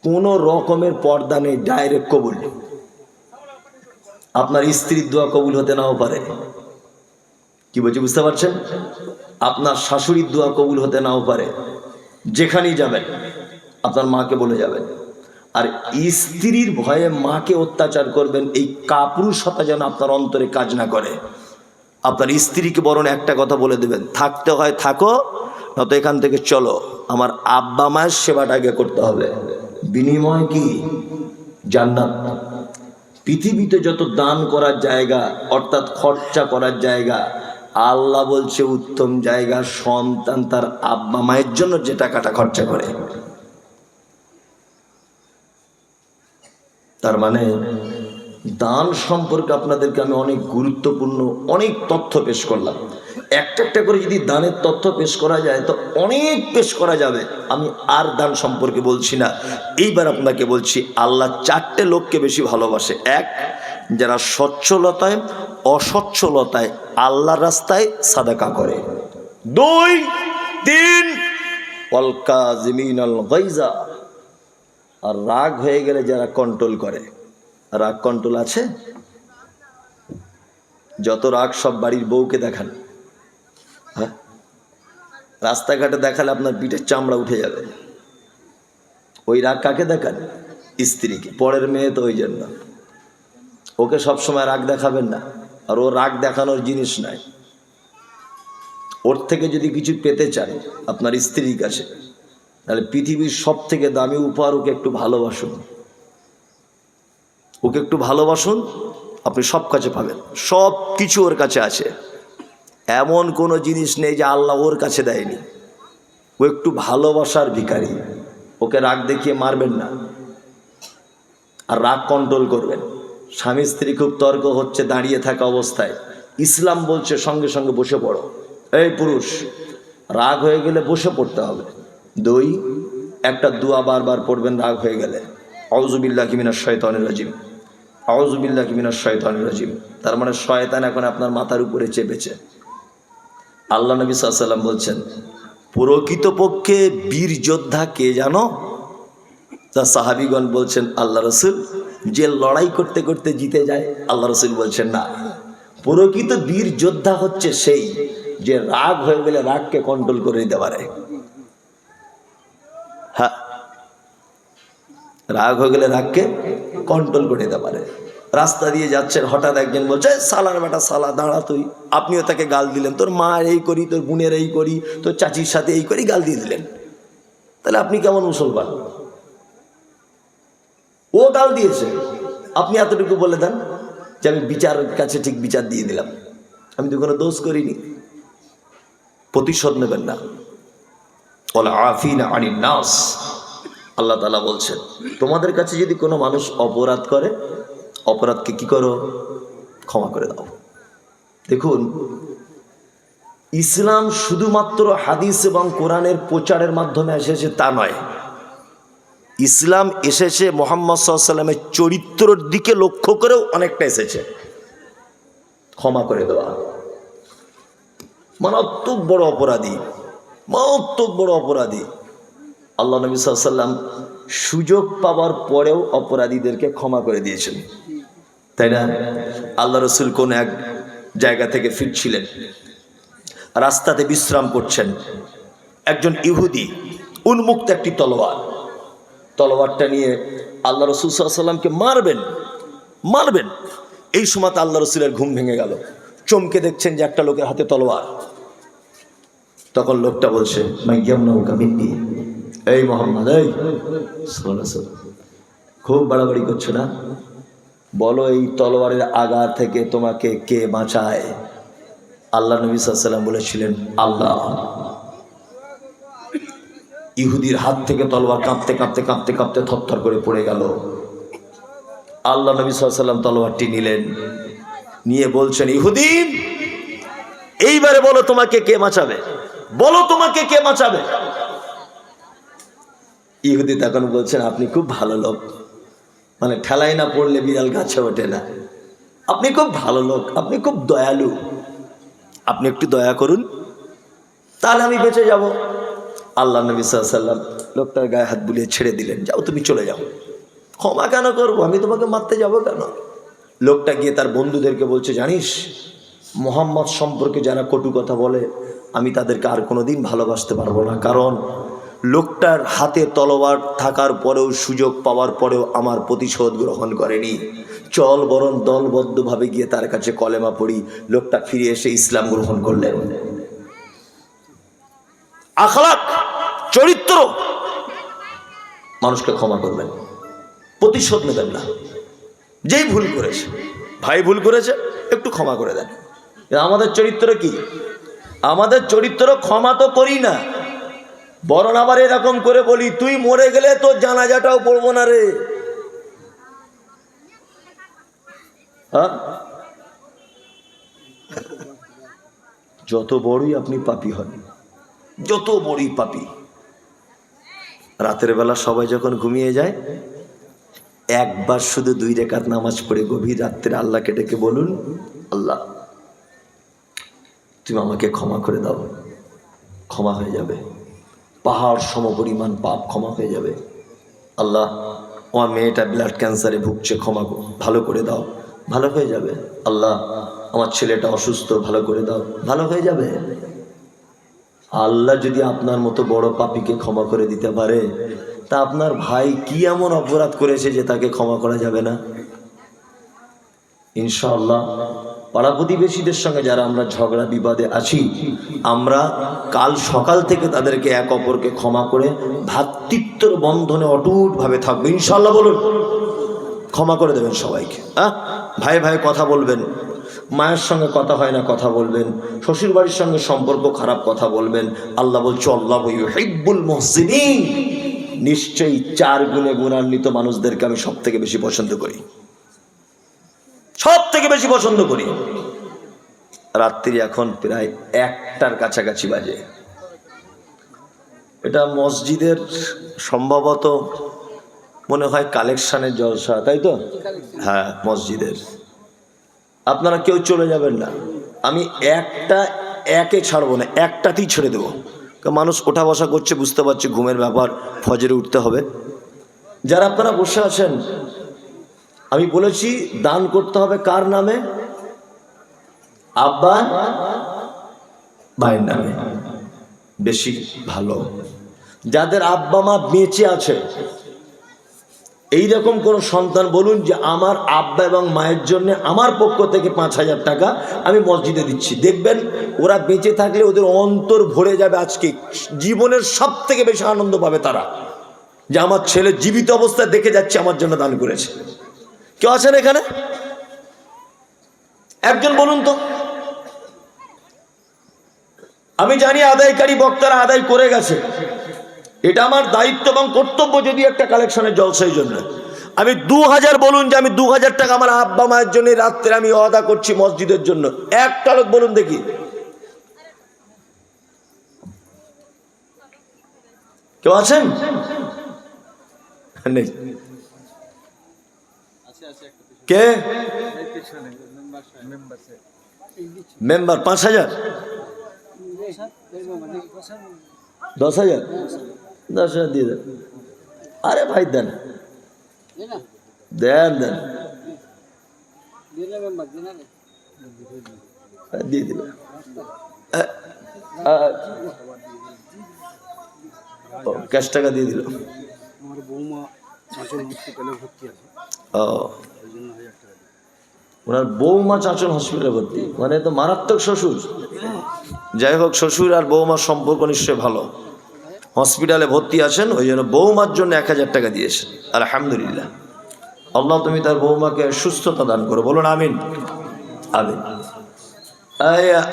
কোনো রকমের পর্দা নেই, ডাইরেক্ট কবুল। আপনার স্ত্রীর দোয়া কবুল হতে নাও পারে। কি বলছি বুঝতে পারছেন? আপনার শাশুড়ির দোয়া কবুল হতে নাও পারে। যেখানেই যাবেন আপনার মাকে বলে যাবেন। আর স্ত্রীর ভয়ে মাকে অত্যাচার করবেন, এই কাপুরুষতা যেন আপনার অন্তরে কাজ না করে। আপনার স্ত্রীকে বরং একটা কথা বলে দেবেন, থাকতে হয় থাকো, নয়তো এখান থেকে চলো, আমার আব্বা মায়ের সেবাটা আগে করতে হবে। বিনিময় কি? জান্নাত। পৃথিবীতে যত দান করার জায়গা অর্থাৎ খরচা করার জায়গা, আল্লাহ বলছে উত্তম জায়গা সন্তান তার আব্বা মায়ের জন্য যে টাকাটা খরচা করে। তার মানে দান সম্পর্কে আপনাদেরকে আমি অনেক গুরুত্বপূর্ণ অনেক তথ্য পেশ করলাম। একটা একটা করে যদি দানের তথ্য পেশ করা যায় তো অনেক পেশ করা যাবে। আমি আর দান সম্পর্কে বলছি না, এইবার আপনাকে বলছি আল্লাহ 4টে লোককে বেশি ভালোবাসে। 1, যারা সচ্ছলতায় অসচ্ছলতায় আল্লাহর রাস্তায় সাদাকা করে। 2, 3 ওয়াল কাযিমিনাল গায়জা, আর রাগ হয়ে গেলে যারা কন্ট্রোল করে। রাগ কন্ট্রোল আছে? যত রাগ সব বাড়ির বউকে দেখান। হ্যাঁ, রাস্তাঘাটে দেখালে আপনার পিঠের চামড়া উঠে যাবে। ওই রাগ কাকে দেখান? স্ত্রীকে। পরের মেয়ে তো ওই জন্য ওকে সবসময় রাগ দেখাবেন না। আর ও রাগ দেখানোর জিনিস নাই। ওর থেকে যদি কিছু পেতে চান আপনার স্ত্রীর কাছে, তাহলে পৃথিবীর সব থেকে দামি উপহার ওকে একটু ভালোবাসুন। ওকে একটু ভালোবাসুন, আপনি সব কাছে পাবেন। সব কিছু ওর কাছে আছে, এমন কোনো জিনিস নেই যে আল্লাহ ওর কাছে দেয়নি। ও একটু ভালোবাসার ভিখারি। ওকে রাগ দেখিয়ে মারবেন না, আর রাগ কন্ট্রোল করবেন। স্বামী স্ত্রী খুব তর্ক হচ্ছে দাঁড়িয়ে থাকা অবস্থায়, ইসলাম বলছে সঙ্গে সঙ্গে বসে পড়ো। এই পুরুষ, রাগ হয়ে গেলে বসে পড়তে হবে। 2, একটা দোয়া বারবার পড়বেন রাগ হয়ে গেলে, আউযু বিল্লাহি মিনাশ শাইতানির রাজিম, আউযু বিল্লাহি মিনাশ শাইতানির রাজিম। তার মানে শয়তান এখন আপনার মাথার উপরে চেপেছে। আল্লাহ নবী সাল্লাল্লাহু আলাইহি ওয়াসাল্লাম বলছেন, প্রকৃতপক্ষে বীর যোদ্ধা কে জানো? তা সাহাবীগণ বলছেন, আল্লাহ রসুল, যে লড়াই করতে করতে জিতে যায়। আল্লাহ রসুল বলছেন, না, প্রকৃত বীর যোদ্ধা হচ্ছে সেই যে রাগ হয়ে গেলে রাগকে কন্ট্রোল করে দিতে পারে। হ্যাঁ, রাগ হয়ে গেলে রাগকে কন্ট্রোল করে দিতে পারে। রাস্তা দিয়ে যাচ্ছেন, হঠাৎ একজন বলছে, সালার বেটা সালা, দাঁড়া তুই। আপনিও তাকে গাল দিলেন, তোর মা এই করি, তোর বোনের এই করি, তোর চাচির সাথে এই করি, গাল দিয়ে দিলেন। তাহলে আপনি কেমন মুসলমান? ও গাল দিয়েছে, আপনি এতটুকু বলে দেন যে আমি বিচার কাছে ঠিক বিচার দিয়ে দিলাম, আমি তো কোনো দোষ করিনি। প্রতিশোধ নেবেন না। ওয়াল আফিনা আনিন নাস, আল্লাহ তাআলা বলছেন, তোমাদের কাছে যদি কোনো মানুষ অপরাধ করে, অপরাধকে কি করো? ক্ষমা করে দাও। দেখুন, ইসলাম শুধুমাত্র হাদিস এবং কোরআনের প্রচারের মাধ্যমে এসেছে তা নয়। ইসলাম এসেছে মুহাম্মদ সাল্লাল্লাহু আলাইহি ওয়াসাল্লামের চরিত্রের দিকে লক্ষ্য করেও অনেকটা এসেছে। ক্ষমা করে দেওয়া, মারাত্মক বড় অপরাধী, মারাত্মক বড় অপরাধী। আল্লাহ নবী সাল্লাল্লাহু আলাইহি ওয়াসাল্লাম সুযোগ পাওয়ার পরেও অপরাধীদেরকে ক্ষমা করে দিয়েছেন, তাই না? আল্লাহ রসুল কোন এক জায়গা থেকে ফিরছিলেন, রাস্তাতে বিশ্রাম করছেন। একজন ইহুদি উন্মুক্ত একটি তলোয়ারটা নিয়ে আল্লাহ রসুল সাল্লাল্লাহু আলাইহি ওয়াসাল্লামকে মারবেন। এই সময় আল্লাহ রসুলের ঘুম ভেঙে গেল, চমকে দেখছেন যে একটা লোকের হাতে তলোয়ার। তখন লোকটা বলছে, এই মোহাম্মদ, এই খুব বাড়াবাড়ি করছো না, বলো এই তলোয়ারের আঘাত থেকে তোমাকে কে বাঁচায়? আল্লাহ নবী সাল্লাল্লাহু আলাইহি ওয়াসাল্লাম বলেছিলেন, আল্লাহ। ইহুদির হাত থেকে তলোয়ার কাঁপতে কাঁপতে কাঁপতে কাঁপতে থরথর করে পড়ে গেল। আল্লাহ নবী সাল্লাল্লাহু আলাইহি ওয়াসাল্লাম তলোয়ারটি নিলেন, নিয়ে বলছেন, ইহুদি, এইবারে বলো তোমাকে কে বাঁচাবে, বলো তোমাকে কে বাঁচাবে? ইহুদি তখন বলছেন, আপনি খুব ভালো লোক, মানে ঠেলায় না পড়লে বিড়াল গাছে ওঠে না। আপনি খুব ভালো লোক, আপনি খুব দয়ালু, আপনি একটু দয়া করুন, তাহলে আমি বেঁচে যাব। আল্লাহ নবী সাল্লাল্লাহু আলাইহি ওয়াসাল্লাম লোকটার গায়ে হাত বুলিয়ে ছেড়ে দিলেন, যাও তুমি চলে যাও। ক্ষমা কেন করবো, আমি তোমাকে মারতে যাব কেন? লোকটা গিয়ে তার বন্ধুদেরকে বলছে, জানিস, মুহাম্মদ সম্পর্কে যারা কটু কথা বলে, আমি তাদেরকে আর কোনোদিন ভালোবাসতে পারবো না, কারণ লোকটার হাতে তলোয়ার থাকার পরেও, সুযোগ পাওয়ার পরেও আমার প্রতিশোধ গ্রহণ করেনি। চল বরং দলবদ্ধভাবে গিয়ে তার কাছে কলেমা পড়ি। লোকটা ফিরে এসে ইসলাম গ্রহণ করলেন। আখলাক, চরিত্র, মানুষকে ক্ষমা করবেন, প্রতিশোধ নেবেন না। যেই ভুল করেছে, ভাই ভুল করেছে, একটু ক্ষমা করে দেন। আমাদের চরিত্র কি? আমাদের চরিত্র ক্ষমা তো করি না, বরং আবার এরকম করে বলি, তুই মরে গেলে তোর জানাজাটাও পড়বো না রে। হ্যাঁ, যত বড়ই আপনি পাপী হন, যত বড়ই পাপী, রাতের বেলা সবাই যখন ঘুমিয়ে যায়, একবার শুধু 2 রাকাত নামাজ পড়ে গভীর রাত্রে আল্লাহকে ডেকে বলুন, আল্লাহ তুমি আমাকে ক্ষমা করে দাও। ক্ষমা হয়ে যাবে, পাহাড় সমপরিমাণ পাপ ক্ষমা হয়ে যাবে। আল্লাহ, আমার মেয়েটা ব্লাড ক্যান্সারে ভুগছে, ক্ষমা ভালো করে দাও, ভালো হয়ে যাবে। আল্লাহ, আমার ছেলেটা অসুস্থ, ভালো করে দাও, ভালো হয়ে যাবে। আল্লাহ যদি আপনার মতো বড় পাপীকে ক্ষমা করে দিতে পারে, তা আপনার ভাই কি এমন অপরাধ করেছে যে তাকে ক্ষমা করা যাবে না? ইনশাআল্লাহ পাড়া প্রতিবেশীদের সঙ্গে যারা আমরা ঝগড়া বিবাদে আছি, আমরা কাল সকাল থেকে তাদেরকে এক অপরকে ক্ষমা করে ভ্রাতৃত্বের বন্ধনে অটুটভাবে থাকবে। ইনশাআল্লাহ বলুন, ক্ষমা করে দেবেন সবাইকে। ভাই ভাই কথা বলবেন, মায়ের সঙ্গে কথা হয় না কথা বলবেন, শ্বশুর বাড়ির সঙ্গে সম্পর্ক খারাপ কথা বলবেন। আল্লাহ বলছে, আল্লাহু ইউহিব্বুল মুহসিনিন, নিশ্চয়ই 4 গুণে গুণান্বিত মানুষদেরকে আমি সব থেকে বেশি পছন্দ করি, সব থেকে বেশি পছন্দ করি। রাত্রি এখন প্রায় 1টার কাছাকাছি বাজে। এটা মসজিদের সম্ভবত মনে হয় কালেকশনের জলসা, তাই তো? হ্যাঁ, মসজিদের। আপনারা কেউ চলে যাবেন না, আমি একে ছাড়বো না, একটাতেই ছেড়ে দেবো। মানুষ ওঠা বসা করছে, বুঝতে পারছে ঘুমের ব্যাপার, ফজরে উঠতে হবে, যারা আপনারা বসে আছেন, আমি বলেছি দান করতে হবে কার নামে? আব্বা ভাইয়ের নামে, বেশি ভালো। যাদের আব্বা মা বেঁচে আছে, এইরকম কোন সন্তান বলুন যে আমার আব্বা এবং মায়ের জন্য আমার পক্ষ থেকে 5,000 টাকা আমি মসজিদে দিচ্ছি। দেখবেন ওরা বেঁচে থাকলে ওদের অন্তর ভরে যাবে। আজকে জীবনের সব থেকে বেশি আনন্দ পাবে তারা, যে আমার ছেলে জীবিত অবস্থায় দেখে যাচ্ছে আমার জন্য দান করেছে। কেউ আছেন এখানে? একজন বলুন তো। আমি জানি আদায়কারী বক্তারা আদায় করে গেছে, এটা আমার দায়িত্ব এবং কর্তব্য যদি একটা কালেকশনের জলসার জন্য। আমি 2000 বলুন যে আমি 2000 টাকা আমার আব্বা মায়ের জন্য রাত্রে আমি আদা করছি মসজিদের জন্য। একটা লোক বলুন দেখি। কেউ আছেন? নেই। কে মেম্বার? 5,000 10,000 10,000 দিয়ে দেন। আরে ভাই দেন দেন দেন, দিয়ে দিবে। ক্যাশ টাকা দিয়ে দিল। ওনার বৌমা চাচন হসপিটালে ভর্তি, মানে তো মারাত্মক শ্বশুর। যাই হোক, শ্বশুর আর বৌমার সম্পর্ক নিশ্চয়ই ভালো। হসপিটালে ভর্তি আছেন, ওই জন্য বৌমার জন্য 1,000 টাকা দিয়েছেন। আলহামদুলিল্লাহ, আল্লাহ তুমি তার বৌমাকে সুস্থতা দান করো, বলুন আমিন আমিন।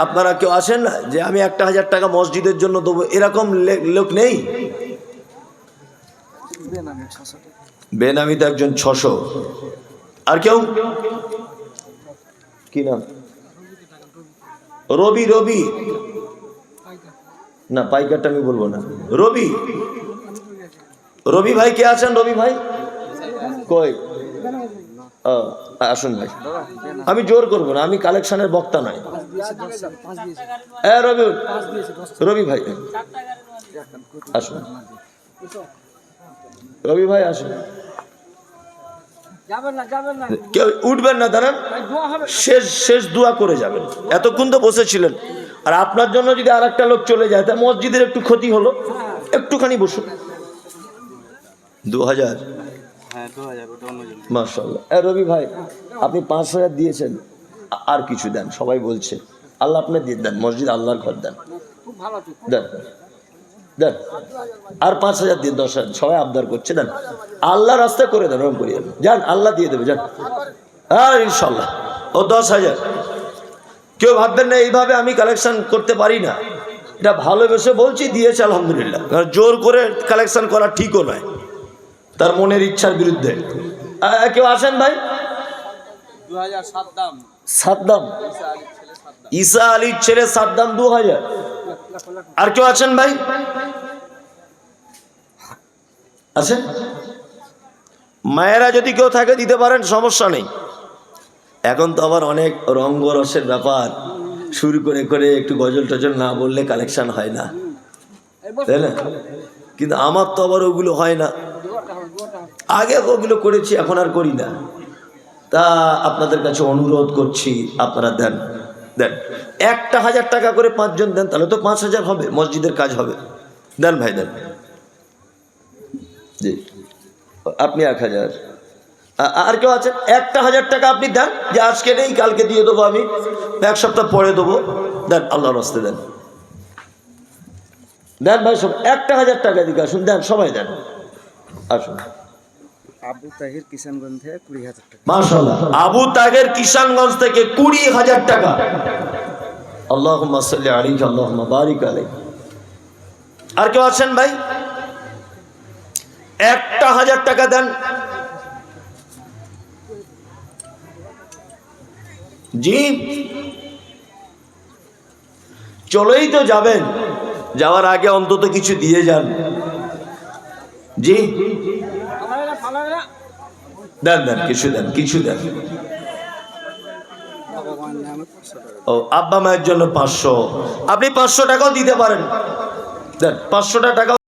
আপনারা কেউ আছেন না যে আমি 1,000 টাকা মসজিদের জন্য দেবো, এরকম লোক নেই? বেনামিতে একজন 600। আর কেউ? কি নাম? রবি। রবি না, পাইকারটা আমি বলবো না। রবি, রবি ভাই কে আছেন? রবি ভাই কই? আসুন ভাই, আমি জোর করবো না, আমি কালেকশনের বক্তা নয়। রবি, রবি ভাই আসুন। রবি ভাই আসুন। কেউ উঠবেন না, দাঁড়ান, শেষ দোয়া করে যাবেন। এতক্ষণ তো বসেছিলেন, আর আপনার জন্য যদি আর একটা লোক চলে যায় তা মসজিদের একটু ক্ষতি হলো। একটুখানি বসুন। 2000? মাশাআল্লাহ। রবি ভাই আপনি 5,000 দিয়েছেন, আর কিছু দেন। সবাই বলছে আল্লাহ আপনি দিয়ে দেন, মসজিদ আল্লাহর ঘর দেন, দেন দেন। আর 5,000 দিন, 10,000, সবাই আবদার করছে, দেন। আল্লাহ রাস্তা করে দেন, ওরকম করিয়ে যান, আল্লাহ দিয়ে দেবে, যান। হ্যাঁ ইনশাল্লাহ। ও 10,000। কেউ ভাববেন না এইভাবে আমি কালেকশন করতে পারি না, এটা ভালোবেসে বলছি, দিয়েছে আলহামদুলিল্লাহ। জোর করে কালেকশন করা ঠিকও নয়, তার মনের ইচ্ছার বিরুদ্ধে। কেউ আসেন ভাই? সাদ্দাম, ঈসা আলীর ছেলে সাদ্দাম, 2000। আর কেউ আছেন ভাই? আছেন? মায়েরা যদি কেউ থাকে দিতে পারেন, সমস্যা নেই। এখন তো আবার অনেক রঙ্গরসের ব্যাপার, শুরু করে করে একটু গজল টজল না বললে কালেকশন হয় না, তাই না? কিন্তু আমার তো আবার ওগুলো হয় না। আগে ওগুলো করেছি, এখন আর করি না। তা আপনাদের কাছে অনুরোধ করছি, আপনারা দেন দেন। 1,000 টাকা করে 5 জন দেন, তাহলে তো 5,000 হবে, মসজিদের কাজ হবে। দেন ভাই দেন। জি, আপনি 1,000। আর কেউ আছে? 1,000 টাকা আপনি দেন, যে আজকে নেই কালকে দিয়ে দেবো, আমি 1 সপ্তাহ পরে দেবো। দেন, আল্লাহর রাস্তে দেন, দেন ভাই। সব 1,000 টাকা দিকে আসুন, দেন, সবাই দেন, আসুন। আবু তাহের কিষানগঞ্জ থেকে 20,000 টাকা। মাশাআল্লাহ। আবু তাহের কিষানগঞ্জ থেকে 20,000 টাকা। আল্লাহুম্মা সাল্লি আলাইহি আল্লাহুম্মা বারিক আলাইহি। আর কেউ আছেন ভাই? 1,000 টাকা দেন। জি, চলেই তো যাবেন, যাওয়ার আগে অন্তত কিছু দিয়ে যান। জি দেন দেন, কিছু দেন, কিছু দেন। ও আব্বা মায়ের জন্য 500, আপনি 500 টাকাও দিতে পারেন, দেন 500 টাকা।